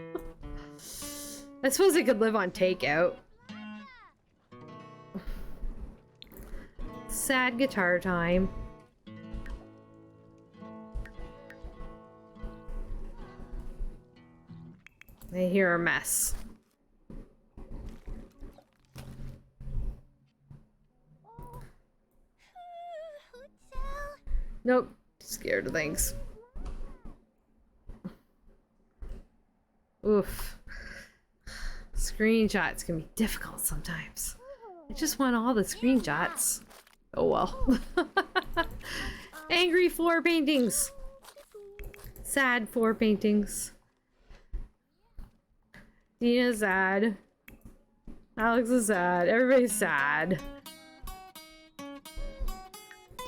I suppose he could live on takeout. Sad guitar time. I hear a mess. Nope. Scared of things. Oof. Screenshots can be difficult sometimes. I just want all the screenshots. Oh well. Angry floor paintings. Sad floor paintings. Dina's sad. Alex is sad. Everybody's sad.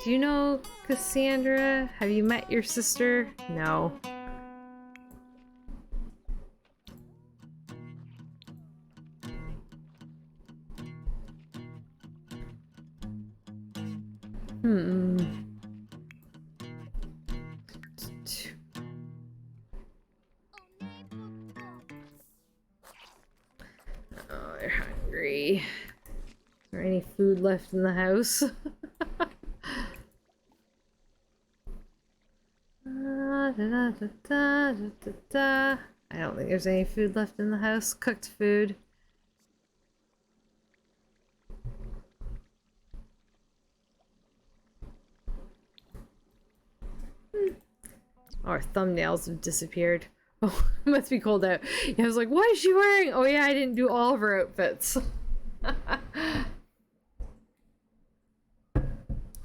Do you know Cassandra? Have you met your sister? No. Oh, they're hungry. Is there any food left in the house? I don't think there's any food left in the house. Cooked food. Our thumbnails have disappeared. Oh, it must be cold out. Yeah, I was like, what is she wearing? Oh yeah, I didn't do all of her outfits.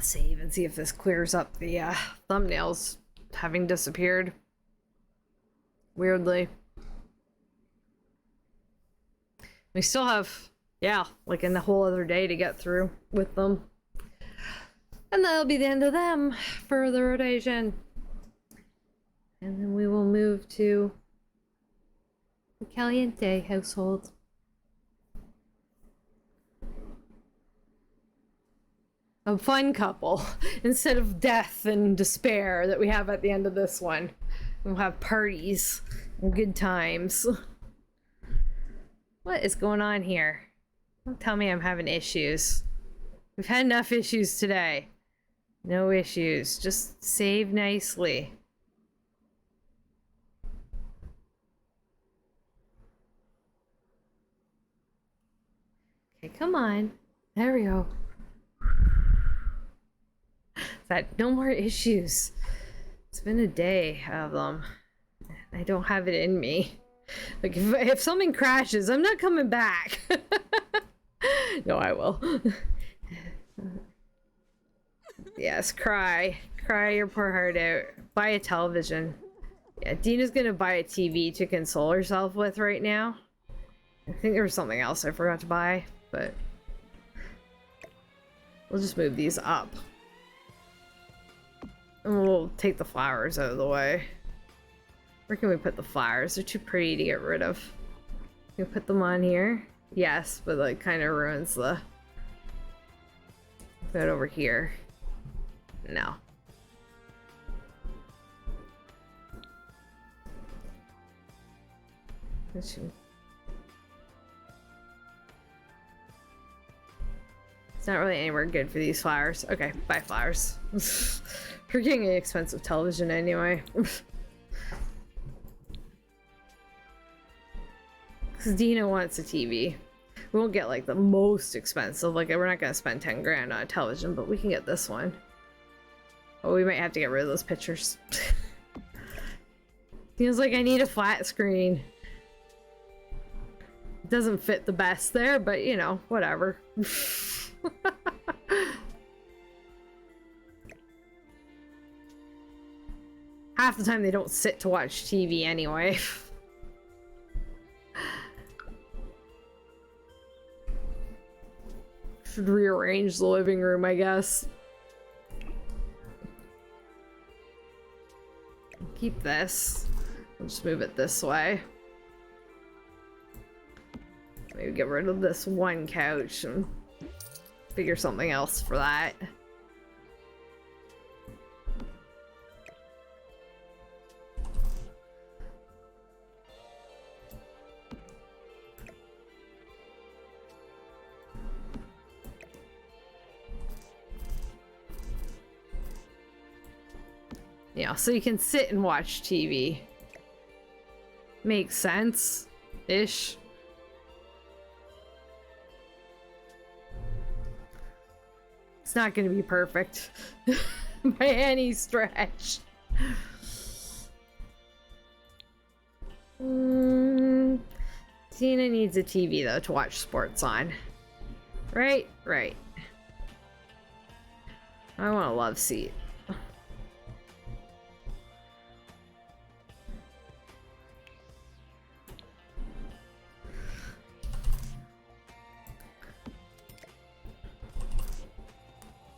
Save and see if this clears up the thumbnails having disappeared. Weirdly. We still have, yeah, like a whole other day to get through with them. And that'll be the end of them for the rotation. And then we will move to the Caliente household. A fun couple instead of death and despair that we have at the end of this one. We'll have parties and good times. What is going on here? Don't tell me I'm having issues. We've had enough issues today. No issues. Just save nicely. Okay, come on. There we go. That no more issues. It's been a day of them. I don't have it in me. Like if something crashes, I'm not coming back. No, I will. Yes, cry. Cry your poor heart out. Buy a television. Yeah, Dina's gonna buy a TV to console herself with right now. I think there was something else I forgot to buy, but we'll just move these up. And we'll take the flowers out of the way. Where can we put the flowers? They're too pretty to get rid of. Can we put them on here? Yes, but like kind of ruins the... Put it over here. No. It's not really anywhere good for these flowers. Okay, buy flowers. We're getting an expensive television anyway. Because Dina wants a TV. We won't get like the most expensive. Like, we're not gonna spend 10 grand on a television, but we can get this one. Oh, we might have to get rid of those pictures. Feels like I need a flat screen. It doesn't fit the best there, but you know, whatever. Half the time they don't sit to watch TV anyway. Should rearrange the living room, I guess. Keep this. I'll just move it this way. Maybe get rid of this one couch and figure something else for that. Yeah, so you can sit and watch TV. Makes sense-ish. It's not going to be perfect by any stretch. Tina needs a TV though to watch sports on. Right? Right. I want a love seat.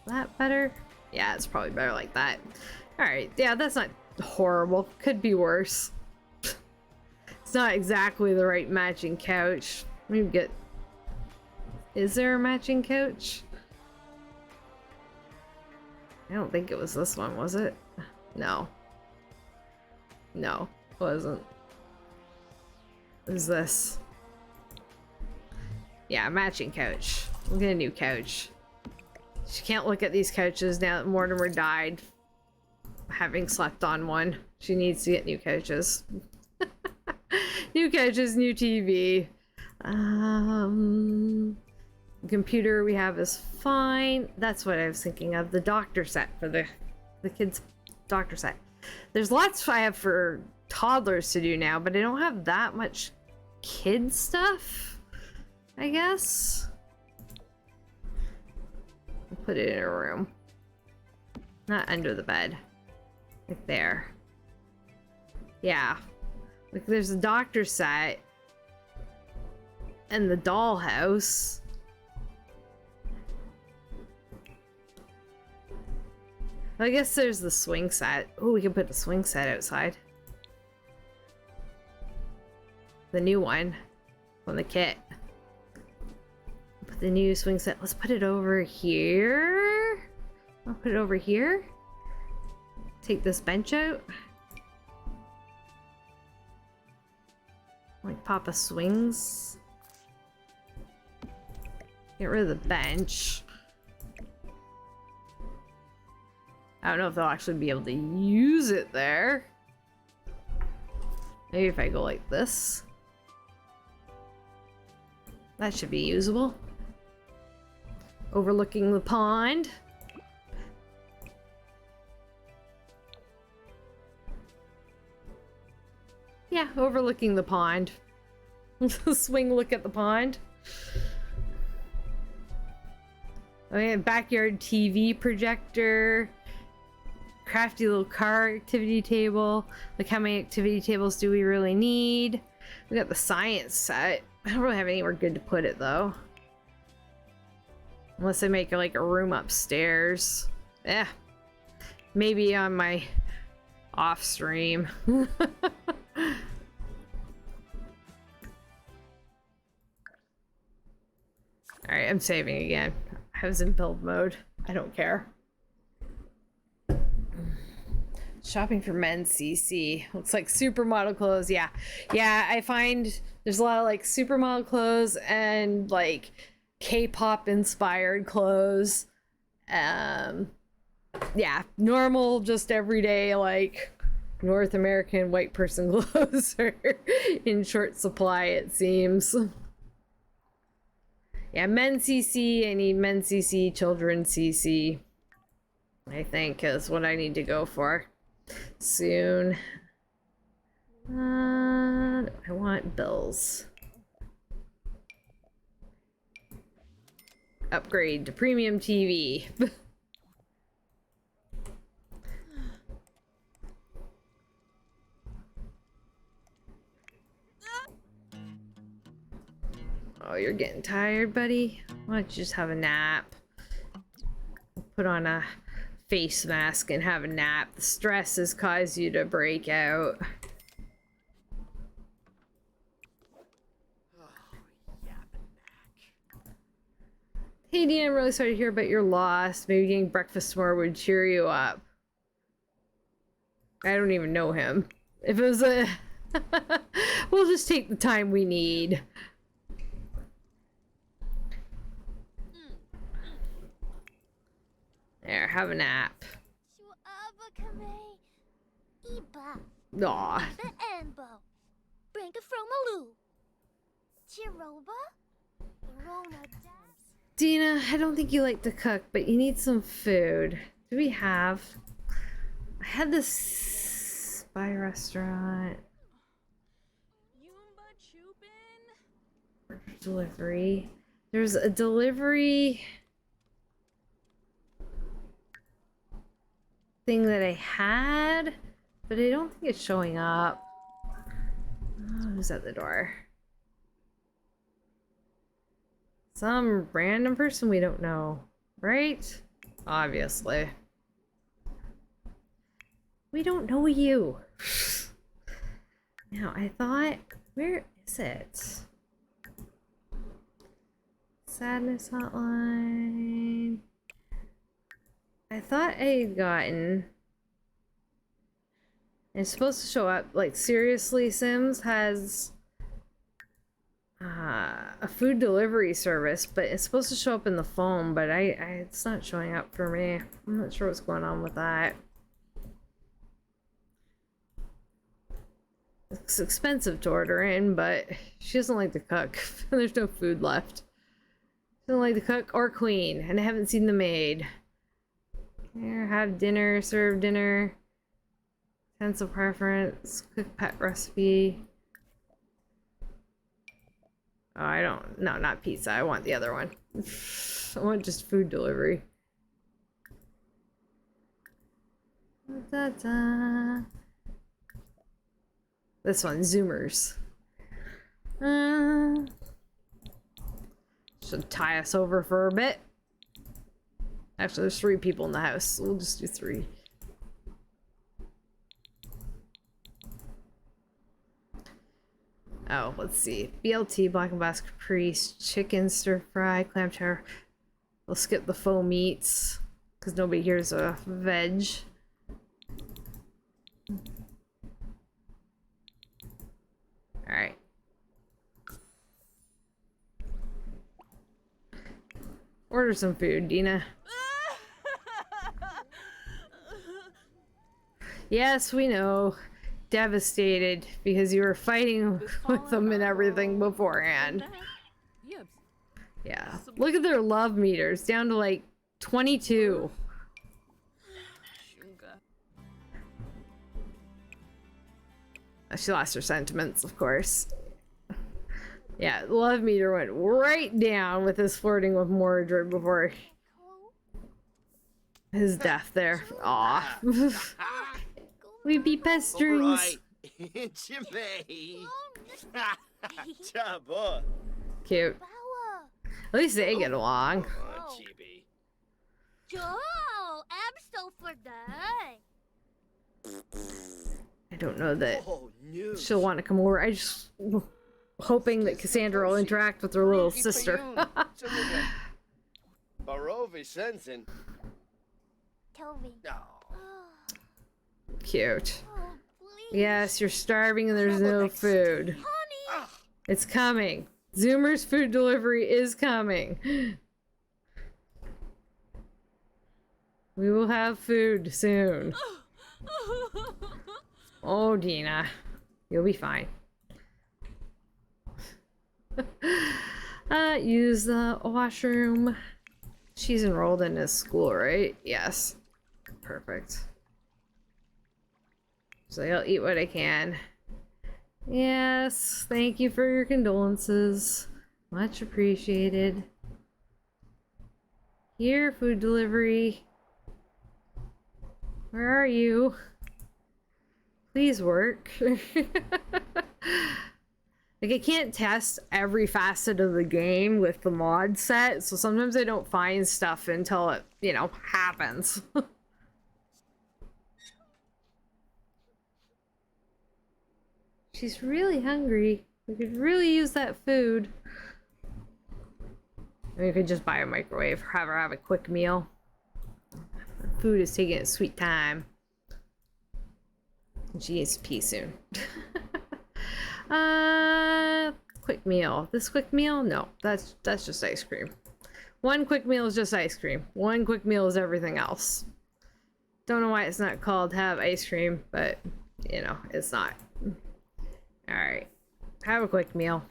That better? Yeah, it's probably better like that. Alright, yeah, that's not horrible. Could be worse. It's not exactly the right matching couch. Let me get... Is there a matching couch? I don't think it was this one, was it? No. No, it wasn't. What is this? Yeah, matching couch. We'll get a new couch. She can't look at these couches now that Mortimer died, having slept on one. She needs to get new couches. New couches, new TV. Computer we have is fine. That's what I was thinking of. The doctor set for the kids' doctor set. There's lots I have for toddlers to do now, but I don't have that much kid stuff, I guess. Put it in a room. Not under the bed. Like there. Yeah. Like there's a doctor set. And the dollhouse. I guess there's the swing set. Oh, we can put the swing set outside. The new one. On the kit. The new swing set. Let's put it over here. I'll put it over here. Take this bench out. Like Papa swings. Get rid of the bench. I don't know if they'll actually be able to use it there. Maybe if I go like this. That should be usable. Overlooking the pond. Yeah, overlooking the pond. Swing look at the pond. Okay, backyard TV projector. crafty little car activity table. Like, how many activity tables do we really need? We got the science set. I don't really have anywhere good to put it though. Unless I make like a room upstairs. Yeah. Maybe on my off stream. Alright, I'm saving again. I was in build mode. I don't care. Shopping for men's CC. Looks like supermodel clothes. Yeah. Yeah, I find there's a lot of like supermodel clothes and like K-pop inspired clothes. Yeah, normal, just everyday like North American white person clothes are in short supply, it seems. Yeah, men's CC, I need men's CC, children's CC, I think is what I need to go for soon. I want bills. Upgrade to premium TV. Oh, you're getting tired, buddy? Why don't you just have a nap? Put on a face mask and have a nap. The stress has caused you to break out. Hey, Dean, I'm really sorry to hear about your loss. Maybe getting breakfast tomorrow would cheer you up. I don't even know him. If it was a... We'll just take the time we need. There, have a nap. Aw. Dina, I don't think you like to cook, but you need some food. Do we have... I had this spy restaurant. Delivery. There's a delivery thing that I had, but I don't think it's showing up. Oh, who's at the door? Some random person we don't know, right? Obviously. We don't know you. Now, I thought, where is it? Sadness hotline. I thought I had gotten... It's supposed to show up, like, seriously, Sims has a food delivery service, but it's supposed to show up in the phone, but it's not showing up for me. I'm not sure what's going on with that. It's expensive to order in, but she doesn't like to cook. There's no food left. She doesn't like to cook or clean, and I haven't seen the maid. Here, have dinner, serve dinner. Sense of preference, cook pet recipe. Oh, I don't, no, not pizza. I want the other one. I want just food delivery. Da-da. This one, Zoomers. Should tie us over for a bit. Actually, there's 3 people in the house, so we'll just do 3. Oh, let's see. BLT, black and basque caprice, chicken stir fry, clam chowder. We'll skip the faux meats because nobody here's a veg. All right. Order some food, Dina. Yes, we know. Devastated because you were fighting with them and everything beforehand. Yeah. Look at their love meters down to like 22. She lost her sentiments, of course. Yeah, love meter went right down with his flirting with Mordred before. his death there. Aw. We be pest strings. Jimmy. Jabba. Cute. At least they get along. Chibi. Joe, I'm so for that. I don't know that Oh, no. she'll want to come over. I just hoping that Cassandra will interact with her little sister. Barovi Sensen. Toby. Cute. Oh, please. Yes, you're starving and there's no food. Honey. It's coming. Zoomer's food delivery is coming. We will have food soon. Oh, Dina. You'll be fine. Use the washroom. She's enrolled in his school, right? Yes. Perfect. So I'll eat what I can. Yes, thank you for your condolences. Much appreciated. Here, food delivery. Where are you? Please work. Like, I can't test every facet of the game with the mod set, so sometimes I don't find stuff until it, you know, happens. She's really hungry. We could really use that food. And we could just buy a microwave, have her have a quick meal. Food is taking its sweet time. And she needs to pee soon. Quick meal. This quick meal? No, that's just ice cream. One quick meal is just ice cream. One quick meal is everything else. Don't know why it's not called have ice cream, but you know, it's not. Alright. Have a quick meal.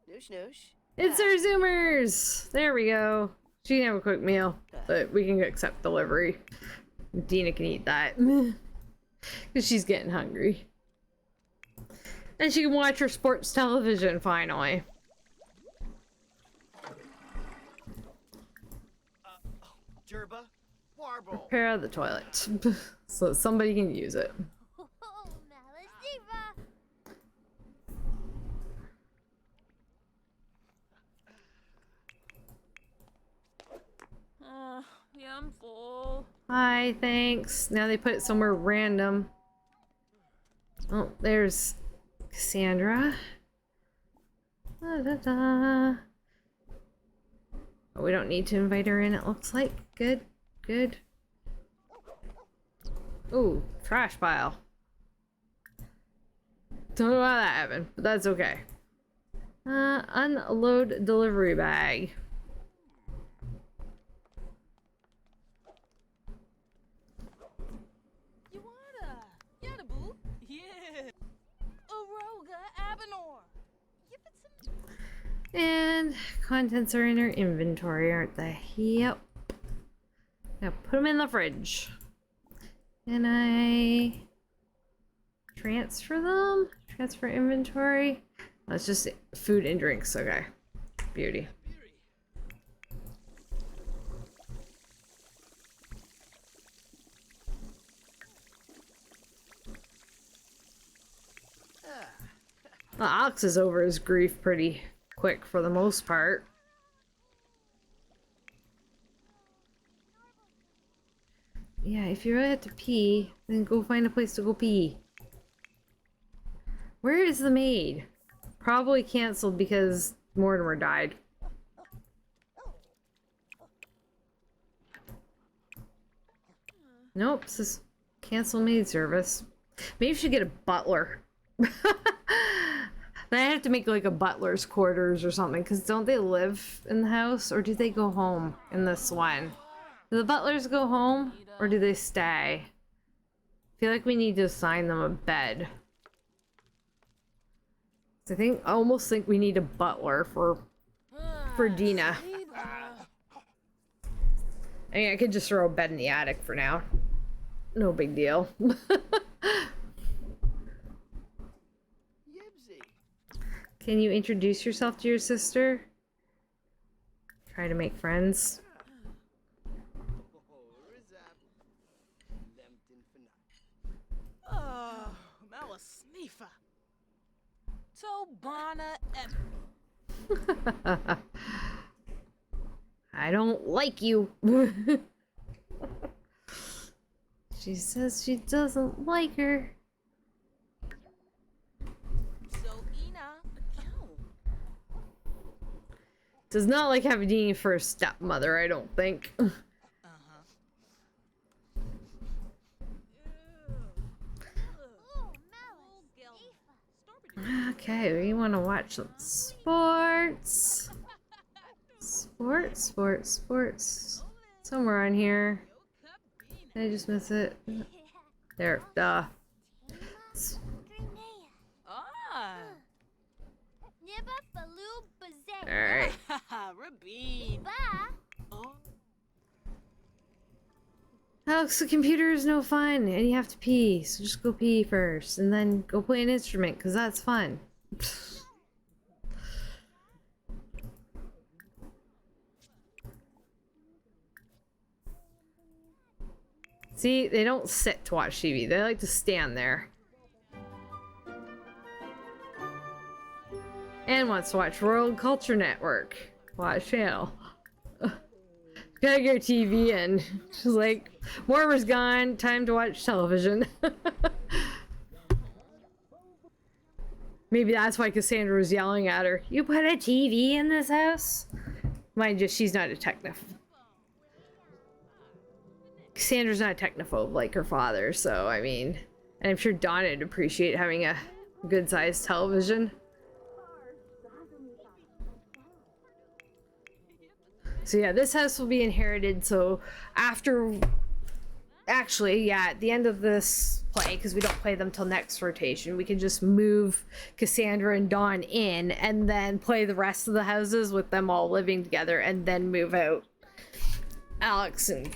Noosh noosh. It's our Zoomers! There we go. She can have a quick meal, but we can accept delivery. Dina can eat that. Because she's getting hungry. And she can watch her sports television, finally. Jerba. Warble. Prepare the toilet. So somebody can use it. Oh, Malasiva. Yeah, I'm full. Hi, thanks. Now they put it somewhere random. Oh, there's Cassandra. Da, da, da. Oh, we don't need to invite her in, it looks like. Good, good. Ooh, trash pile. Don't know how that happened, but that's okay. Unload delivery bag. You wanna? Yadaboo? Yeah. Aroga Abenor. Give it some. And contents are in our inventory, aren't they? Yep. Now put them in the fridge. And I transfer them? Transfer inventory? Oh, it's just food and drinks. Okay. Beauty. Well, Alex is over his grief pretty quick for the most part. Yeah, if you really have to pee, then go find a place to go pee. Where is the maid? Probably canceled because Mortimer died. Nope, it says cancel maid service. Maybe you should get a butler. Then I have to make like a butler's quarters or something, because don't they live in the house, or do they go home in this one? Do the butlers go home, or do they stay? I feel like we need to assign them a bed. I almost think we need a butler for Dina. I mean, I could just throw a bed in the attic for now. No big deal. Can you introduce yourself to your sister? Try to make friends. Oh, Malasnifa. Tobana I don't like you. She says she doesn't like her. So Ina. Does not like having Dini for a stepmother, I don't think. Okay, we want to watch some sports. Sports. Somewhere on here. Did I just miss it? There, duh. Ah. Nibba Baloo Bazay. Alright. Rabin. Ba. Oh. Alex, the computer is no fun, and you have to pee, so just go pee first, and then go play an instrument, because that's fun. See, they don't sit to watch TV, they like to stand there. And wants to watch World Culture Network. Watch channel. Gotta get TV in. She's like, Warmer's gone, time to watch television. Maybe that's why Cassandra was yelling at her. You put a TV in this house? Mind you, she's not a technophobe. Cassandra's not a technophobe like her father, so I mean, and I'm sure Donna'd appreciate having a good-sized television. So yeah, this house will be inherited, so after... Actually, yeah, at the end of this play, because we don't play them till next rotation, we can just move Cassandra and Dawn in, and then play the rest of the houses with them all living together, and then move out Alex and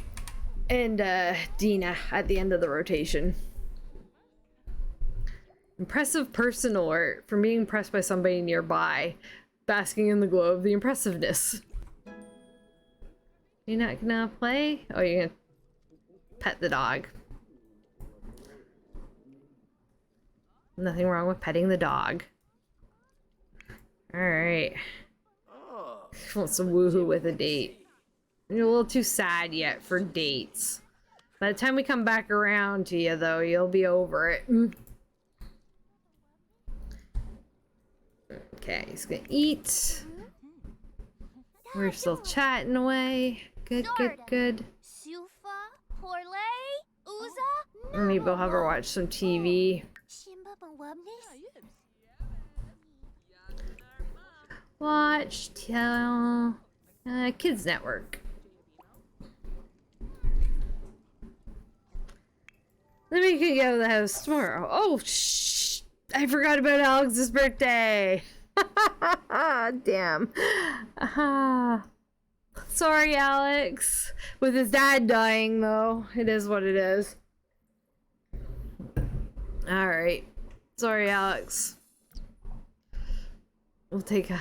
Dina at the end of the rotation. Impressive personal art from being impressed by somebody nearby, basking in the glow of the impressiveness. You're not gonna play? Oh, you're gonna pet the dog. Nothing wrong with petting the dog. Alright. Want some woohoo with a date. You're a little too sad yet for dates. By the time we come back around to you, though, you'll be over it. Okay, he's gonna eat. We're still chatting away. Good. Sufa, Porlay, Uza. Maybe we'll have her watch some TV. Shimba Bawabnis. Watch Kids Network. Then we can go to the house tomorrow. Oh, shh! I forgot about Alex's birthday. Damn. Sorry, Alex. With his dad dying, though, it is what it is. All right. Sorry, Alex. We'll take a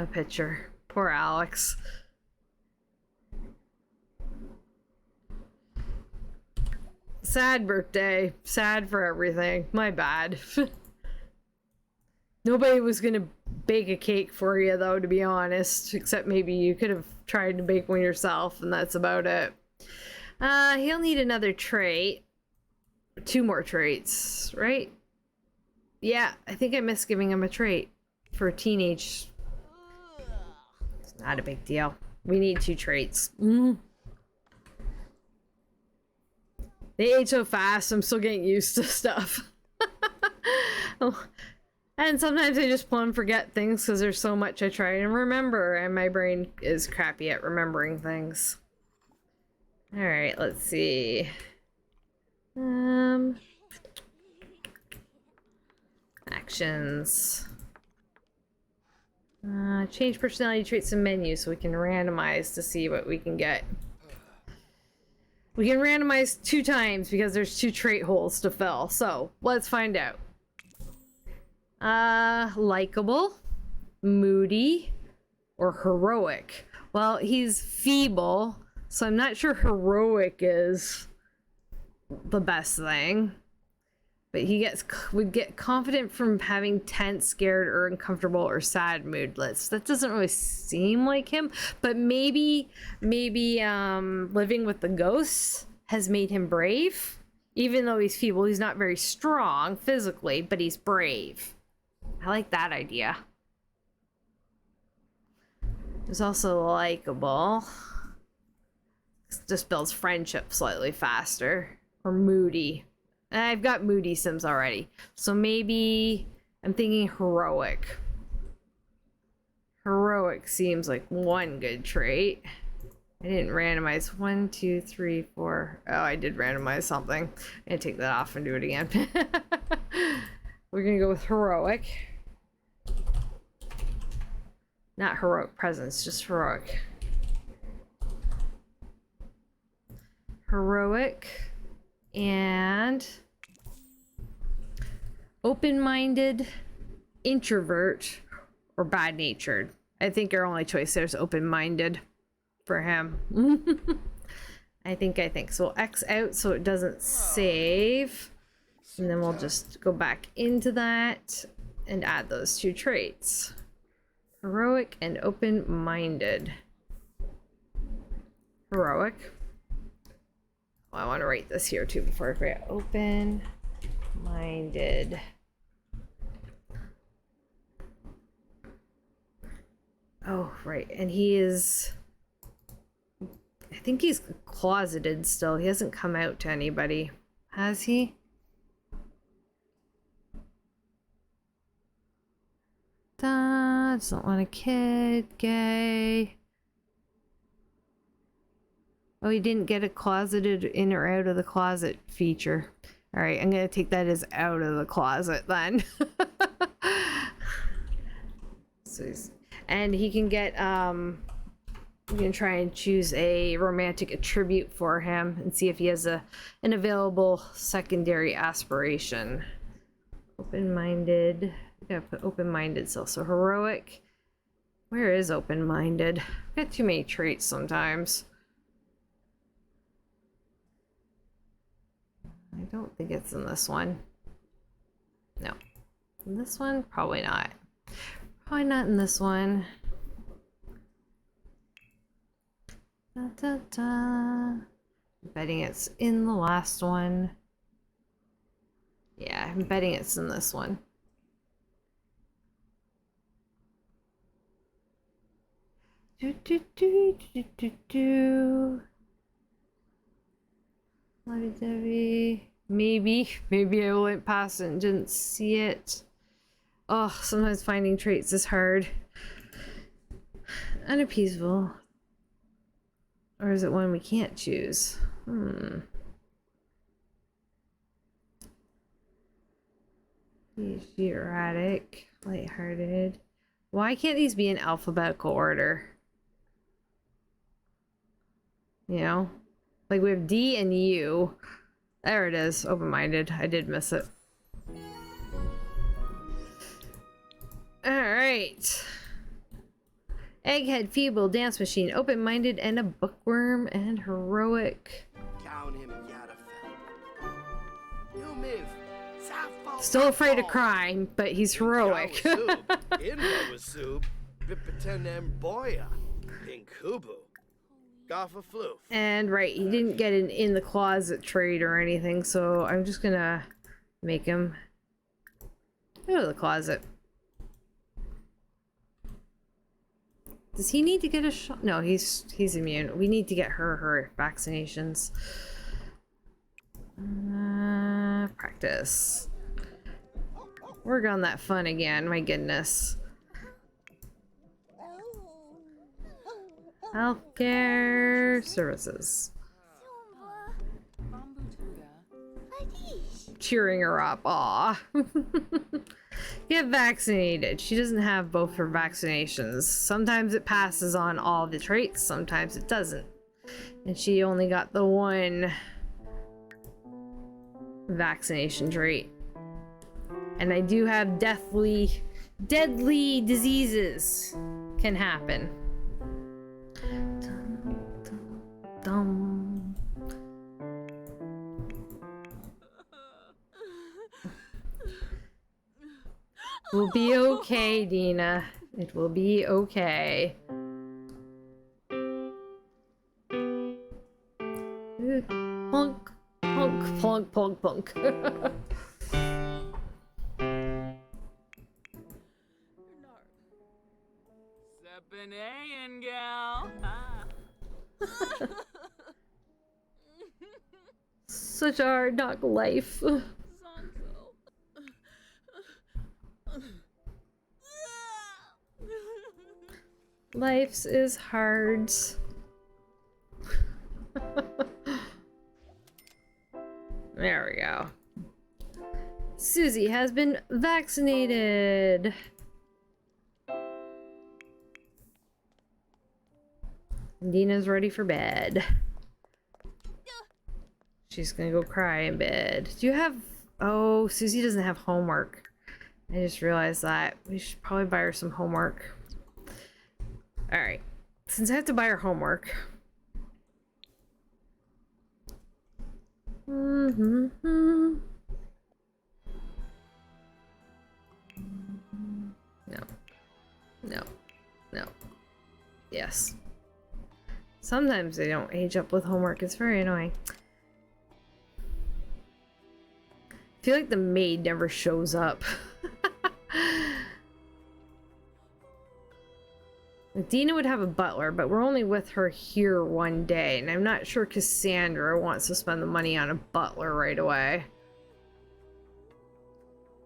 picture. Poor Alex. Sad birthday. Sad for everything. My bad. Nobody was gonna bake a cake for you, though, to be honest. Except maybe you could have tried to bake one yourself, and that's about it. He'll need another trait. 2 more traits, right? Yeah, I think I missed giving him a trait for a teenage. It's not a big deal. We need 2 traits. They age so fast, I'm still getting used to stuff. And sometimes I just plumb forget things because there's so much I try and remember, and my brain is crappy at remembering things. Alright, let's see. Actions. Change personality traits and menu so we can randomize to see what we can get. We can randomize 2 times because there's 2 trait holes to fill. So let's find out. Likable, moody, or heroic. Well, he's feeble, so I'm not sure heroic is the best thing. But he would get confident from having tense, scared, or uncomfortable or sad moodlets. That doesn't really seem like him, but maybe living with the ghosts has made him brave. Even though he's feeble, he's not very strong physically, but he's brave. I like that idea. He's also likable. Just builds friendship slightly faster. Or moody. I've got moody sims already. So maybe I'm thinking heroic. Heroic seems like one good trait. I didn't randomize 1, 2, 3, 4. Oh, I did randomize something. I'm gonna take that off and do it again. We're gonna go with heroic. Not heroic presence, just heroic. Heroic and open-minded, introvert, or bad-natured. I think our only choice there is open-minded for him. I think. So we'll X out so it doesn't save. And then we'll just go back into that and add those two traits. Heroic and open-minded. Heroic. Oh, I want to write this here too before I forget. Open-minded. Oh, right. And he is... I think he's closeted still. He hasn't come out to anybody. Has he? Doesn't want a kid. Gay. Oh, he didn't get a closeted in or out of the closet feature. All right, I'm going to take that as out of the closet then. So and he can get, we can try and choose a romantic attribute for him and see if he has an available secondary aspiration. Open-minded. I gotta put open-minded still. So heroic. Where is open-minded? I've got too many traits sometimes. I don't think it's in this one. No. In this one? Probably not. Probably not in this one. Da, da, da. I'm betting it's in the last one. Yeah, I'm betting it's in this one. Do, do, do, do, do, do. Lovey-dovey. Maybe I went past it and didn't see it. Oh, sometimes finding traits is hard. Unappeasable. Or is it one we can't choose? He's erratic, lighthearted. Why can't these be in alphabetical order? You know? Like we have D and U. There it is. Open-minded. I did miss it. Alright. Egghead, feeble, dance machine, open-minded, and a bookworm, and heroic. Still afraid of crying, but he's heroic. And right, he didn't get an in the closet trait or anything, so I'm just gonna make him go to the closet. Does he need to get a shot? No, he's immune. We need to get her vaccinations. Practice. Work on that fun again, my goodness. Healthcare services. Cheering her up. Aw. Get vaccinated. She doesn't have both her vaccinations. Sometimes it passes on all the traits, sometimes it doesn't. And she only got the one vaccination trait. And I do have deadly diseases can happen. Dum, dum, dum. We'll be okay, Dina. It will be okay. Plunk, plunk, plunk, plunk, plunk. Sepanayan gal. Ah. Such a hard knock life. Zonzo. Life's is hard. There we go. Susie has been vaccinated. Dina's ready for bed. She's gonna go cry in bed. Do you have... Oh, Susie doesn't have homework. I just realized that. We should probably buy her some homework. Alright. Since I have to buy her homework... No. No. No. Yes. Sometimes they don't age up with homework. It's very annoying. I feel like the maid never shows up. Dina would have a butler, but we're only with her here one day, and I'm not sure Cassandra wants to spend the money on a butler right away.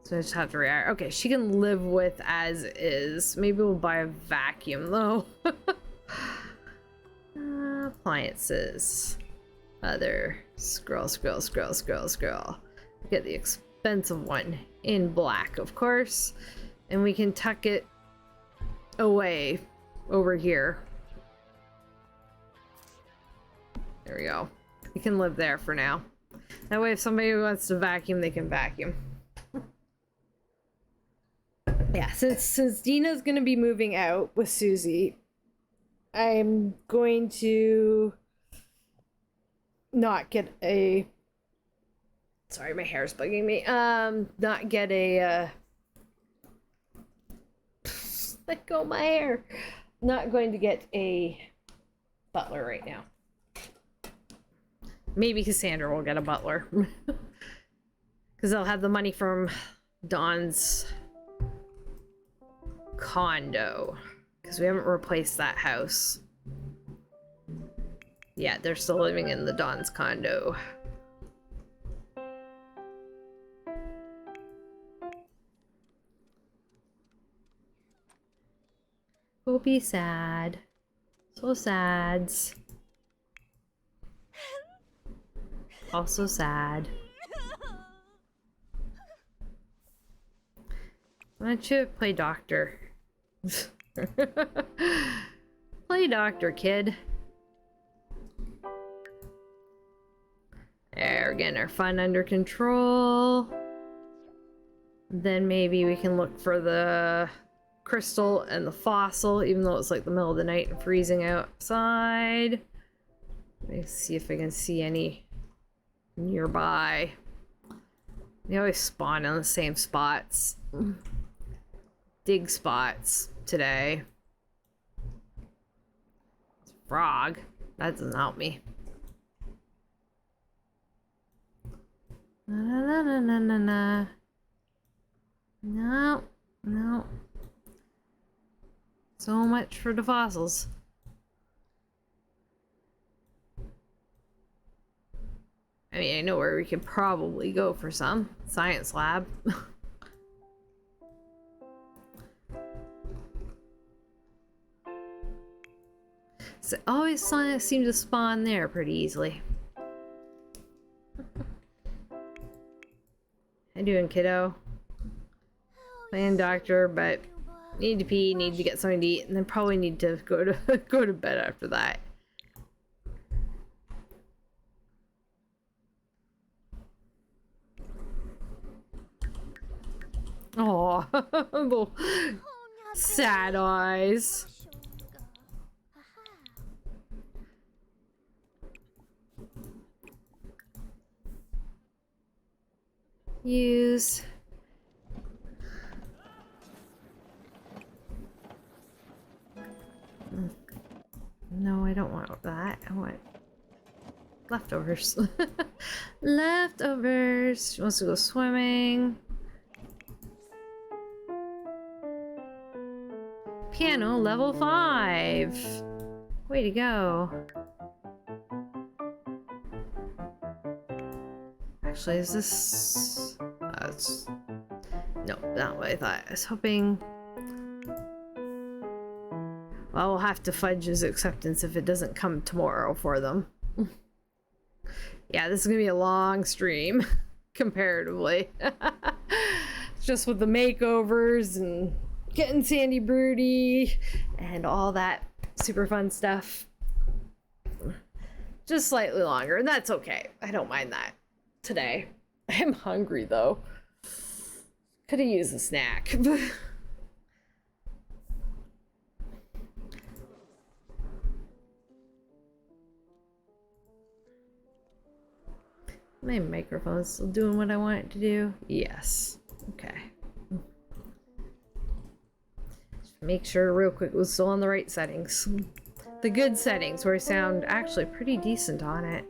So I just have to react. Okay, she can live with as is. Maybe we'll buy a vacuum, though. Appliances. Other. Scroll. Get the expensive one in black, of course. And we can tuck it away over here. There we go. We can live there for now. That way if somebody wants to vacuum, they can vacuum. Yeah, since Dina's gonna be moving out with Susie, I'm going to not get a... Sorry, my hair's bugging me. Not get a... Let go of my hair. Not going to get a butler right now. Maybe Cassandra will get a butler. Because they'll have the money from Dawn's condo. Because we haven't replaced that house. Yeah, they're still living in the Dawn's condo. We'll be sad. So sad. Also sad. Why don't you play doctor? Play doctor, kid. There, we're getting our fun under control. Then maybe we can look for the crystal and the fossil, even though it's like the middle of the night and freezing outside. Let me see if I can see any nearby. They always spawn on the same spots. Dig spots today. It's a frog. That doesn't help me. Na. No. No. So much for the fossils. I mean, I know where we could probably go for some. Science lab. So always seem to spawn there pretty easily. How you doing, kiddo? Playing doctor, but need to pee, need to get something to eat, and then probably need to go to bed after that. Oh, little sad eyes. Use. No, I don't want that. I want leftovers. Leftovers. She wants to go swimming. Piano level 5. Way to go. Actually, is this... it's... No, not what I thought. I was hoping... Well, we'll have to fudge his acceptance if it doesn't come tomorrow for them. Yeah, this is gonna be a long stream, comparatively. Just with the makeovers and getting Sandy Bruty and all that super fun stuff. Just slightly longer, and that's okay. I don't mind that today. I'm hungry though. Could have used a snack. My microphone's still doing what I want it to do? Yes. Okay. Just make sure real quick it was still on the right settings. The good settings where I sound actually pretty decent on it.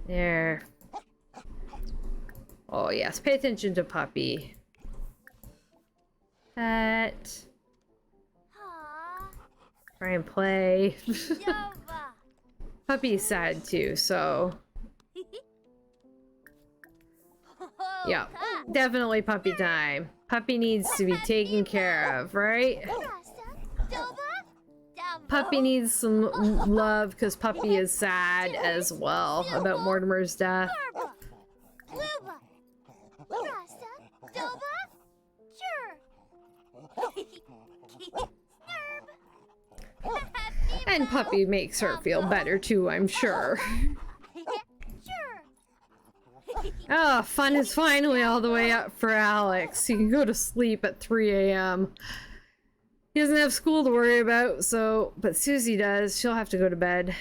There. Oh yes, pay attention to Puppy. Pet. Try and play. Puppy's sad too, so yeah, definitely puppy time. Puppy needs to be taken care of, right? Puppy needs some love because Puppy is sad as well about Mortimer's death. And Puppy makes her feel better too, I'm sure. Oh, fun is finally all the way up for Alex. He can go to sleep at 3 a.m. He doesn't have school to worry about, so... But Susie does. She'll have to go to bed.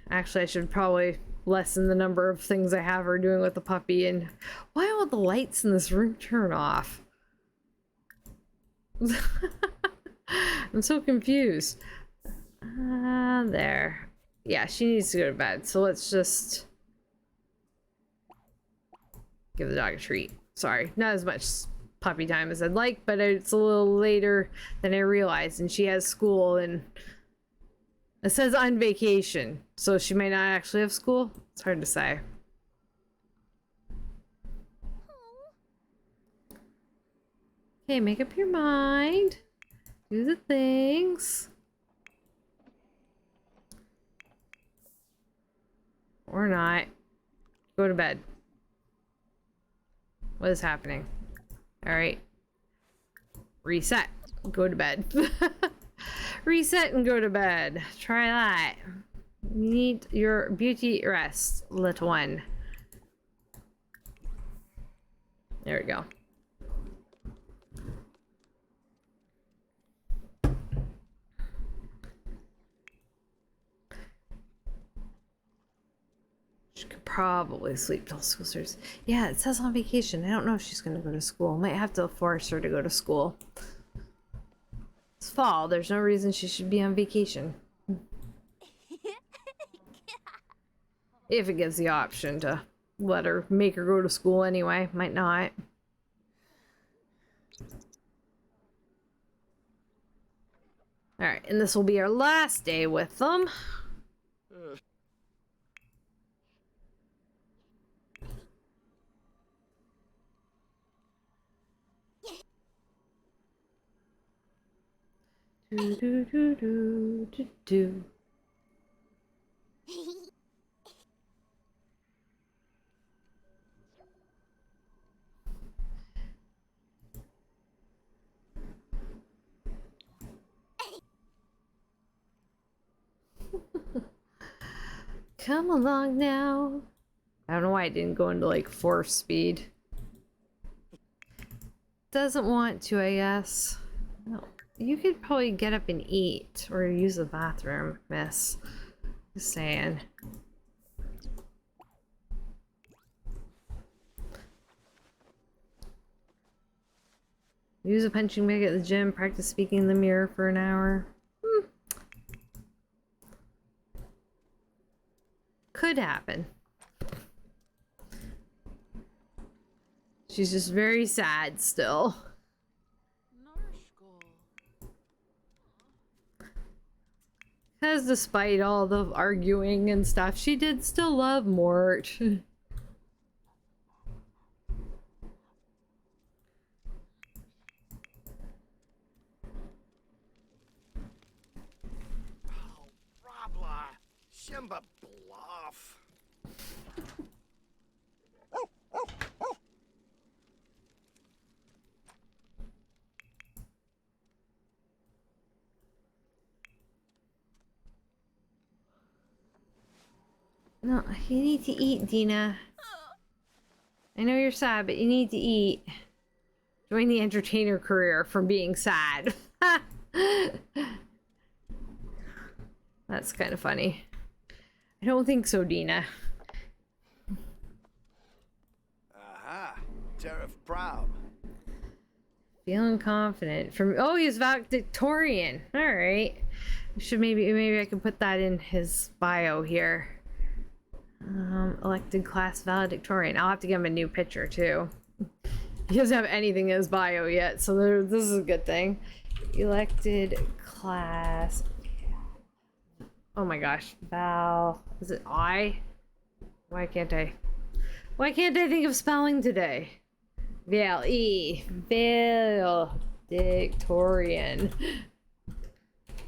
Actually, I should probably lessen the number of things I have her doing with the puppy. And why all the lights in this room turn off? I'm so confused. There. Yeah, she needs to go to bed, so let's just give the dog a treat. Sorry, not as much puppy time as I'd like, but it's a little later than I realized, and she has school, and it says on vacation, so she may not actually have school. It's hard to say. Okay, make up your mind. Do the things. Or not. Go to bed. What is happening? Alright. Reset. Go to bed. Reset and go to bed. Try that. You need your beauty rest, little one. There we go. She could probably sleep till school starts. Yeah, it says on vacation. I don't know if she's going to go to school. Might have to force her to go to school. It's fall. There's no reason she should be on vacation. If it gives the option to let her, make her go to school anyway. Might not. Alright, and this will be our last day with them. Do do do do do do. Come along now. I don't know why I didn't go into like 4 speed. Doesn't want to, I guess. No. You could probably get up and eat or use the bathroom, miss. Just saying. Use a punching bag at the gym, practice speaking in the mirror for an hour. Could happen. She's just very sad still. Because despite all the arguing and stuff, she did still love Mort. Rabla. Shimba bluff. No, you need to eat, Dina. I know you're sad, but you need to eat. Join the entertainer career from being sad. That's kind of funny. I don't think so, Dina. Aha. Tariff proud. Feeling confident. From he's valedictorian. All right. Should maybe I can put that in his bio here. Elected class valedictorian. I'll have to give him a new picture too. He doesn't have anything in his bio yet, so this is a good thing. Elected class. Oh my gosh, Val. Is it I? Why can't I think of spelling today? Valedictorian.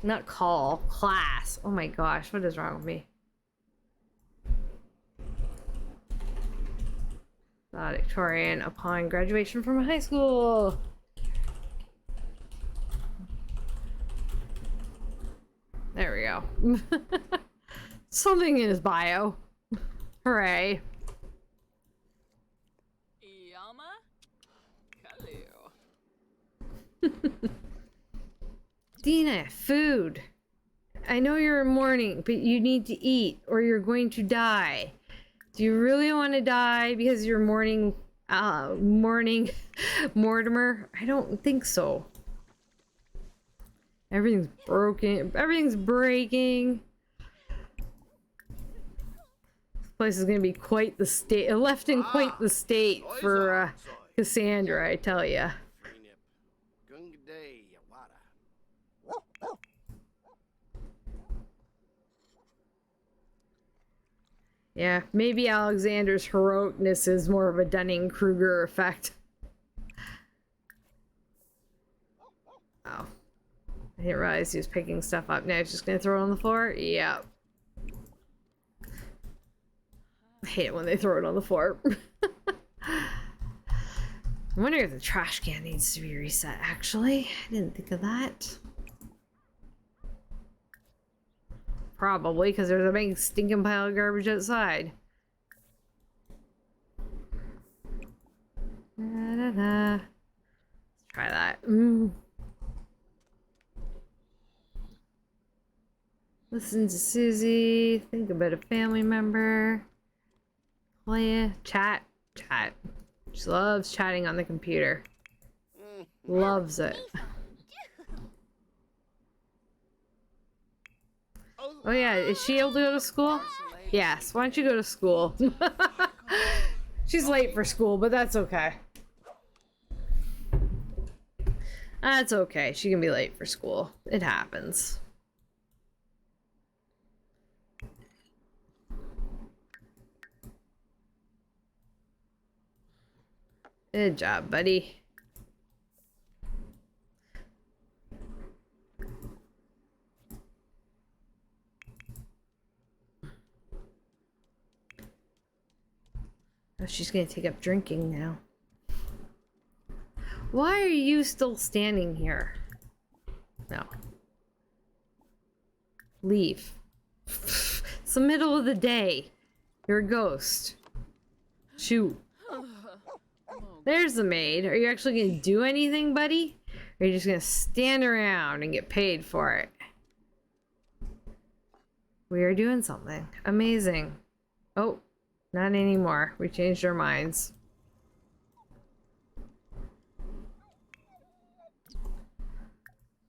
Not call, class. Oh my gosh, what is wrong with me? Valedictorian upon graduation from high school. There we go. Something in his bio. Hooray. Yama? Kalu. Dina, food. I know you're in mourning, but you need to eat or you're going to die. Do you really want to die because you're mourning Mortimer? I don't think so. Everything's broken. Everything's breaking. This place is going to be quite the state. Left in quite the state for Cassandra, I tell ya. Yeah, maybe Alexander's heroicness is more of a Dunning-Kruger effect. Oh. I didn't realize he was picking stuff up. Now he's just gonna throw it on the floor? Yep. I hate it when they throw it on the floor. I'm wondering if the trash can needs to be reset, actually. I didn't think of that. Probably, because there's a big stinking pile of garbage outside. Let's try that. Listen to Susie. Think about a family member. Play, chat. She loves chatting on the computer. Loves it. Oh yeah, is she able to go to school? Yes, why don't you go to school? She's late for school, but that's okay. That's okay, she can be late for school. It happens. Good job, buddy. Oh, she's gonna take up drinking now. Why are you still standing here? No. Leave. It's the middle of the day. You're a ghost. Shoot. There's the maid. Are you actually gonna do anything, buddy? Or are you just gonna stand around and get paid for it? We are doing something. Amazing. Oh, not anymore. We changed our minds.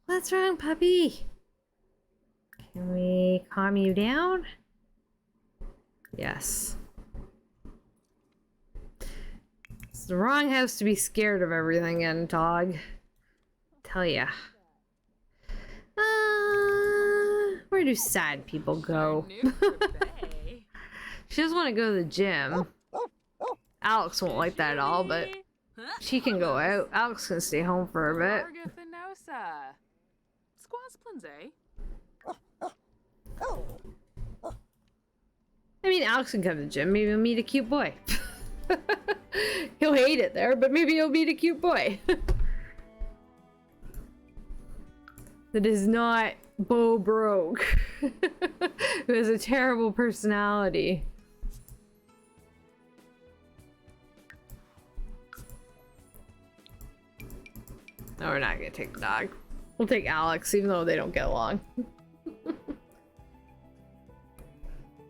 What's wrong, puppy? Can we calm you down? Yes. It's the wrong house to be scared of everything in, dog. Tell ya. Where do sad people go? She doesn't want to go to the gym. Alex won't like that at all, but she can go out. Alex can stay home for a bit. I mean, Alex can come to the gym. Maybe he'll meet a cute boy. He'll hate it there, but maybe he'll meet a cute boy. That is not Bo Broke. Who has a terrible personality. No, we're not gonna take the dog. We'll take Alex, even though they don't get along.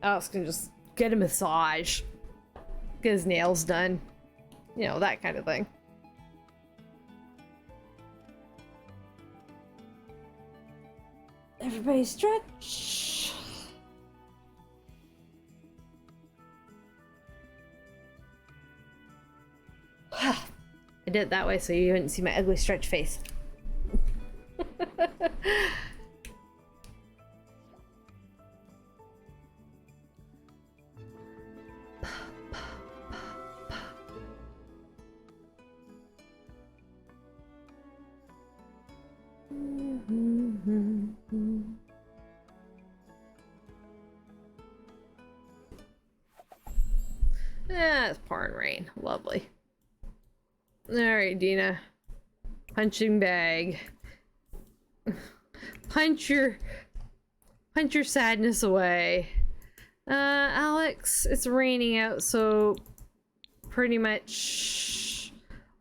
Alex can just get a massage. Get his nails done. You know, that kind of thing. Everybody stretch. I did it that way so you wouldn't see my ugly stretch face. It's pouring rain. Lovely. Alright, Dina. Punching bag. Punch your sadness away. Alex, it's raining out, so pretty much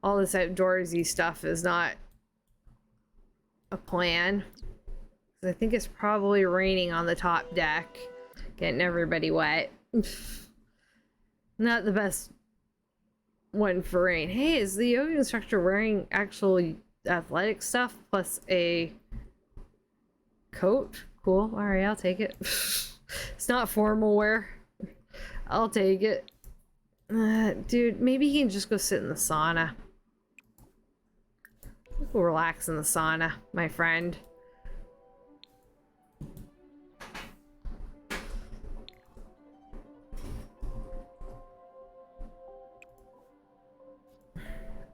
all this outdoorsy stuff is not a plan. I think it's probably raining on the top deck, getting everybody wet. Not the best one for rain. Hey, is the yoga instructor wearing actual athletic stuff plus a coat? Cool. Alright, I'll take it. It's not formal wear. I'll take it. Dude, maybe he can just go sit in the sauna. Go relax in the sauna, my friend.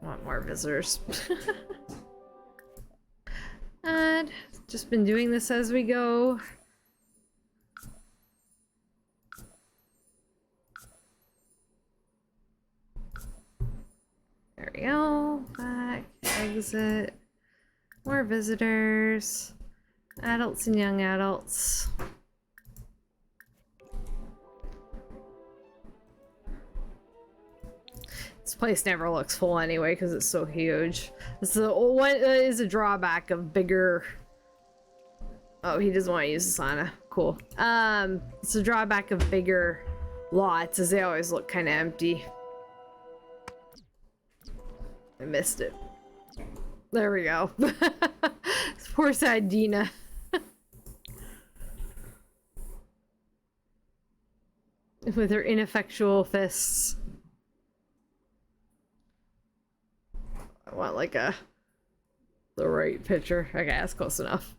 Want more visitors. And just been doing this as we go. There we go. Back, exit. More visitors. Adults and young adults. This place never looks full anyway because it's so huge. This is what is a drawback of bigger. Oh, he doesn't want to use the sauna. Cool. It's a drawback of bigger lots, as they always look kind of empty. I missed it. There we go. Poor sad Dina. With her ineffectual fists. I want like the right picture. Okay, that's close enough.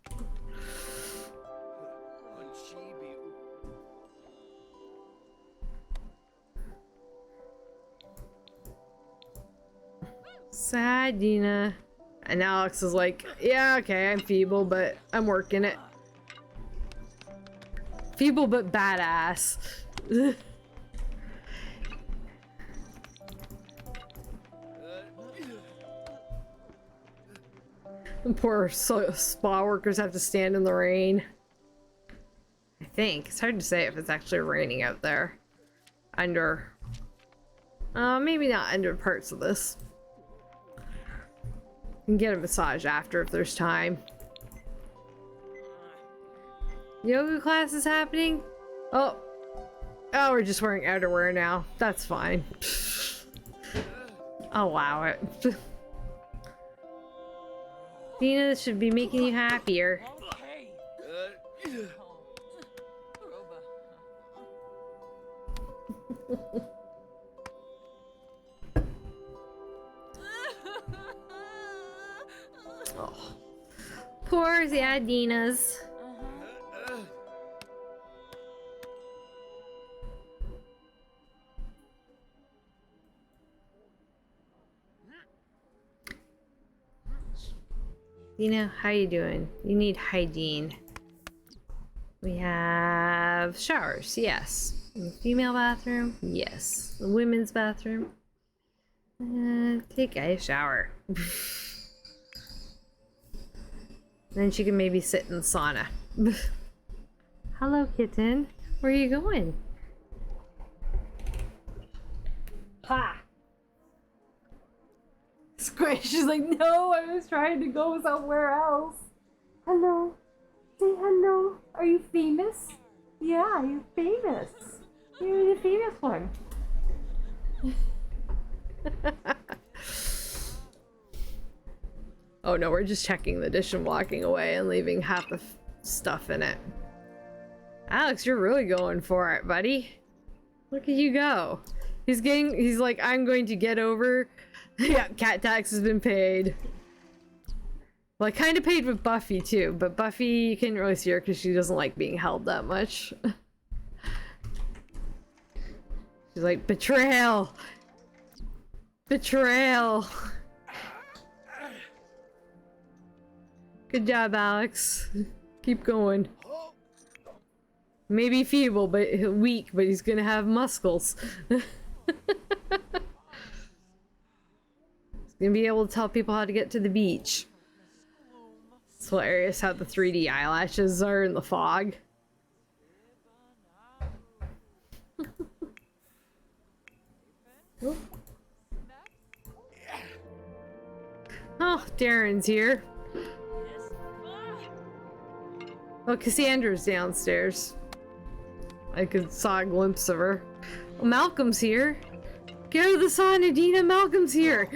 Sad Dina. And Alex is like, yeah, okay, I'm feeble, but I'm working it. Feeble but badass. Poor spa workers have to stand in the rain. I think. It's hard to say if it's actually raining out there. Under. Maybe not under parts of this. You can get a massage after if there's time. Yoga class is happening? Oh. Oh, we're just wearing outerwear now. That's fine. I'll allow it. Dina, this should be making you happier. Oh. Poor the Adinas. Dina, how you doing? You need hygiene. We have showers, yes. The female bathroom, yes. The women's bathroom. Take a shower. Then she can maybe sit in the sauna. Hello, kitten. Where are you going? Ha! Squish. She's like, no, I was trying to go somewhere else. Hello. Say hello. Are you famous? Yeah, you're famous. You're the famous one. Oh no, we're just checking the dish and walking away and leaving half the stuff in it. Alex, you're really going for it, buddy. Look at you go. He's like, I'm going to get over. Yeah, cat tax has been paid. Well, I kind of paid with Buffy too, but Buffy, you can't really see her because she doesn't like being held that much. She's like, betrayal! Betrayal! Good job, Alex. Keep going. Maybe feeble, but weak, but he's gonna have muscles. He's gonna be able to tell people how to get to the beach. It's hilarious how the 3D eyelashes are in the fog. Oh, Darren's here. Oh, Cassandra's downstairs. I saw a glimpse of her. Oh, Malcolm's here. Get out of the sauna, Dina. Malcolm's here.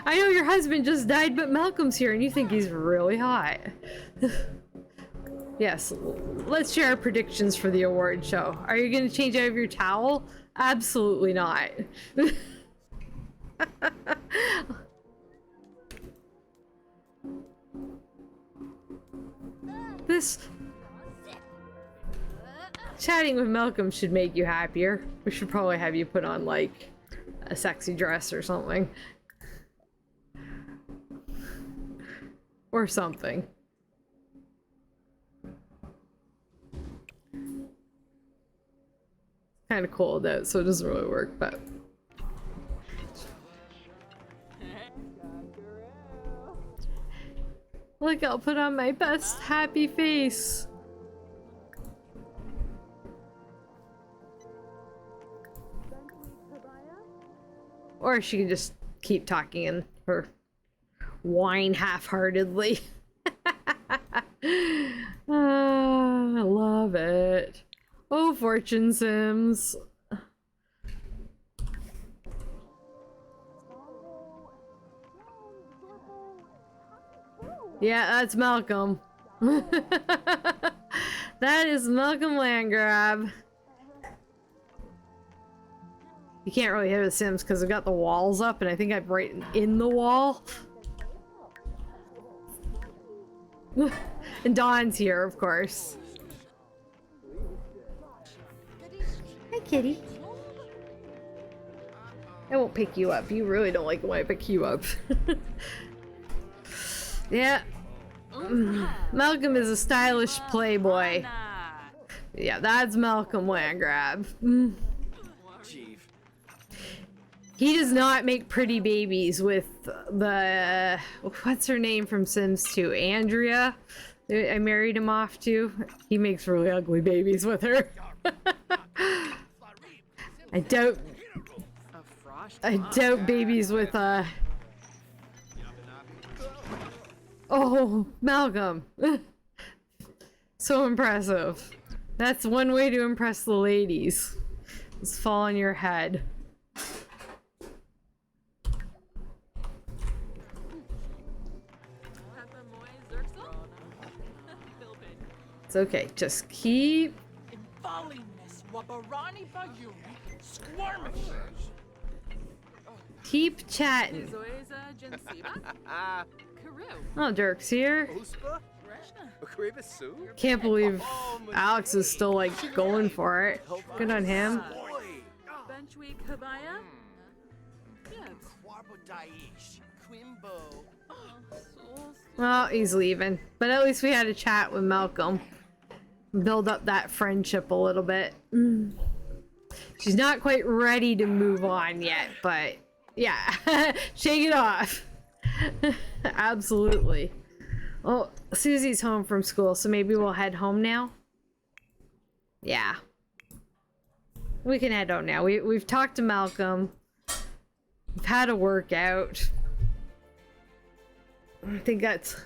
I know your husband just died, but Malcolm's here, and you think he's really hot. Yes, let's share our predictions for the award show. Are you going to change out of your towel? Absolutely not. This chatting with Malcolm should make you happier. We should probably have you put on like a sexy dress or something. Or something. Kind of cold out, so it doesn't really work, but look, I'll put on my best happy face. Or she can just keep talking in her whine half-heartedly. I love it. Oh, Fortune Sims. Yeah, that's Malcolm. That is Malcolm Landgrab. You can't really hear the Sims because I've got the walls up and I think I'm right in the wall. And Dawn's here, of course. Hi, kitty. I won't pick you up. You really don't like when I pick you up. Yeah. Malcolm is a stylish playboy. Yeah, that's Malcolm Landgrab. He does not make pretty babies with the... What's her name from Sims 2? Andrea? I married him off to. He makes really ugly babies with her. I doubt babies with Oh, Malcolm. So impressive. That's one way to impress the ladies. Just fall on your head. It's okay. Just keep chatting. Oh, Dirk's here. Can't believe Alex is still like going for it. Good on him. Well, he's leaving. But at least we had a chat with Malcolm. Build up that friendship a little bit. She's not quite ready to move on yet, but yeah. Shake it off. Absolutely. Well, Susie's home from school, so maybe we'll head home now? Yeah. We can head home now. We've talked to Malcolm. We've had a workout. I think that's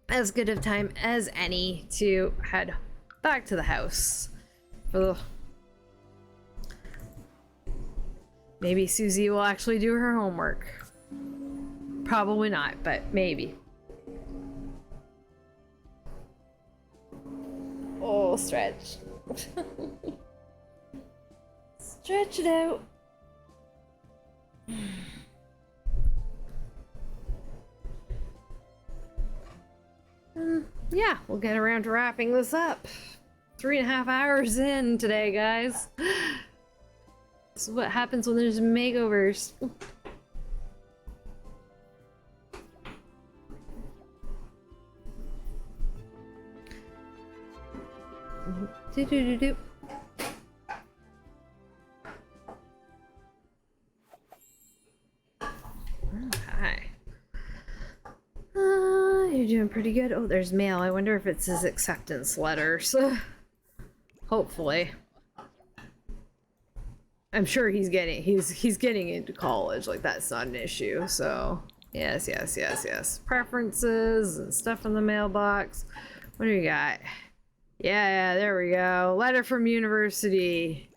as good of time as any to head back to the house. Maybe Susie will actually do her homework. Probably not, but maybe. Oh, stretch. Stretch it out. Yeah, we'll get around to wrapping this up. 3.5 hours in today, guys. This is what happens when there's makeovers. Do-do-do-do. Hi. You're doing pretty good. Oh, there's mail. I wonder if it's his acceptance letters. Hopefully. I'm sure he's getting into college. Like, that's not an issue. So, yes. Preferences and stuff in the mailbox. What do you got? Yeah, there we go. Letter from university.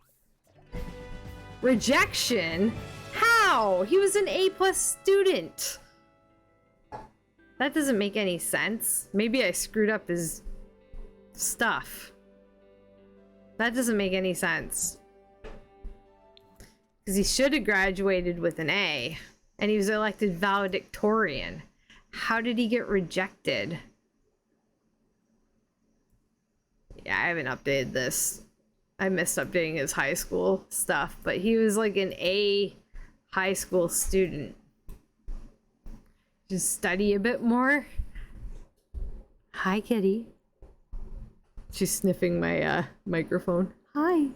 Rejection? How? He was an A+ student. That doesn't make any sense. Maybe I screwed up his stuff. That doesn't make any sense. Because he should have graduated with an A. And he was elected valedictorian. How did he get rejected? Yeah, I haven't updated this. I missed updating his high school stuff. But he was like an A high school student. Just study a bit more. Hi, kitty. She's sniffing my microphone. Hi.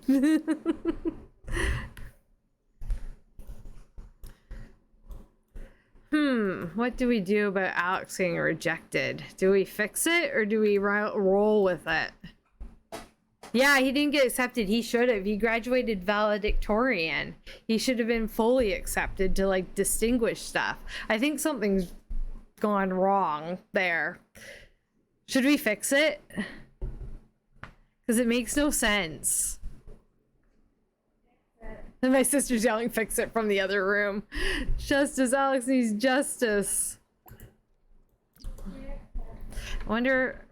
What do we do about Alex getting rejected? Do we fix it or do we roll with it? Yeah, he didn't get accepted. He should have. He graduated valedictorian. He should have been fully accepted to like distinguish stuff. I think something's gone wrong there. Should we fix it? Because it makes no sense. And my sister's yelling, fix it, from the other room. Justice, Alex needs justice. I wonder,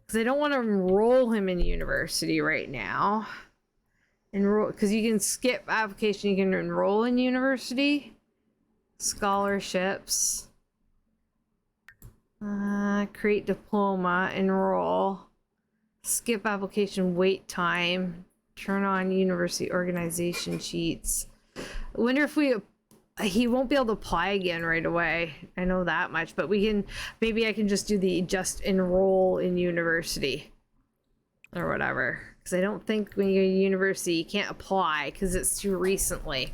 because I don't want to enroll him in university right now. Enroll, because you can skip application, you can enroll in university. Scholarships. Create diploma, enroll. Skip application, wait time. Turn on university organization sheets. I wonder if he won't be able to apply again right away. I know that much, but maybe I can just do the just enroll in university or whatever. Because I don't think when you go to university, you can't apply because it's too recently.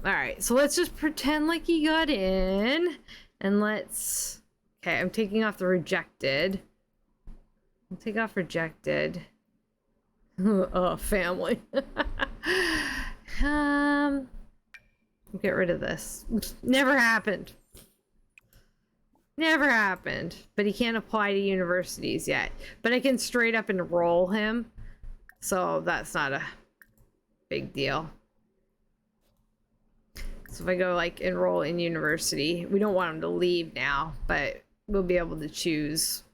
All right, so let's just pretend like he got in And let's... Okay, I'm taking off the rejected. I'll take off rejected. Oh, family. Get rid of this. Never happened. Never happened. But he can't apply to universities yet. But I can straight up enroll him. So that's not a big deal. So if I go like enroll in university, we don't want him to leave now, but we'll be able to choose.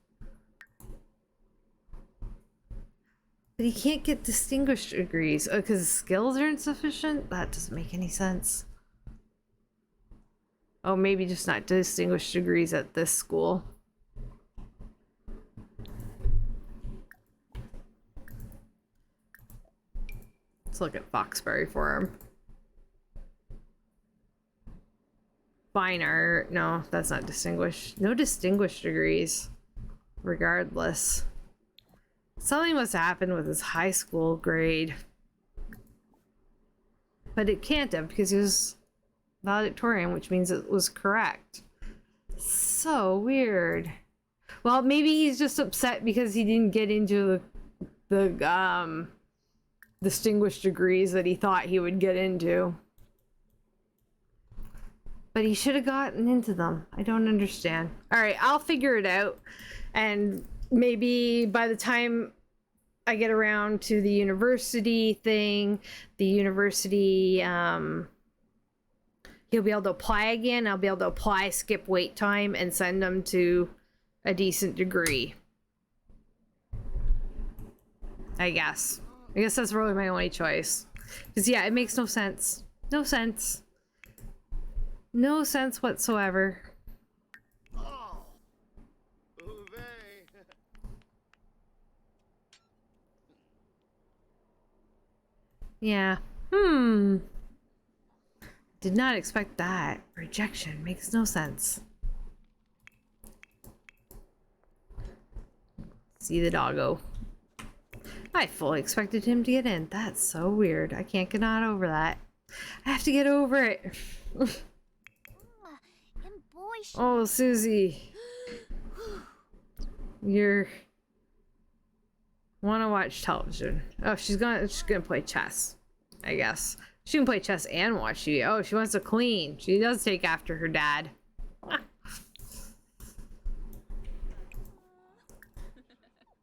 But he can't get distinguished degrees. Oh, because his skills are insufficient? That doesn't make any sense. Oh, maybe just not distinguished degrees at this school. Let's look at Foxbury for him. Fine art. No, that's not distinguished. No distinguished degrees. Regardless. Something must happen with his high school grade. But it can't have because he was valedictorian, which means it was correct. So weird. Well, maybe he's just upset because he didn't get into the distinguished degrees that he thought he would get into. But he should have gotten into them. I don't understand. All right, I'll figure it out. And maybe by the time I get around to the university thing, the university, he'll be able to apply again. I'll be able to apply, skip wait time, and send him to a decent degree. I guess that's really my only choice. Because, yeah, it makes no sense. No sense. No sense whatsoever. Oh, Uwe. Yeah. Did not expect that. Rejection makes no sense. See the doggo. I fully expected him to get in. That's so weird. I can't get on over that. I have to get over it. Oh, Susie. You're... Want to watch television. Oh, she's gonna play chess, I guess. She can play chess and watch TV. Oh, she wants to clean. She does take after her dad.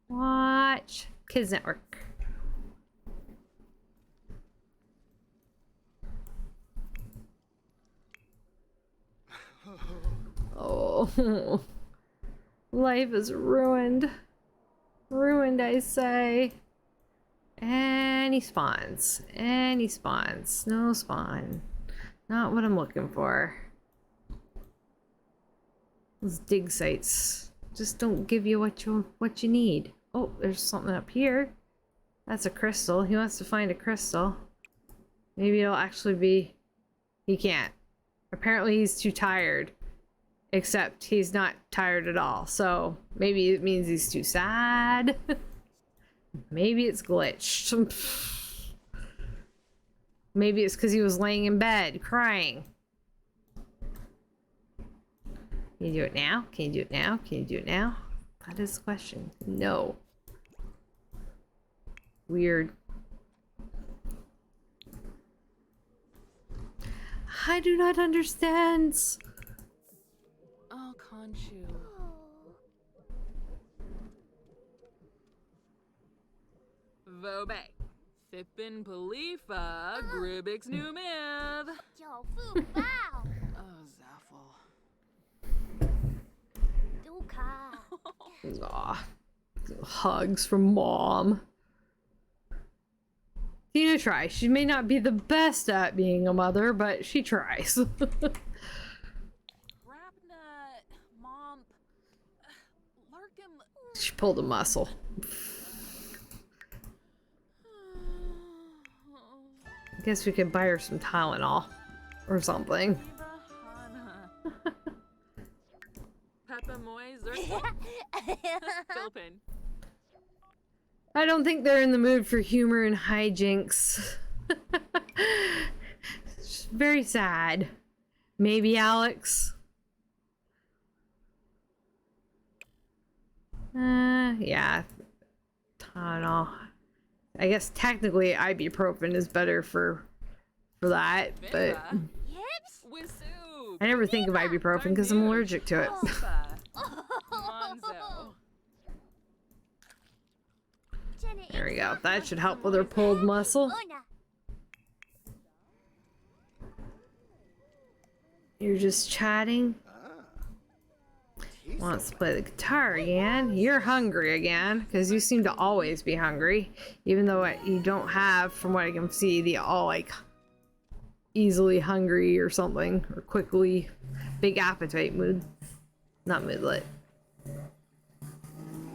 Watch Kids Network. Oh, life is ruined. Ruined, I say. And he spawns. And he spawns. No spawn. Not what I'm looking for. Those dig sites just don't give you what you need. Oh, there's something up here. That's a crystal. He wants to find a crystal. Maybe it'll actually be... He can't. Apparently he's too tired. Except he's not tired at all. So maybe it means he's too sad. Maybe it's glitched. Maybe it's because he was laying in bed crying. Can you do it now? Can you do it now? Can you do it now? That is the question. No. Weird. I do not understand. Oh, Conchu. Vobe. Sippin' Palifa, Gribix new myth. Yo, fu wow. Oh, Zaffle. Duka. Aw. Hugs from Mom. Tina tries. She may not be the best at being a mother, but she tries. Crapnut. Mom. Larkin. She pulled a muscle. I guess we could buy her some Tylenol or something. Peppa Moy Philippine. I don't think they're in the mood for humor and hijinks. It's very sad. Maybe Alex. Yeah. Tunnel. I guess technically ibuprofen is better for that, but Yips. Wisoo. I never think of ibuprofen because I'm allergic to it. Monzo. There we go. That should help with her pulled muscle. Una. You're just chatting. Wants to play the guitar again. You're hungry again because you seem to always be hungry, even though you don't have, from what I can see, the all like easily hungry or something, or quickly big appetite mood. Not moodlet.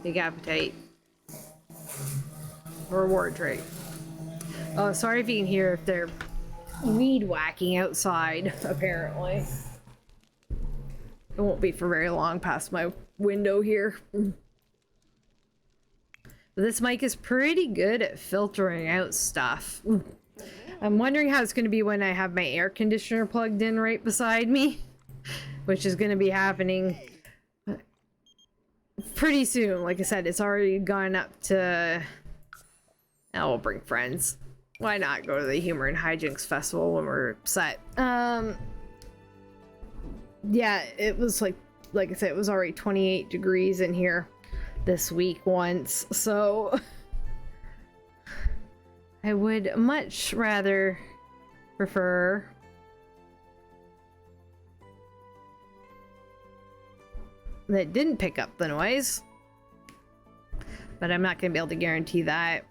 Big appetite. Reward trait. Oh, sorry if you can hear if they're weed whacking outside, apparently. It won't be for very long past my window here. But this mic is pretty good at filtering out stuff. I'm wondering how it's going to be when I have my air conditioner plugged in right beside me, which is going to be happening pretty soon. Like I said, it's already gone up to... Oh, we'll bring friends. Why not go to the Humor and Hijinks Festival when we're set? Yeah, it was like I said, it was already 28 degrees in here this week once, so I would much rather prefer that it didn't pick up the noise, but I'm not going to be able to guarantee that.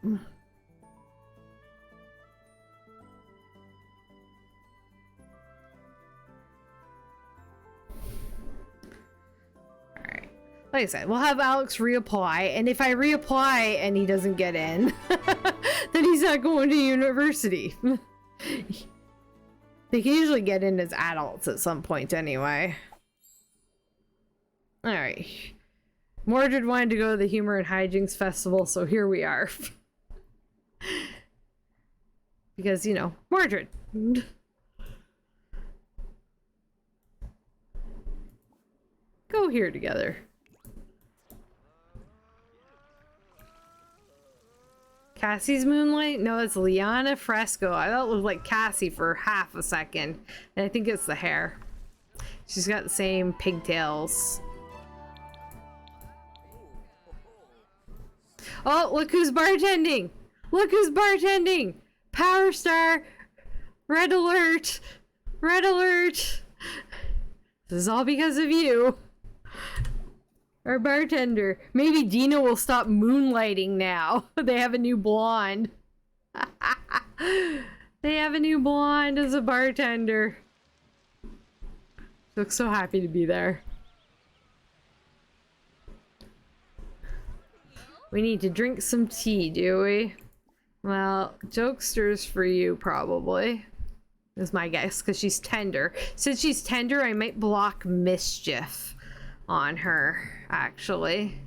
Like I said, we'll have Alex reapply, and if I reapply and he doesn't get in, then he's not going to university. They can usually get in as adults at some point anyway. Alright. Mordred wanted to go to the Humor and Hijinks Festival, so here we are. Because, you know, Mordred. Go here together. Cassie's Moonlight? No, it's Liana Fresco. I thought it was like Cassie for half a second. And I think it's the hair. She's got the same pigtails. Oh, look who's bartending! Look who's bartending! Power Star! Red alert! Red alert! This is all because of you. Our bartender. Maybe Dina will stop moonlighting now. They have a new blonde. They have a new blonde as a bartender. She looks so happy to be there. We need to drink some tea, do we? Well, jokesters for you, probably. Is my guess, because she's tender. Since she's tender, I might block mischief on her, actually.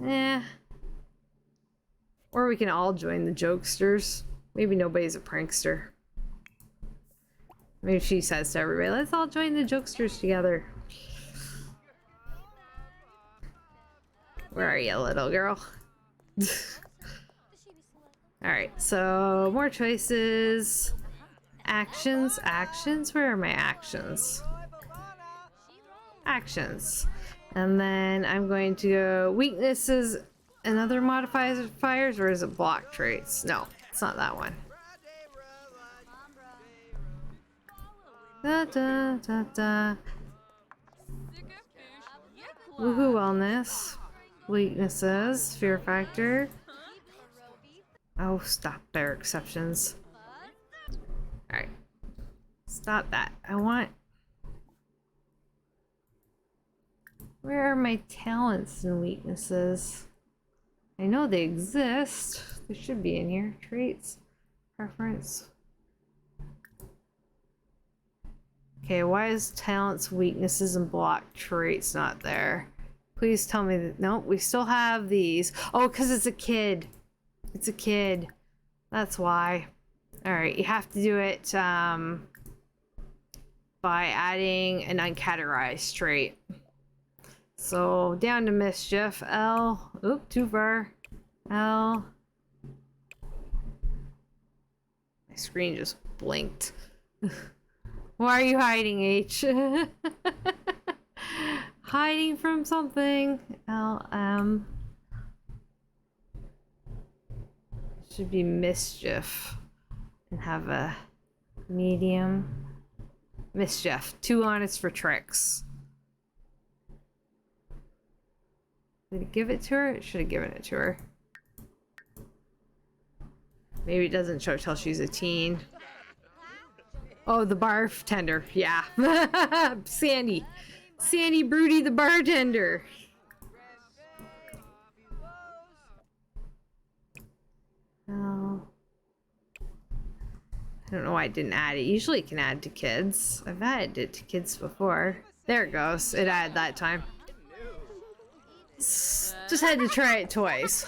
Eh. Or we can all join the jokesters. Maybe nobody's a prankster. Maybe she says to everybody, let's all join the jokesters together. Where are you, little girl? Alright, so more choices. Actions, actions. Where are my actions? Actions. And then I'm going to go weaknesses and other modifiers, or is it block traits? No, it's not that one. Da da da da. Woohoo wellness. Weaknesses, fear factor. Oh, stop their exceptions. Alright. Stop that. I want... Where are my talents and weaknesses? I know they exist. They should be in here. Traits. Preference. Okay, why is talents, weaknesses, and block traits not there? Please tell me that... No, we still have these. Oh, because it's a kid. It's a kid. That's why. Alright, you have to do it by adding an uncategorized trait. So down to mischief. L. Oop, too far. L. My screen just blinked. Why are you hiding, H? Hiding from something. L, M. Should be mischief. And have a medium. Mischief. Too honest for tricks. Did it give it to her? It should have given it to her. Maybe it doesn't show till she's a teen. Oh, the bartender. Yeah. Sandy. Sandy Bruty, the bartender. Oh. I don't know why I didn't add it. Usually it can add to kids. I've added it to kids before. There it goes. It added that time. Just had to try it twice.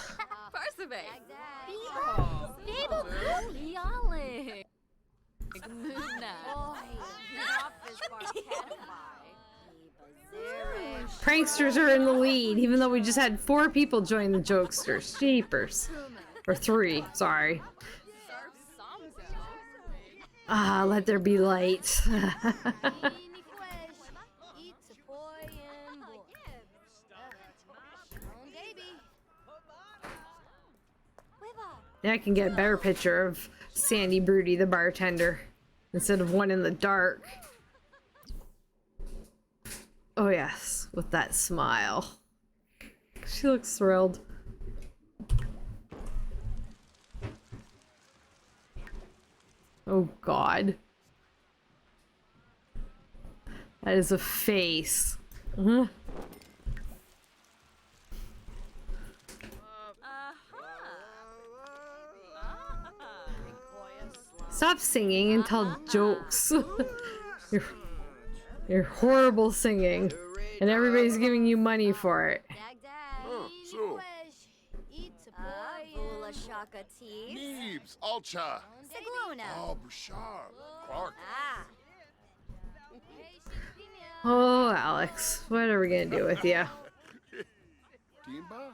Pranksters are in the lead, even though we just had 4 people join the jokesters. Jeepers. Or 3, sorry. Ah, let there be light. Now I can get a better picture of Sandy Bruty, the bartender, instead of one in the dark. Oh yes, with that smile. She looks thrilled. Oh God. That is a face. Stop singing and tell jokes. You're horrible singing, and everybody's giving you money for it. So. Neebs, Alcha. Oh, Bouchard. Clark. Oh, Alex, what are we gonna do with you?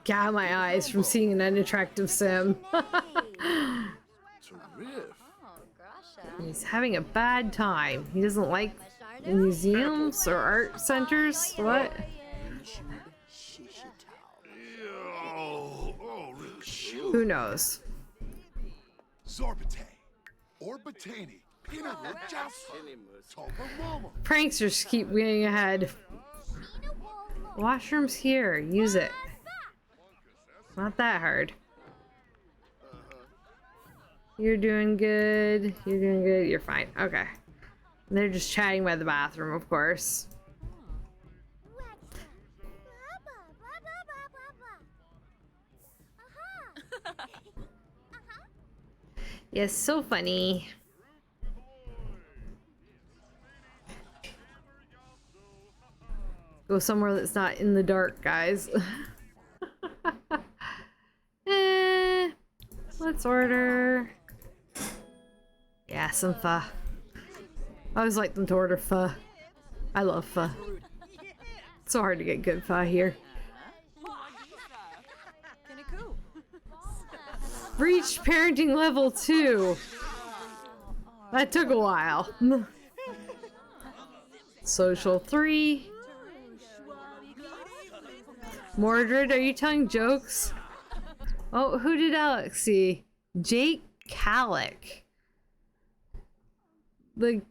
Get out of my eyes from seeing an unattractive sim. He's having a bad time. He doesn't like museums or art centers. What? Who knows? Zorbite. Orbatani. Peanut Jaffa. Mama. Pranksters keep getting ahead. Washroom's here. Use it. Not that hard. You're doing good. You're doing good. You're fine. Okay. They're just chatting by the bathroom, of course. Yes, so funny. Go somewhere that's not in the dark, guys. Let's order. Yeah, some pho. I always like them to order pho. I love pho. It's so hard to get good pho here. Reached parenting level 2. That took a while. Social 3. Mordred, are you telling jokes? Oh, who did Alex see? Jake Calick. The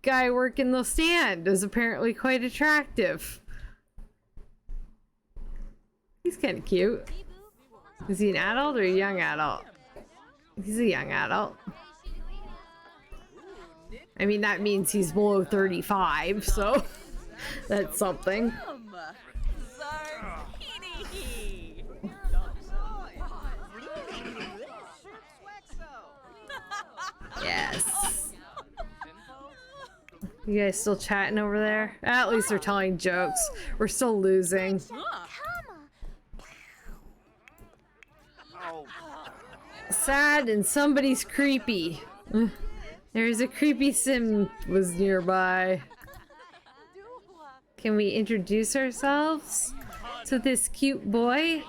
guy working the stand is apparently quite attractive. He's kind of cute. Is he an adult or a young adult? He's a young adult. I mean, that means he's below 35, so that's something. Yes. You guys still chatting over there? At least they're telling jokes. We're still losing. Sad and somebody's creepy. There's a creepy sim was nearby. Can we introduce ourselves? to this cute boy.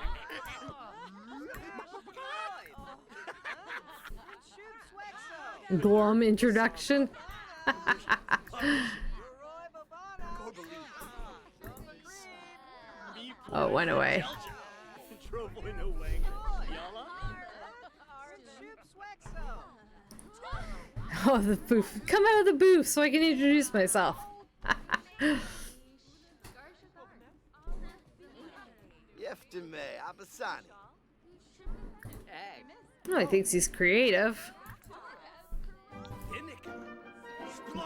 Glum introduction. Oh, it went away. Oh, the booth. Come out of the booth so I can introduce myself. Oh, he thinks he's creative.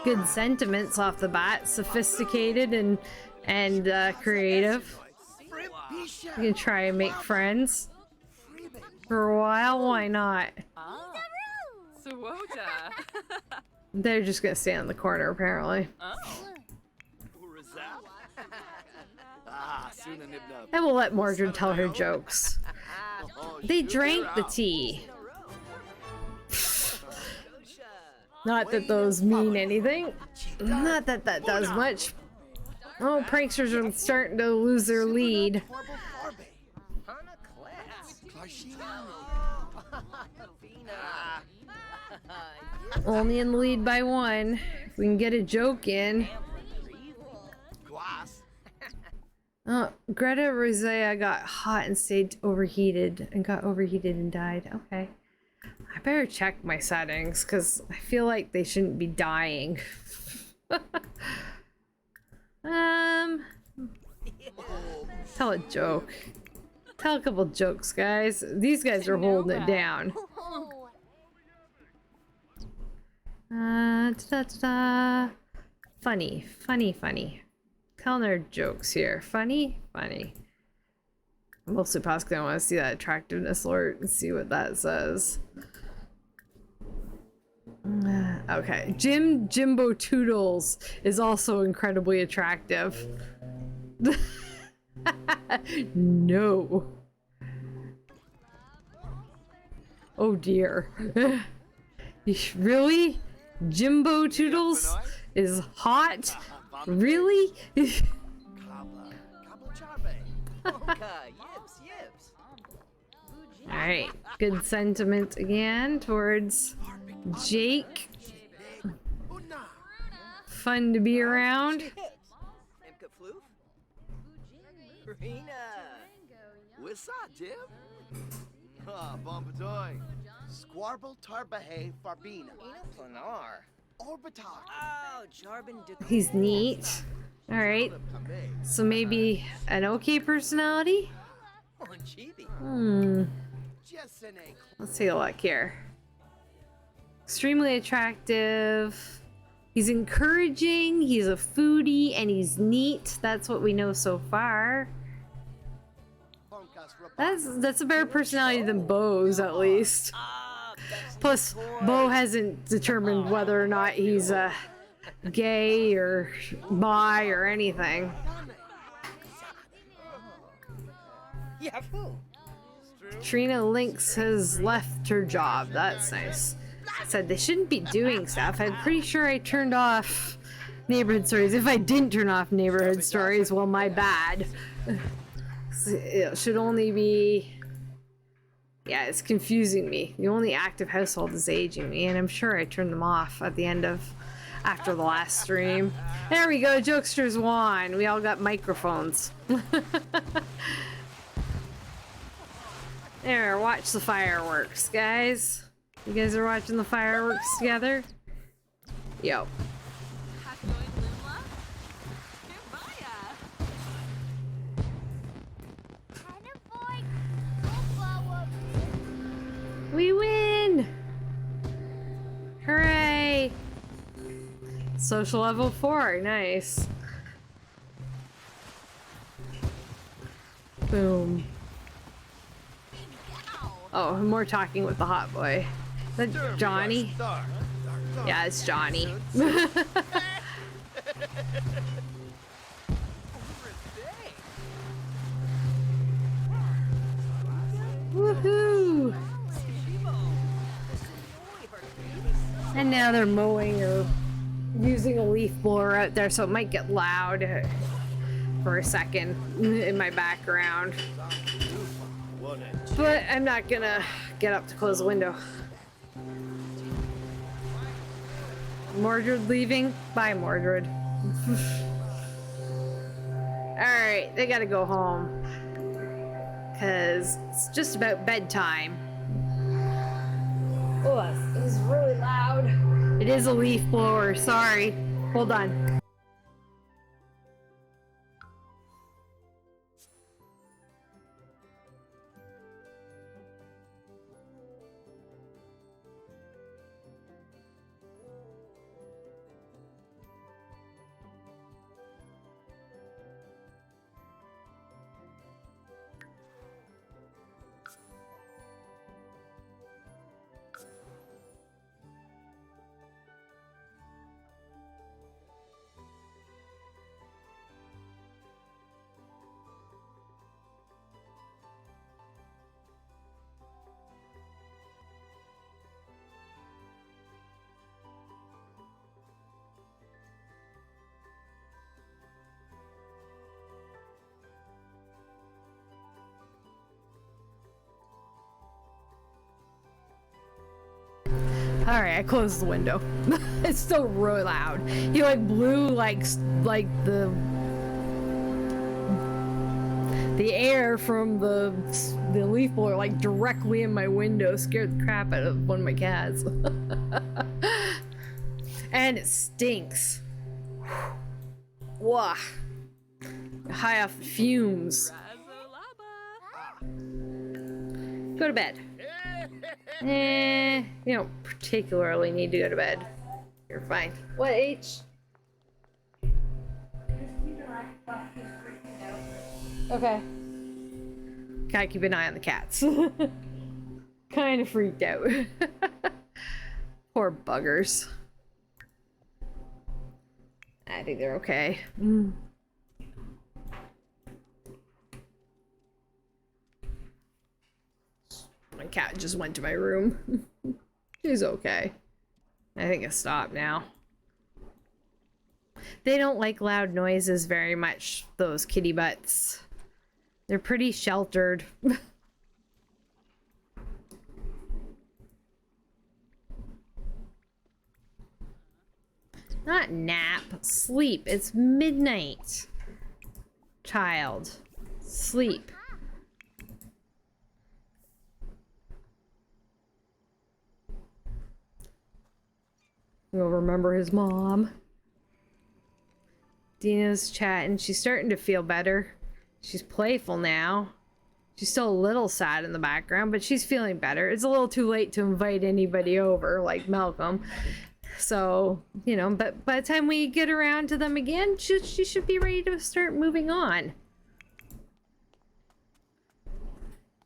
Good sentiments off the bat. Sophisticated and creative. You can try and make friends. For a while, why not? Swoja. They're just gonna stand in the corner, apparently. And we'll let Mordred tell her jokes. They drank the tea. Not that those mean anything. Not that that does much. Oh, pranksters are starting to lose their lead. Only in the lead by one. If we can get a joke in. Oh, Greta Rosea got hot and stayed overheated and got overheated and died. Okay. I better check my settings because I feel like they shouldn't be dying. Tell a joke. Tell a couple jokes, guys. These guys are holding it down. Ta-da-ta-da. Funny, funny, funny. Telling our jokes here. Funny, funny. Mostly possibly I want to see that attractiveness alert and see what that says. Okay. Jimbo Toodles is also incredibly attractive. No. Oh dear. Really? Jimbo Toodles is hot? Really? Alright, good sentiment again towards Jake. Fun to be around. Squarble Tarbahay Farbina. Planar. Orbitar. Oh, Jarbin de. He's neat. Alright. So maybe an okay personality? Let's take a look here. Extremely attractive. He's encouraging, he's a foodie, and he's neat. That's what we know so far. That's a better personality than Bo's, at least. Plus, Bo hasn't determined whether or not he's gay or bi or anything. Trina Lynx has left her job. That's nice. Said they shouldn't be doing stuff. I'm pretty sure I turned off neighborhood stories. If I didn't turn off neighborhood stories, well, my bad. It should only be... Yeah, it's confusing me. The only active household is aging me, and I'm sure I turned them off at the end of... after the last stream. There we go, Jokesters won. We all got microphones. There, watch the fireworks, guys. You guys are watching the fireworks together? Yo. We win! Hooray! Social level 4, nice. Boom. Oh, more talking with the hot boy. Is that Johnny? Yeah, it's Johnny. Woohoo! And now they're mowing or using a leaf blower out there, so it might get loud. for a second in my background. But I'm not gonna get up to close the window. Mordred leaving? Bye, Mordred. Alright, they gotta go home. Because it's just about bedtime. Oh, it is really loud. It is a leaf blower, sorry. Hold on. All right, I closed the window. It's still really loud. He like blew like the air from the leaf blower like directly in my window. Scared the crap out of one of my cats. And it stinks. Wah. High off fumes. Go to bed. You don't particularly need to go to bed. You're fine. What, H? Okay. Gotta keep an eye on the cats. Kind of freaked out. Poor buggers. I think they're okay. My cat just went to my room. She's okay. I think it's stopped now. They don't like loud noises very much, those kitty butts. They're pretty sheltered. Not nap, sleep. It's midnight. Child, sleep. He'll remember his mom. Dina's chatting. She's starting to feel better. She's playful now. She's still a little sad in the background, but she's feeling better. It's a little too late to invite anybody over, like Malcolm. So, you know, but by the time we get around to them again, she should be ready to start moving on.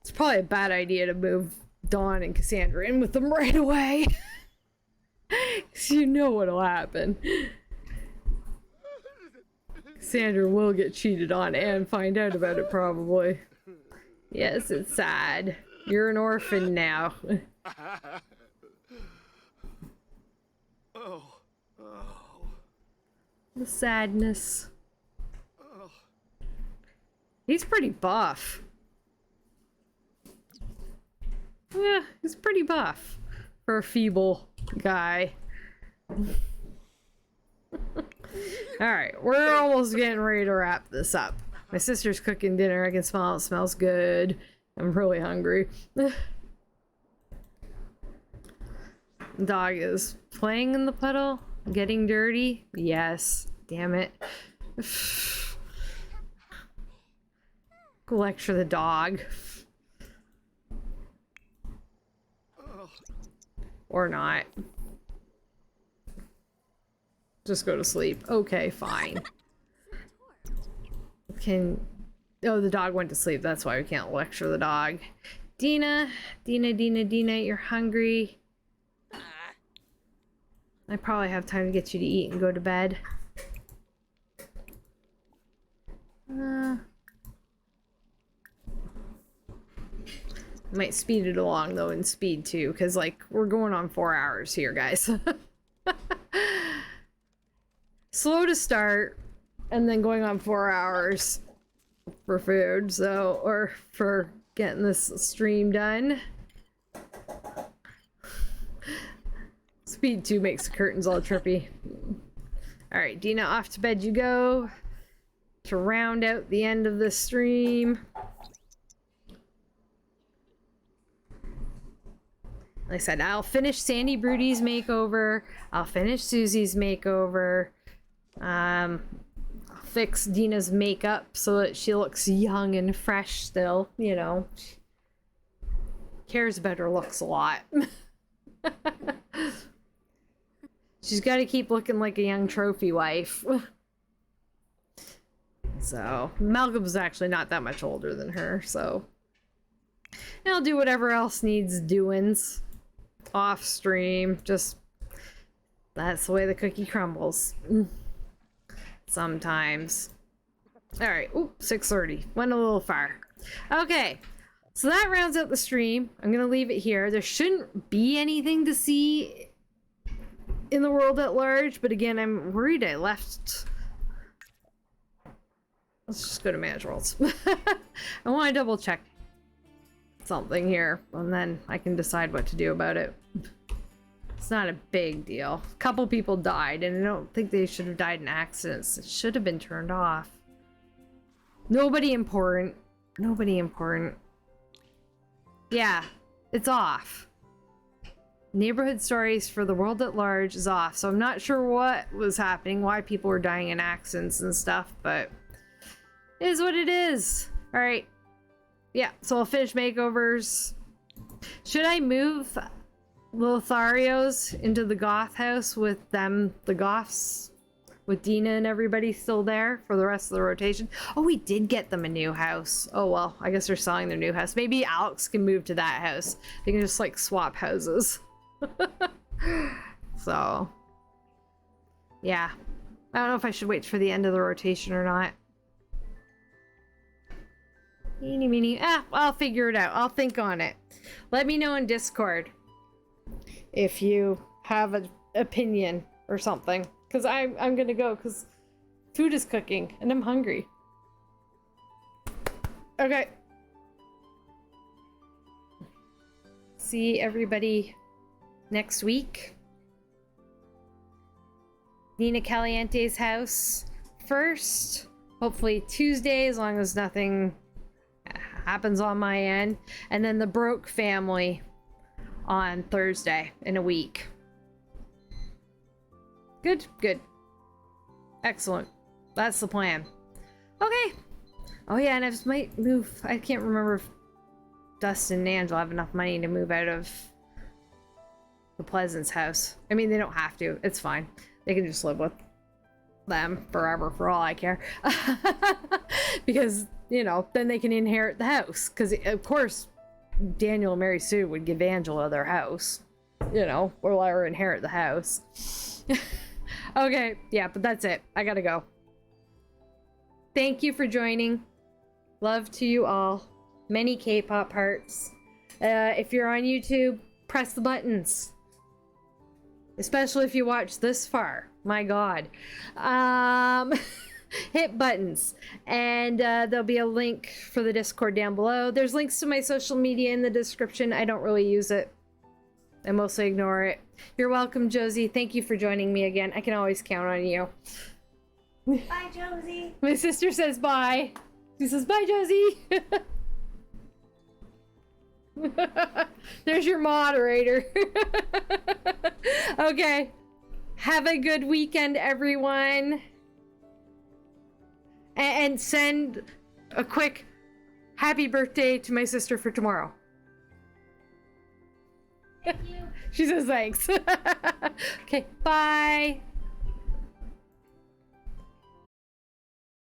It's probably a bad idea to move Dawn and Cassandra in with them right away. Because you know what'll happen. Cassandra will get cheated on and find out about it probably. Yes, it's sad. You're an orphan now. The sadness. He's pretty buff. Yeah, he's pretty buff for a feeble guy. Alright, we're almost getting ready to wrap this up. My sister's cooking dinner. I can smell it. It smells good. I'm really hungry. Dog is playing in the puddle. Getting dirty. Yes. Damn it. Go lecture the dog. Or not. Just go to sleep. Okay, fine. Oh, the dog went to sleep. That's why we can't lecture the dog. Dina, you're hungry. I probably have time to get you to eat and go to bed. Might speed it along though in speed too, because like we're going on 4 hours here, guys. Slow to start, and then going on 4 hours for food, so, or for getting this stream done. Speed 2 makes the curtains all trippy. Alright, Dina, off to bed you go to round out the end of the stream. Like I said, I'll finish Sandy Bruty's makeover. I'll finish Susie's makeover. I'll fix Dina's makeup so that she looks young and fresh still, you know. She cares about her looks a lot. She's got to keep looking like a young trophy wife. So, Malcolm's actually not that much older than her, so. And I'll do whatever else needs doings off stream. Just, that's the way the cookie crumbles. Sometimes. Alright, oop, 6:30. Went a little far. Okay, so that rounds out the stream. I'm gonna leave it here. There shouldn't be anything to see in the world at large, but again, I'm worried I left. Let's just go to manage worlds. I want to double check something here, and then I can decide what to do about it. It's not a big deal. A couple people died, and I don't think they should have died in accidents. It should have been turned off. Nobody important. Nobody important. Yeah, it's off. Neighborhood stories for the world at large is off, so I'm not sure what was happening, why people were dying in accidents and stuff, but it is what it is. All right. Yeah, so I'll finish makeovers. Should I move Lotharios into the goth house with them, the goths, with Dina and everybody still there for the rest of the rotation? Oh, we did get them a new house. Oh, well, I guess they're selling their new house. Maybe Alex can move to that house. They can just, like, swap houses. So, yeah. I don't know if I should wait for the end of the rotation or not. Eeny, meeny. I'll figure it out. I'll think on it. Let me know in Discord if you have an opinion or something. Because I'm gonna go because food is cooking and I'm hungry. Okay. See everybody next week. Nina Caliente's house first. Hopefully Tuesday, as long as nothing happens on my end. And then the Broke family on Thursday in a week. Good, good. Excellent. That's the plan. Okay. Oh yeah, and I just might move. I can't remember if Dustin and Angela have enough money to move out of the Pleasance house. I mean, they don't have to. It's fine. They can just live with them forever for all I care. Because, you know, then they can inherit the house. Because, of course, Daniel and Mary Sue would give Angela their house. You know, or let her inherit the house. Okay, yeah, but that's it. I gotta go. Thank you for joining. Love to you all. Many K-pop hearts. If you're on YouTube, press the buttons. Especially if you watch this far. My God. Hit buttons. And there'll be a link for the Discord down below. There's links to my social media in the description. I don't really use it. I mostly ignore it. You're welcome, Josie. Thank you for joining me again. I can always count on you. Bye, Josie. My sister says bye. She says, bye, Josie. There's your moderator. Okay. Have a good weekend, everyone. And send a quick happy birthday to my sister for tomorrow. Thank you. She says thanks. Okay, bye.